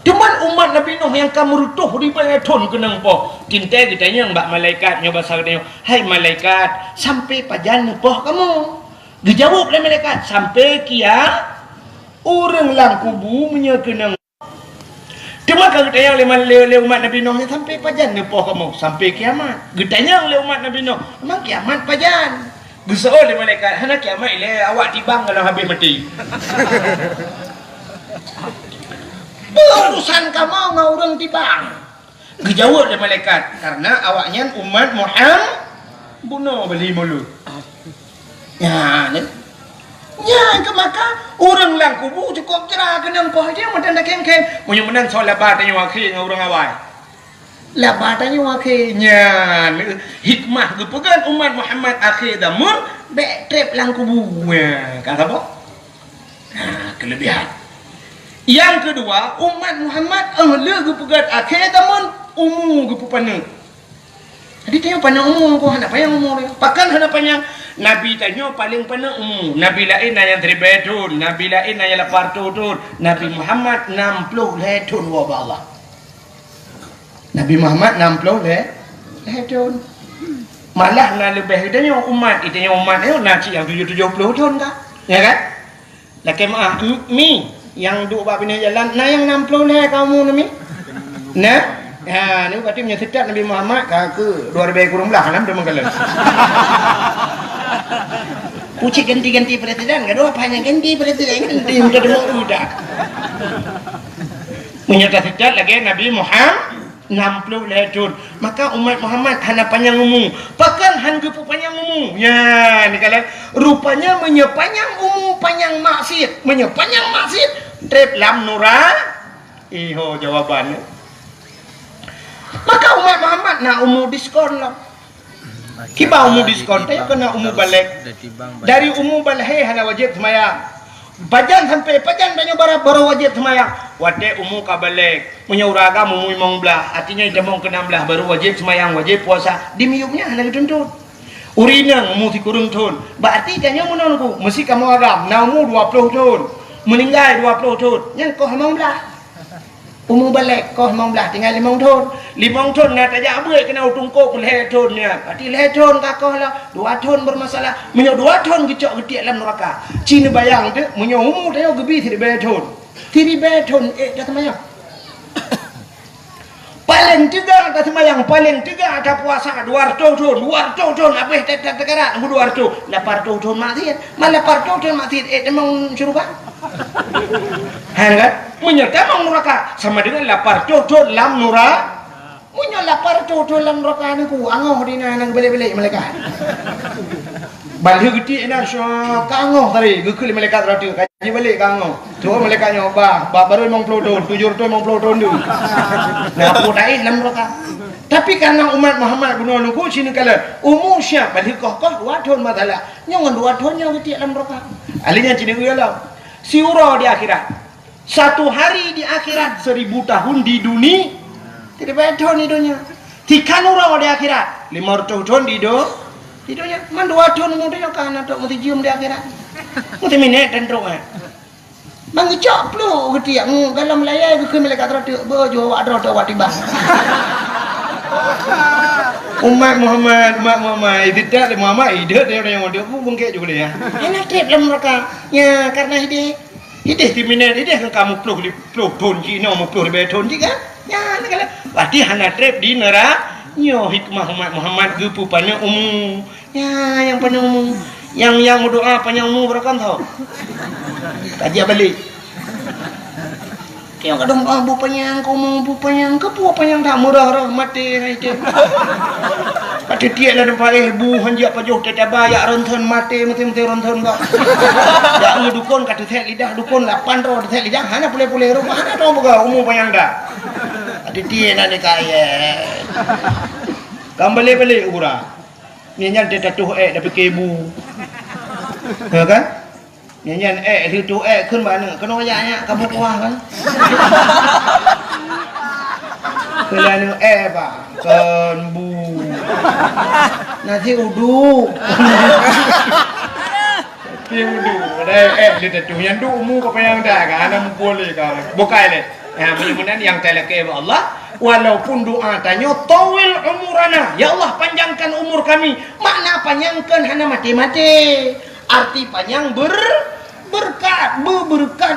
Cuman umat Nabi Nuh yang kamu rutuh di bayatun kenang po. Cinta kitanya mbak malaikat nyoba saganya. Hai malaikat, sampai pajan poh kamu. Dijawab oleh malaikat, sampai kia orang lang kubu menyekenang. Cuma kalau ditanya oleh umat Nabi Nuh sampai pajan poh kamu sampai kiamat. Ditanya oleh umat Nabi Nuh, memang kiamat pajan. Gesol oleh malaikat, hana kiamat ile awak tibang kalau habis mati. Urusan kamu ngau orang tibang. Dijawab oleh malaikat karena awaknya umat Muhammad bunuh beli mulut. Ya, ke maka orang lang kubu cukup cerah kenang poh dia macam dah keng-keng. Punya menang soal labat tanya wakil dengan orang awal. Labat tanya wakilnya hikmah kepegan umat Muhammad akhir damun trap lang kubu. Kata apa? Kelebihan. Yang kedua, umat Muhammad ahli kepegat akhir tamun umum kepupana. Jadi tanya panjang umum ko hana panjang umum. Pakan hana panjang Nabi tanya paling panjang umum. Nabi lain yang 3 tahun, Nabi lain yang 8 tahun, Nabi Muhammad 60 tahun wa Allah. Nabi Muhammad 60 tahun. Malah nak lebih tanya umat, itanya umat itu nak yang 70 tahun kah? Ya kan? Laki mi yang duk bab ini jalan nah yang 60 lah kamu nami nah ni berarti punya setiap Nabi Muhammad ke 2016 enam dah menggalan pucik ganti presiden kedua apa hanya ganti presiden ganti udah menyata setiap lagi Nabi Muhammad 60 tahun maka umat Muhammad hana panjang umum pakan han gepu panjang umum ya ni kalian rupanya menyepanjang umum panjang maksiat trip lam nura iho jawabannya maka umat Muhammad nak umum diskon lah kiba umum diskon tapi kena umum balik dari umum balik hana wajib semayang pajan sampai pajan banyak baru wajib semayang wate umum kabalik punya uraga umum imong belah artinya jamong ke-16 baru wajib semayang wajib puasa di miyumnya hana dituntut urinang umum si kurung tahun berarti jangan menonku mesti kamu agam na umum 20 tahun meninggal 20 tahun yang kau imong belah umum balik kau imong belah tinggal 5 tahun nak tajak abai kena utungkuk 5 tahun ya berarti 5 tahun kakau lah 2 tahun bermasalah menyo 2 tahun gecok getik dalam neraka Cina bayang tu menyo umum tayo gebi 3 tahun dah semayang paling tiga dah semayang paling tiga dah puasa 200 tahun habis tak tekarat 200 tahun maksiat malah 800 tahun maksiat memang syurga kan menyerta memang neraka sama dengan 800 tahun lam Munyo lapar tu dalam neraka ni ku angoh dina nang balik-balik malaikat. Balik gede nak syok kangoh tadi gekul malaikat ratu kaji balik kangoh. Tu malaikat nyoba baru 50 tahun 750 tahun tu. Nah aku dain dalam neraka. Tapi karena umat Muhammad guna nunggu sini kala umur syah balik kau dua tahun matalah. Nyon 2 tahun yang gede dalam neraka. Alinya sini ku yalah. Siura di akhirat. Satu hari di akhirat 1000 tahun di dunia. Tidak banyak tahun di dunia. 3 orang di akhirat. 500 tahun di dunia. Man 2 tahun mudah kan ada mesti cium di akhirat. Mesti minat dan teruk. Bang cok plu getiak kalau melayai ke malaikat ratu bojo ada tiba. Umat Muhammad tidak Muhammad ide dia yang dia pun bengkek juga dia. Enak trip dalam mereka. Ya karena ide di minat ide kan kamu plu tahun Cina mau plu lebih tahun juga. Ya kalau berarti hana trip di neraka. Nyo hikmah umat Muhammad gepu panjang umum. Ya yang panjang umum. Yang doa panjang umum berapa tahu? Kaji balik. Kaya kadang bu panjang ke bu panjang tak murah mati itu. Pada dia lah nampak bu hanjak pajuh teta bayak renton mati mati renton kau. Ya dukun kata teh lidah dukun 8 ro teh lidah hana boleh rumah hana tahu buka umum panjang dah. Pada dia nak kaya. Kembali urang. Nyanyian dia tatuh dah fikir ibu. Ya kan? Nyanyian itu kun mana? Kena ayaknya kamu kuah kan? Kelana pak kan bu. Nanti udu. Nanti udu. Ada dia tatuh yang du umur apa yang dah kan? Anak boleh kan? Bukai le. Ya mudah-mudahan yang teleke Allah. Walaupun doa tanya tawil umurana, ya Allah panjangkan umur kami. Makna panjangkan hana mati-mati. Arti panjang berkat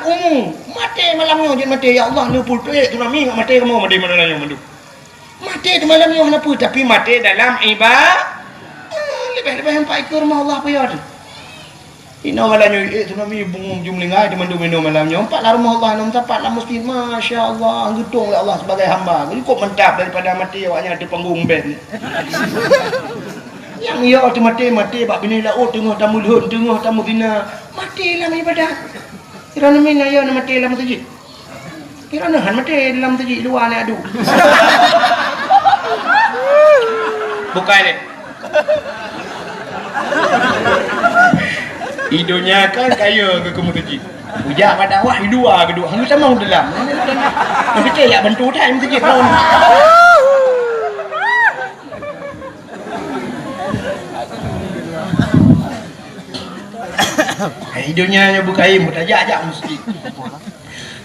umum. Mati malamnya jangan mati ya Allah ni pulpe tu nami enggak mati kamu mati mana yang mandu. Mati di malamnya hana pu tapi mati dalam ibadah. Lebih sampai ke rumah Allah apa ya tu. Ina malamnya tu nami bungum jumlingai di mandu minum malamnya. Empat lah rumah Allah nam tempat lah mesti masya-Allah gedung oleh Allah sebagai hamba. Jadi kok mentap daripada mati awaknya di panggung band. Yang ia tu mati bab bini laut tengah tamu luhur tengah tamu bina mati dalam ibadat. Kira nama ya mati dalam masjid. Kira nahan mati dalam masjid luar ni adu. Bukan ni. Hidupnya kan kaya ke masjid. Ujak pada wah dua kedua hang sama dalam. Tapi ya bantu dah masjid tahun. Hidupnya bukai mutajak masjid.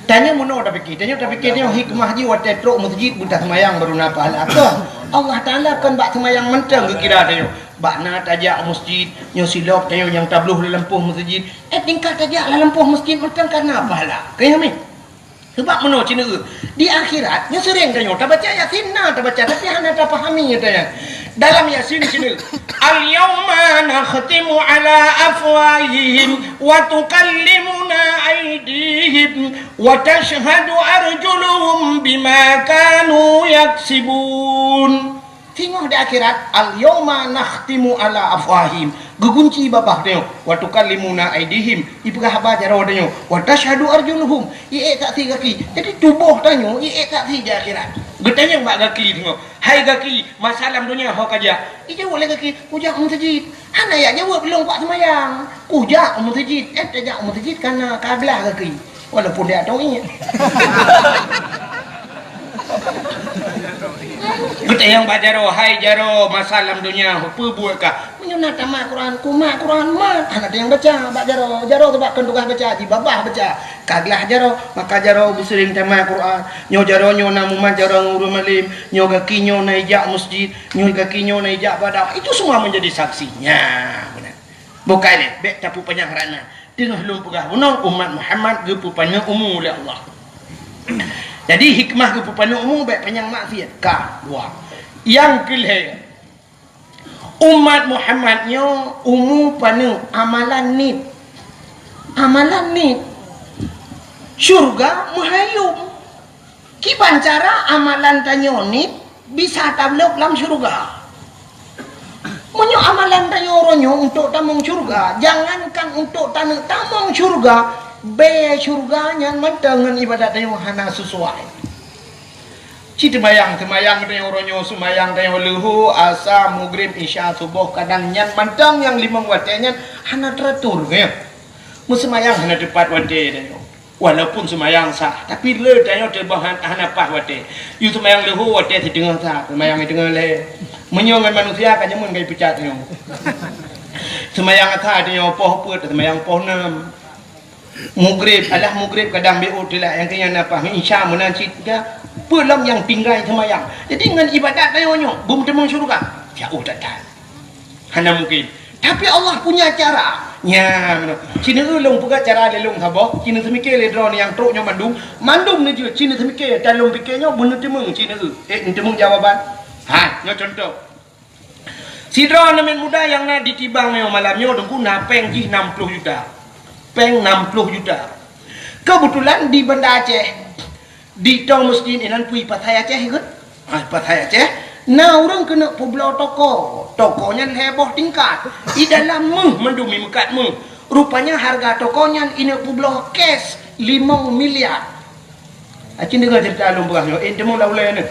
Tanya mono dah fikir dia hikmah ji wat tetrok masjid buta semayang baru napa apa. Allah Taala kan bak semayang mentang kira dia. Bakna tajak masjid nyo silap tayo yang tabluh lempuh masjid. Tingkat tajak lempuh masjid mentang karena apa lah. Kaya mi. Sebab mono cina di akhirat nya sering kanyo tak baca Yasin tak baca tapi hana tak fahami katanya. Dalam Yasin cina al-yawma nakhtimu ala afwahihim wa tukallimuna aydihim wa tashhadu arjuluhum bima kanu yaksibun. Tengok di akhirat al-yawma nakhtimu ala afwahihim gegunci babah tengok wa tukallimuna aydihim ipegah apa cara wadanya wa tashhadu arjuluhum tak si kaki jadi tubuh tanyo tak si di akhirat getanya mbak kaki tengok hai kaki masalah dunia hok aja jawab oleh kaki kujak masjid hana ya jawab belum kuat semayang kujak masjid tajak masjid karena kablah kaki walaupun dia tahu ingat kita yang bajaro hai jaro masalah dunia apa buat ka menyunat tamat Quran kumat Quran mat ada yang baca bajaro sebab kendukah baca di babah baca kaglah jaro maka jaro bersering tamat Quran nyo jaro nyo namuman jaro nguru malim nyo kaki nyo naijak masjid nyo kaki nyo naijak badak itu semua menjadi saksinya benar bukan ni bek tapu panjang rana tengah lum pegah umat Muhammad gepu panjang umum oleh Allah. Jadi hikmah kepupanan umum baik panjang maksiat kah dua. Yang kelih umat Muhammadnya umum panu amalan ni syurga muhayyum. Kiban cara amalan tanyo ni bisa tabluk dalam syurga. Menyo amalan tayo ronyo untuk tamong syurga, jangankan untuk tanah tamong syurga, be syurganya dengan ibadat tayo hana sesuai. Ci temayang tayo ronyo, semayang tayo luhu, asa, maghrib, isya, subuh, kadang nyan mantang yang 5 waktu nyan hana teratur ya. Musemayang hana tepat waktu tayo. Walaupun semayang sah, tapi le tayo tebahan hana pas waktu. You semayang luhu waktu di tengah sah, semayang di tengah le. Menyongan manusia kan nyamun kai pecat nyo. Semayang atha dia poh put, semayang poh nam. Maghrib, alah maghrib kadang beut lah yang kaya napa insya menanci dia pelam yang tinggal semayang. Jadi dengan ibadat tayo nyo, bum temung syurga. Jauh datang. Hana mungkin. Tapi Allah punya cara. Nya, Cina ulung puga cara lelung sabo. Cina semikir le drone yang truk nyo mandum ni je Cina semikir dalung pikirnya bener temung Cina temung jawaban. Ha, nyo contoh. Sidra namen muda yang nak ditibang nyo malamnya dengku napeng ji 60 juta. Peng 60 juta. Kebetulan di Banda Aceh di tong masjid inan pui Pathai Aceh ikut. Pathai Aceh. Nah orang kena pulau toko. Tokonya heboh tingkat. Di dalam mendumi mekat rupanya harga tokonya ini pulau cash 5 miliar. Acin dengar cerita alung berah. Temu laulai ni.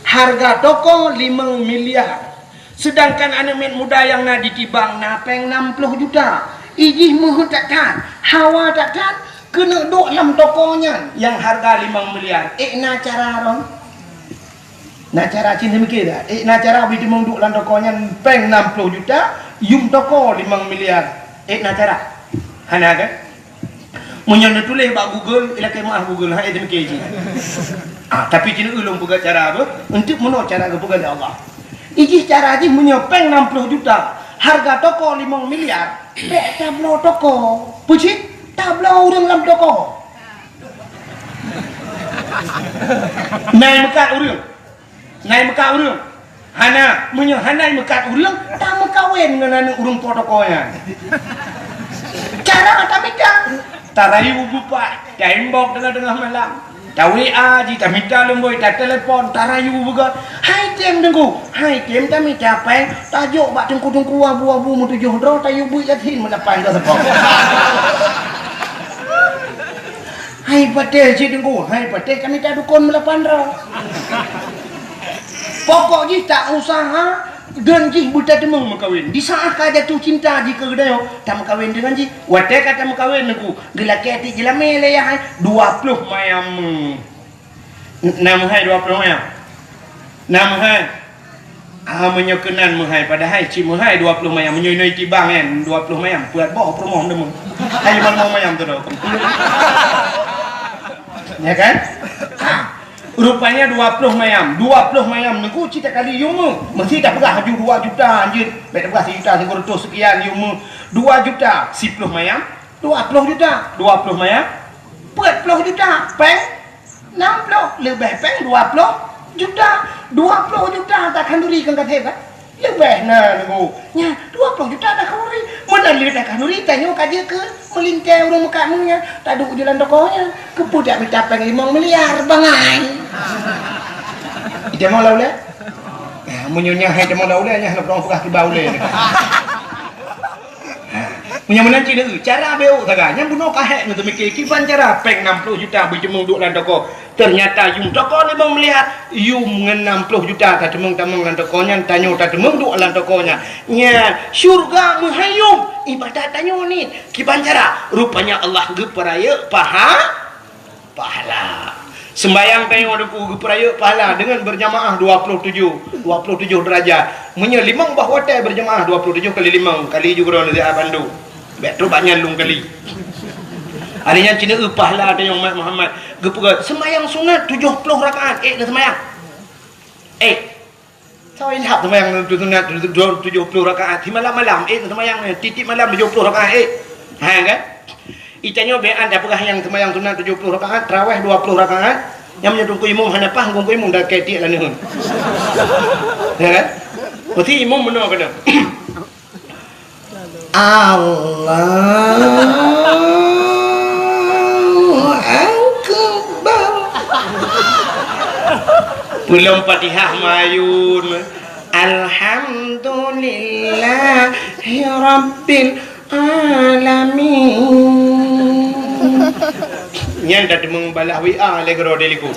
Harga toko 5 miliar. Sedangkan anak muda yang nak ditibang napeng 60 juta. Ijih muhut takkan. Hawa takkan. Kena duk dalam tokonya. Yang harga 5 miliar. Na cara ron. Nak cara cinta mikir dah. Nak cara abis dia duk dalam tokonya peng 60 juta. Yum toko 5 miliar. Nak cara. Hana kan? Munyon tulis bak Google, ilakai maaf Google, hai dia mikir je. Tapi cina ulung puga cara apa? Untuk mana cara ke puga Allah. Iji cara je menyopeng 60 juta. Harga toko 5 miliar. Bek tablo toko. Pucik, tablo orang dalam toko. Naik mekat orang. Naik mekat orang. Hana, hana mekat orang, tak mekawin dengan orang protokolnya. Cara tak minta. Tarayu bupa, tembok tengah-tengah malam. Tak WA ji, tak minta lemboi, tak telefon, tarayu buka. Hai tem dengku, hai tem tak minta apa? Tajuk bak tengku-tengku abu-abu mu 7 dro, tayu bui yakin menapai ke sepok. Hai patel ji dengku, hai patel kami tak dukun melapan dro. Pokok ji tak usaha. Dan ji buta temung makawin. Di saat ka jatuh cinta ji ke gedayo, tak makawin dengan ji. Watai kata makawin aku. Gelaki hati jela mele ya hai 20 mayam. Nama hai 20 mayam. Nama hai. Menyokenan mahai pada hai ci mahai 20 mayam menyoi tibang kan 20 mayam buat bawa promo demung. Hai mau mayam tu dah. Ya kan? Rupanya 20 mayam niku cita kali yumu mesti dah pegah haju 2 juta anjir baik dah pegah 1 juta 100 sekian yumu 2 juta 10 mayam 20 juta 20 mayam 40 juta peng 60 lebih peng 20 juta 20 juta takkan duri kan kata hebat lebih nah niku nya 20 juta dah kuri mana le dah kanuri tanya kaje ke melingkai orang muka munya tak duk jalan tokonya kepudak minta peng 5 miliar bangai ida mau laule munyonya hai demo laule nya nak orang pegah ke baule punya menanci deui cara beu saganya bunuh kahek nu mikir kiban cara peng 60 juta berjemung duk dalam toko ternyata yung toko 5 miliar yung 60 juta tak demung-demung dalam tokonya tanyo tak demung duk dalam tokonya nya syurga menghayum ibadat tanyo ni kiban cara rupanya Allah geperaya pahala sembayang tayo deku geperaya pahala dengan berjamaah 27 derajat munya 5 bah hotel berjamaah 27 kali 5 kali juga orang dari Bandung betul banyak lung kali adanya cina pahala tayo Muhammad gepegat sembayang sunat 70 rakaat dah sembayang sao ilham sembayang sunat 70 rakaat di malam-malam sembayang titik malam 70 rakaat ha kan itanya bean dah pegah yang sembayang sunat 70 rakaat tarawih 20 rakaat yang menyedung ku imam hana pah ku imam dah ketik lah ni ya kan berarti imam benar kena Allahu Akbar Belum Fatihah mayun. Alhamdulillahi Rabbil Alamin. Nyan dah membalah WA legro deliku.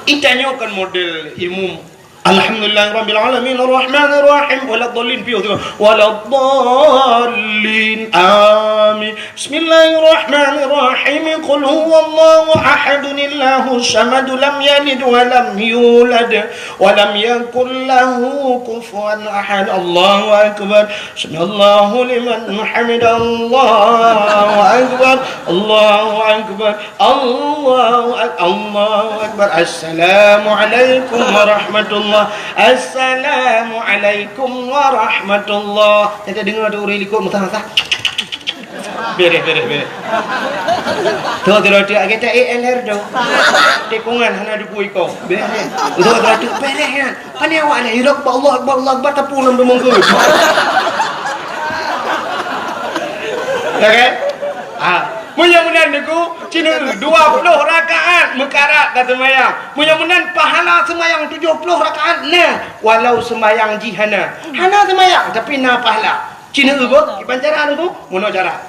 Itanya kan model ilmu. Alhamdulillah Rabbil Alamin Ar-Rahmanir Rahim Waladdallin fi Waladdallin Amin. Bismillahirrahmanirrahim. Qul huwallahu ahadun Allahus samad lam yalid wa lam yulad wa lam yakul lahu kufuwan ahad. Allahu akbar. Bismillahu liman hamida. Allahu akbar. Allahu akbar. Allahu akbar. Assalamu alaikum warahmatullahi. Assalamualaikum warahmatullah. Kita dengar ada orang ikut mutah-mutah. Beres. Tu dia kita ALR do. Tikungan hana duku iko. Beres. Itu dia beres kan. Pani awak ni hidup Allah Akbar tapung dalam menggut. Okey? Mudah-mudahan niku cina 20 rakaat mekarat dan semayang. Mudah-mudahan pahala semayang 70 rakaat nah walau semayang jihana. Hana semayang tapi na pahala. Cina ubo ipancara niku mono cara.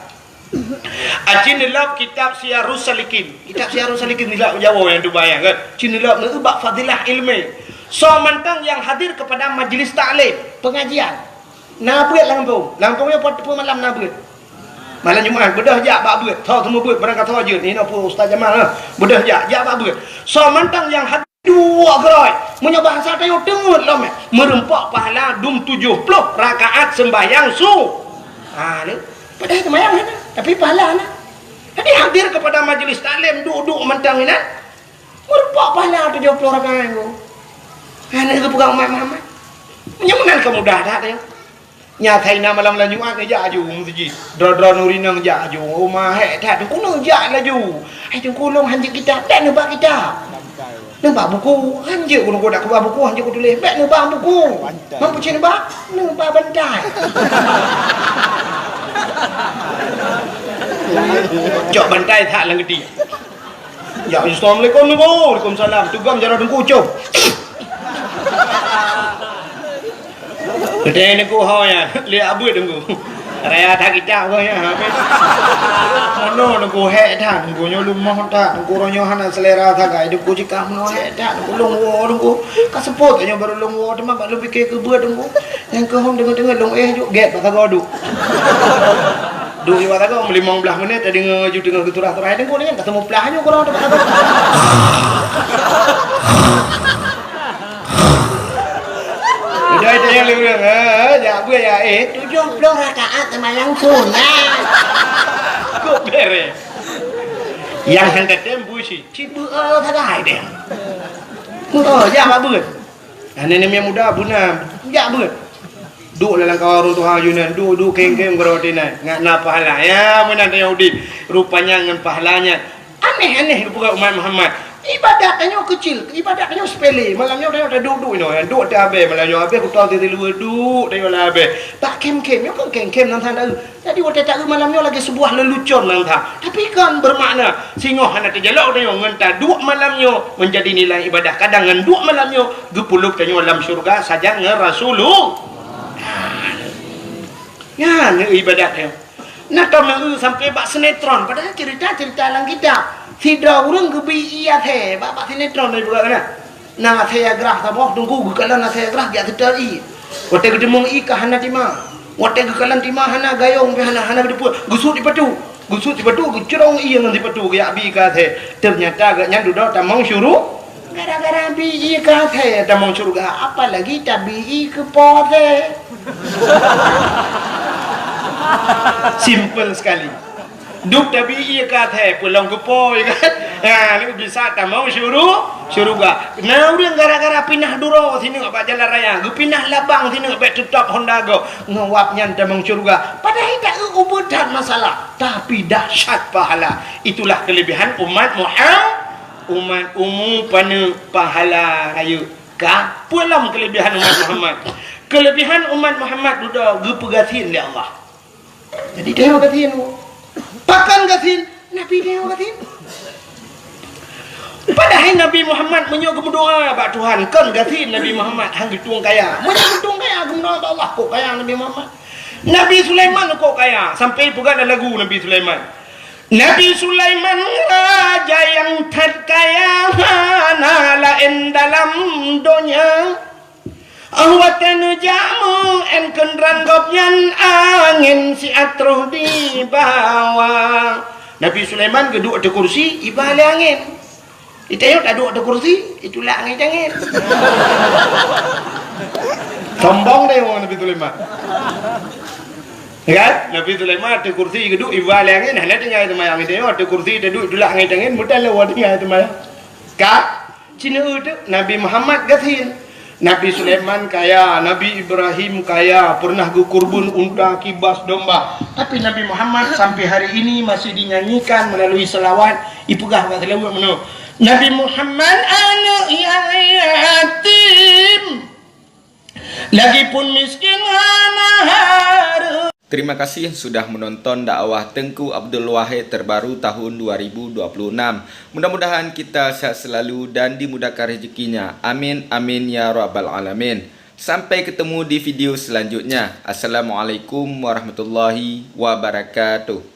Cina lab kitab Syiarus Salikin. Kitab Syiarus Salikin ni lab Jawa yang dibayang kan. Cina lab niku bab fadilah ilmu. So mentang yang hadir kepada majlis taklim, pengajian. Na buat Lampung apa malam na buat. Malam Jumaat bedah jak bak beut. Tho semua beut barang kata je ni apa Ustaz Jamal lah. Bedah jak bak beut. So mentang yang hadir dua gerai. Punya bahasa tayo tengut lah merempak pahala 70 rakaat sembahyang su. Ni. Padahal sembahyang ni. Tapi pahala ni. Jadi hadir kepada majlis taklim duduk mentang ni. Merempak pahala 70 rakaat tu. Ni ke pegang Muhammad. Menyemunan kemudah dah dia. Nyatai nama malam Jumaat ni jak ju masjid. Dra nurina jak ju. Rumah hek tak tu kuno jak laju. Ai tu kulung hanjik kita tak nebak kita. Nebak buku. Hanjik kuno dak kebar buku hanjik tulis. Bek nebak buku. Mampu cin nebak? Nebak bantai. Jok bantai tak lang gede. Ya Assalamualaikum nunggu. Waalaikumsalam. Tugam jara dengku cop. Kedai ni ku hau ya, lihat abu tunggu. Raya tak kita apa ya, habis. Mana tunggu hek dah, tunggu nyolong mah dah, tunggu ronyo hana selera tak gay, tunggu jika mana hek dah, tunggu longwo tunggu. Kasepot aja baru longwo, teman tak lebih ke buat tunggu. Yang ke hong dengar long juk get pasal kau duk. Duk di mata kau 15 minit tadi ngaju dengan keturah-turah tunggu ni kan ketemu pelahnya korang tak tahu. Dia yang lebih ya gue ya 70 rakaat sembahyang sunat. Kok beres. Yang hendak tembu sih, cipu tak ada dia. Ya apa buat? Nenek yang muda punam, ya buat. Duk dalam kawarun Tuhan Yunan, duk keng-keng berotinan, ngak na pahala. Ya mana Yahudi, rupanya dengan pahalanya. Aneh bukan umat Muhammad. Ibadatnya kecil, ibadatnya sepele. Malamnya dia duduk ni, duduk dah habis. Malamnya habis, aku tahu dia luar duduk dia lah habis. Tak kem-kem, kan kem-kem nanti tahu. Jadi waktu tak malamnya lagi sebuah lelucon nanti. Tapi kan bermakna singoh anak terjelak dia ngentah duduk malamnya menjadi nilai ibadah. Kadang ngan duduk malamnya gepulup tanya dalam syurga saja ngerasulu. Ya, ni ibadatnya. Nak tahu sampai bak sinetron, padahal cerita dalam kitab. Tidak orang kebi iya teh, bapak sinetron dari bukan mana? Nah saya gerah tabok tunggu kalau nah saya gerah dia tidak i. Waktu ketemu i ke hana timah, waktu kekalan timah hana gayung ke hana berdepu, gusut di patu, cerong i yang di patu ke abi ke teh. Ternyata agaknya duduk tamang syuruh. Gara-gara bi i ke teh, tamang syuruh apalagi tabi i ke po teh. Simple sekali. Duk tapi iya kata pulang ke poi kan. Ni bisa tak mau syuruga. Nah udah gara-gara pindah duro sini ngak jalan raya. Gu pindah labang sini ngak tetap Honda go. Ngawapnya tamang syuruga. Padahal tak ubudan masalah, tapi dahsyat pahala. Itulah kelebihan umat Muhammad. Umat pana pahala ayu. Ka pulang kelebihan umat Muhammad. Kelebihan umat Muhammad sudah gu pegatin oleh Allah. Jadi dia pegatin. Pakan gatin, Nabi dia gatin. Padahal Nabi Muhammad menyuruh berdoa bak Tuhan kan gatin Nabi Muhammad hang tuang kaya. Menyuruh tuang kaya guna Allah kok kaya Nabi Muhammad. Nabi Sulaiman kok kaya sampai pun ada lagu Nabi Sulaiman. Nabi Sulaiman raja yang terkaya lain dalam dunia. Awatan jamu en kendran gopyan angin si atruh di bawah. Nabi Sulaiman geduk ada kursi ibal angin. Ditayok tak duduk ada kursi itulah angin. Sombong deh orang Nabi Sulaiman. Kan? Nabi Sulaiman ada kursi geduk ibal angin, hanya tinggal itu mayang itu ada kursi duduk dulak angin mudah lewat tinggal itu mayang. Kak, Cina itu Nabi Muhammad gatin. Nabi Sulaiman kaya, Nabi Ibrahim kaya, pernah gukurbun unta, kibas, domba. Tapi Nabi Muhammad sampai hari ini masih dinyanyikan melalui selawat. Ipugah kat selawat mana? Nabi Muhammad anak yatim, lagipun miskin anak. Terima kasih sudah menonton dakwah Tengku Abdul Wahid terbaru tahun 2026. Mudah-mudahan kita sehat selalu dan dimudahkan rezekinya. Amin amin ya rabbal alamin. Sampai ketemu di video selanjutnya. Assalamualaikum warahmatullahi wabarakatuh.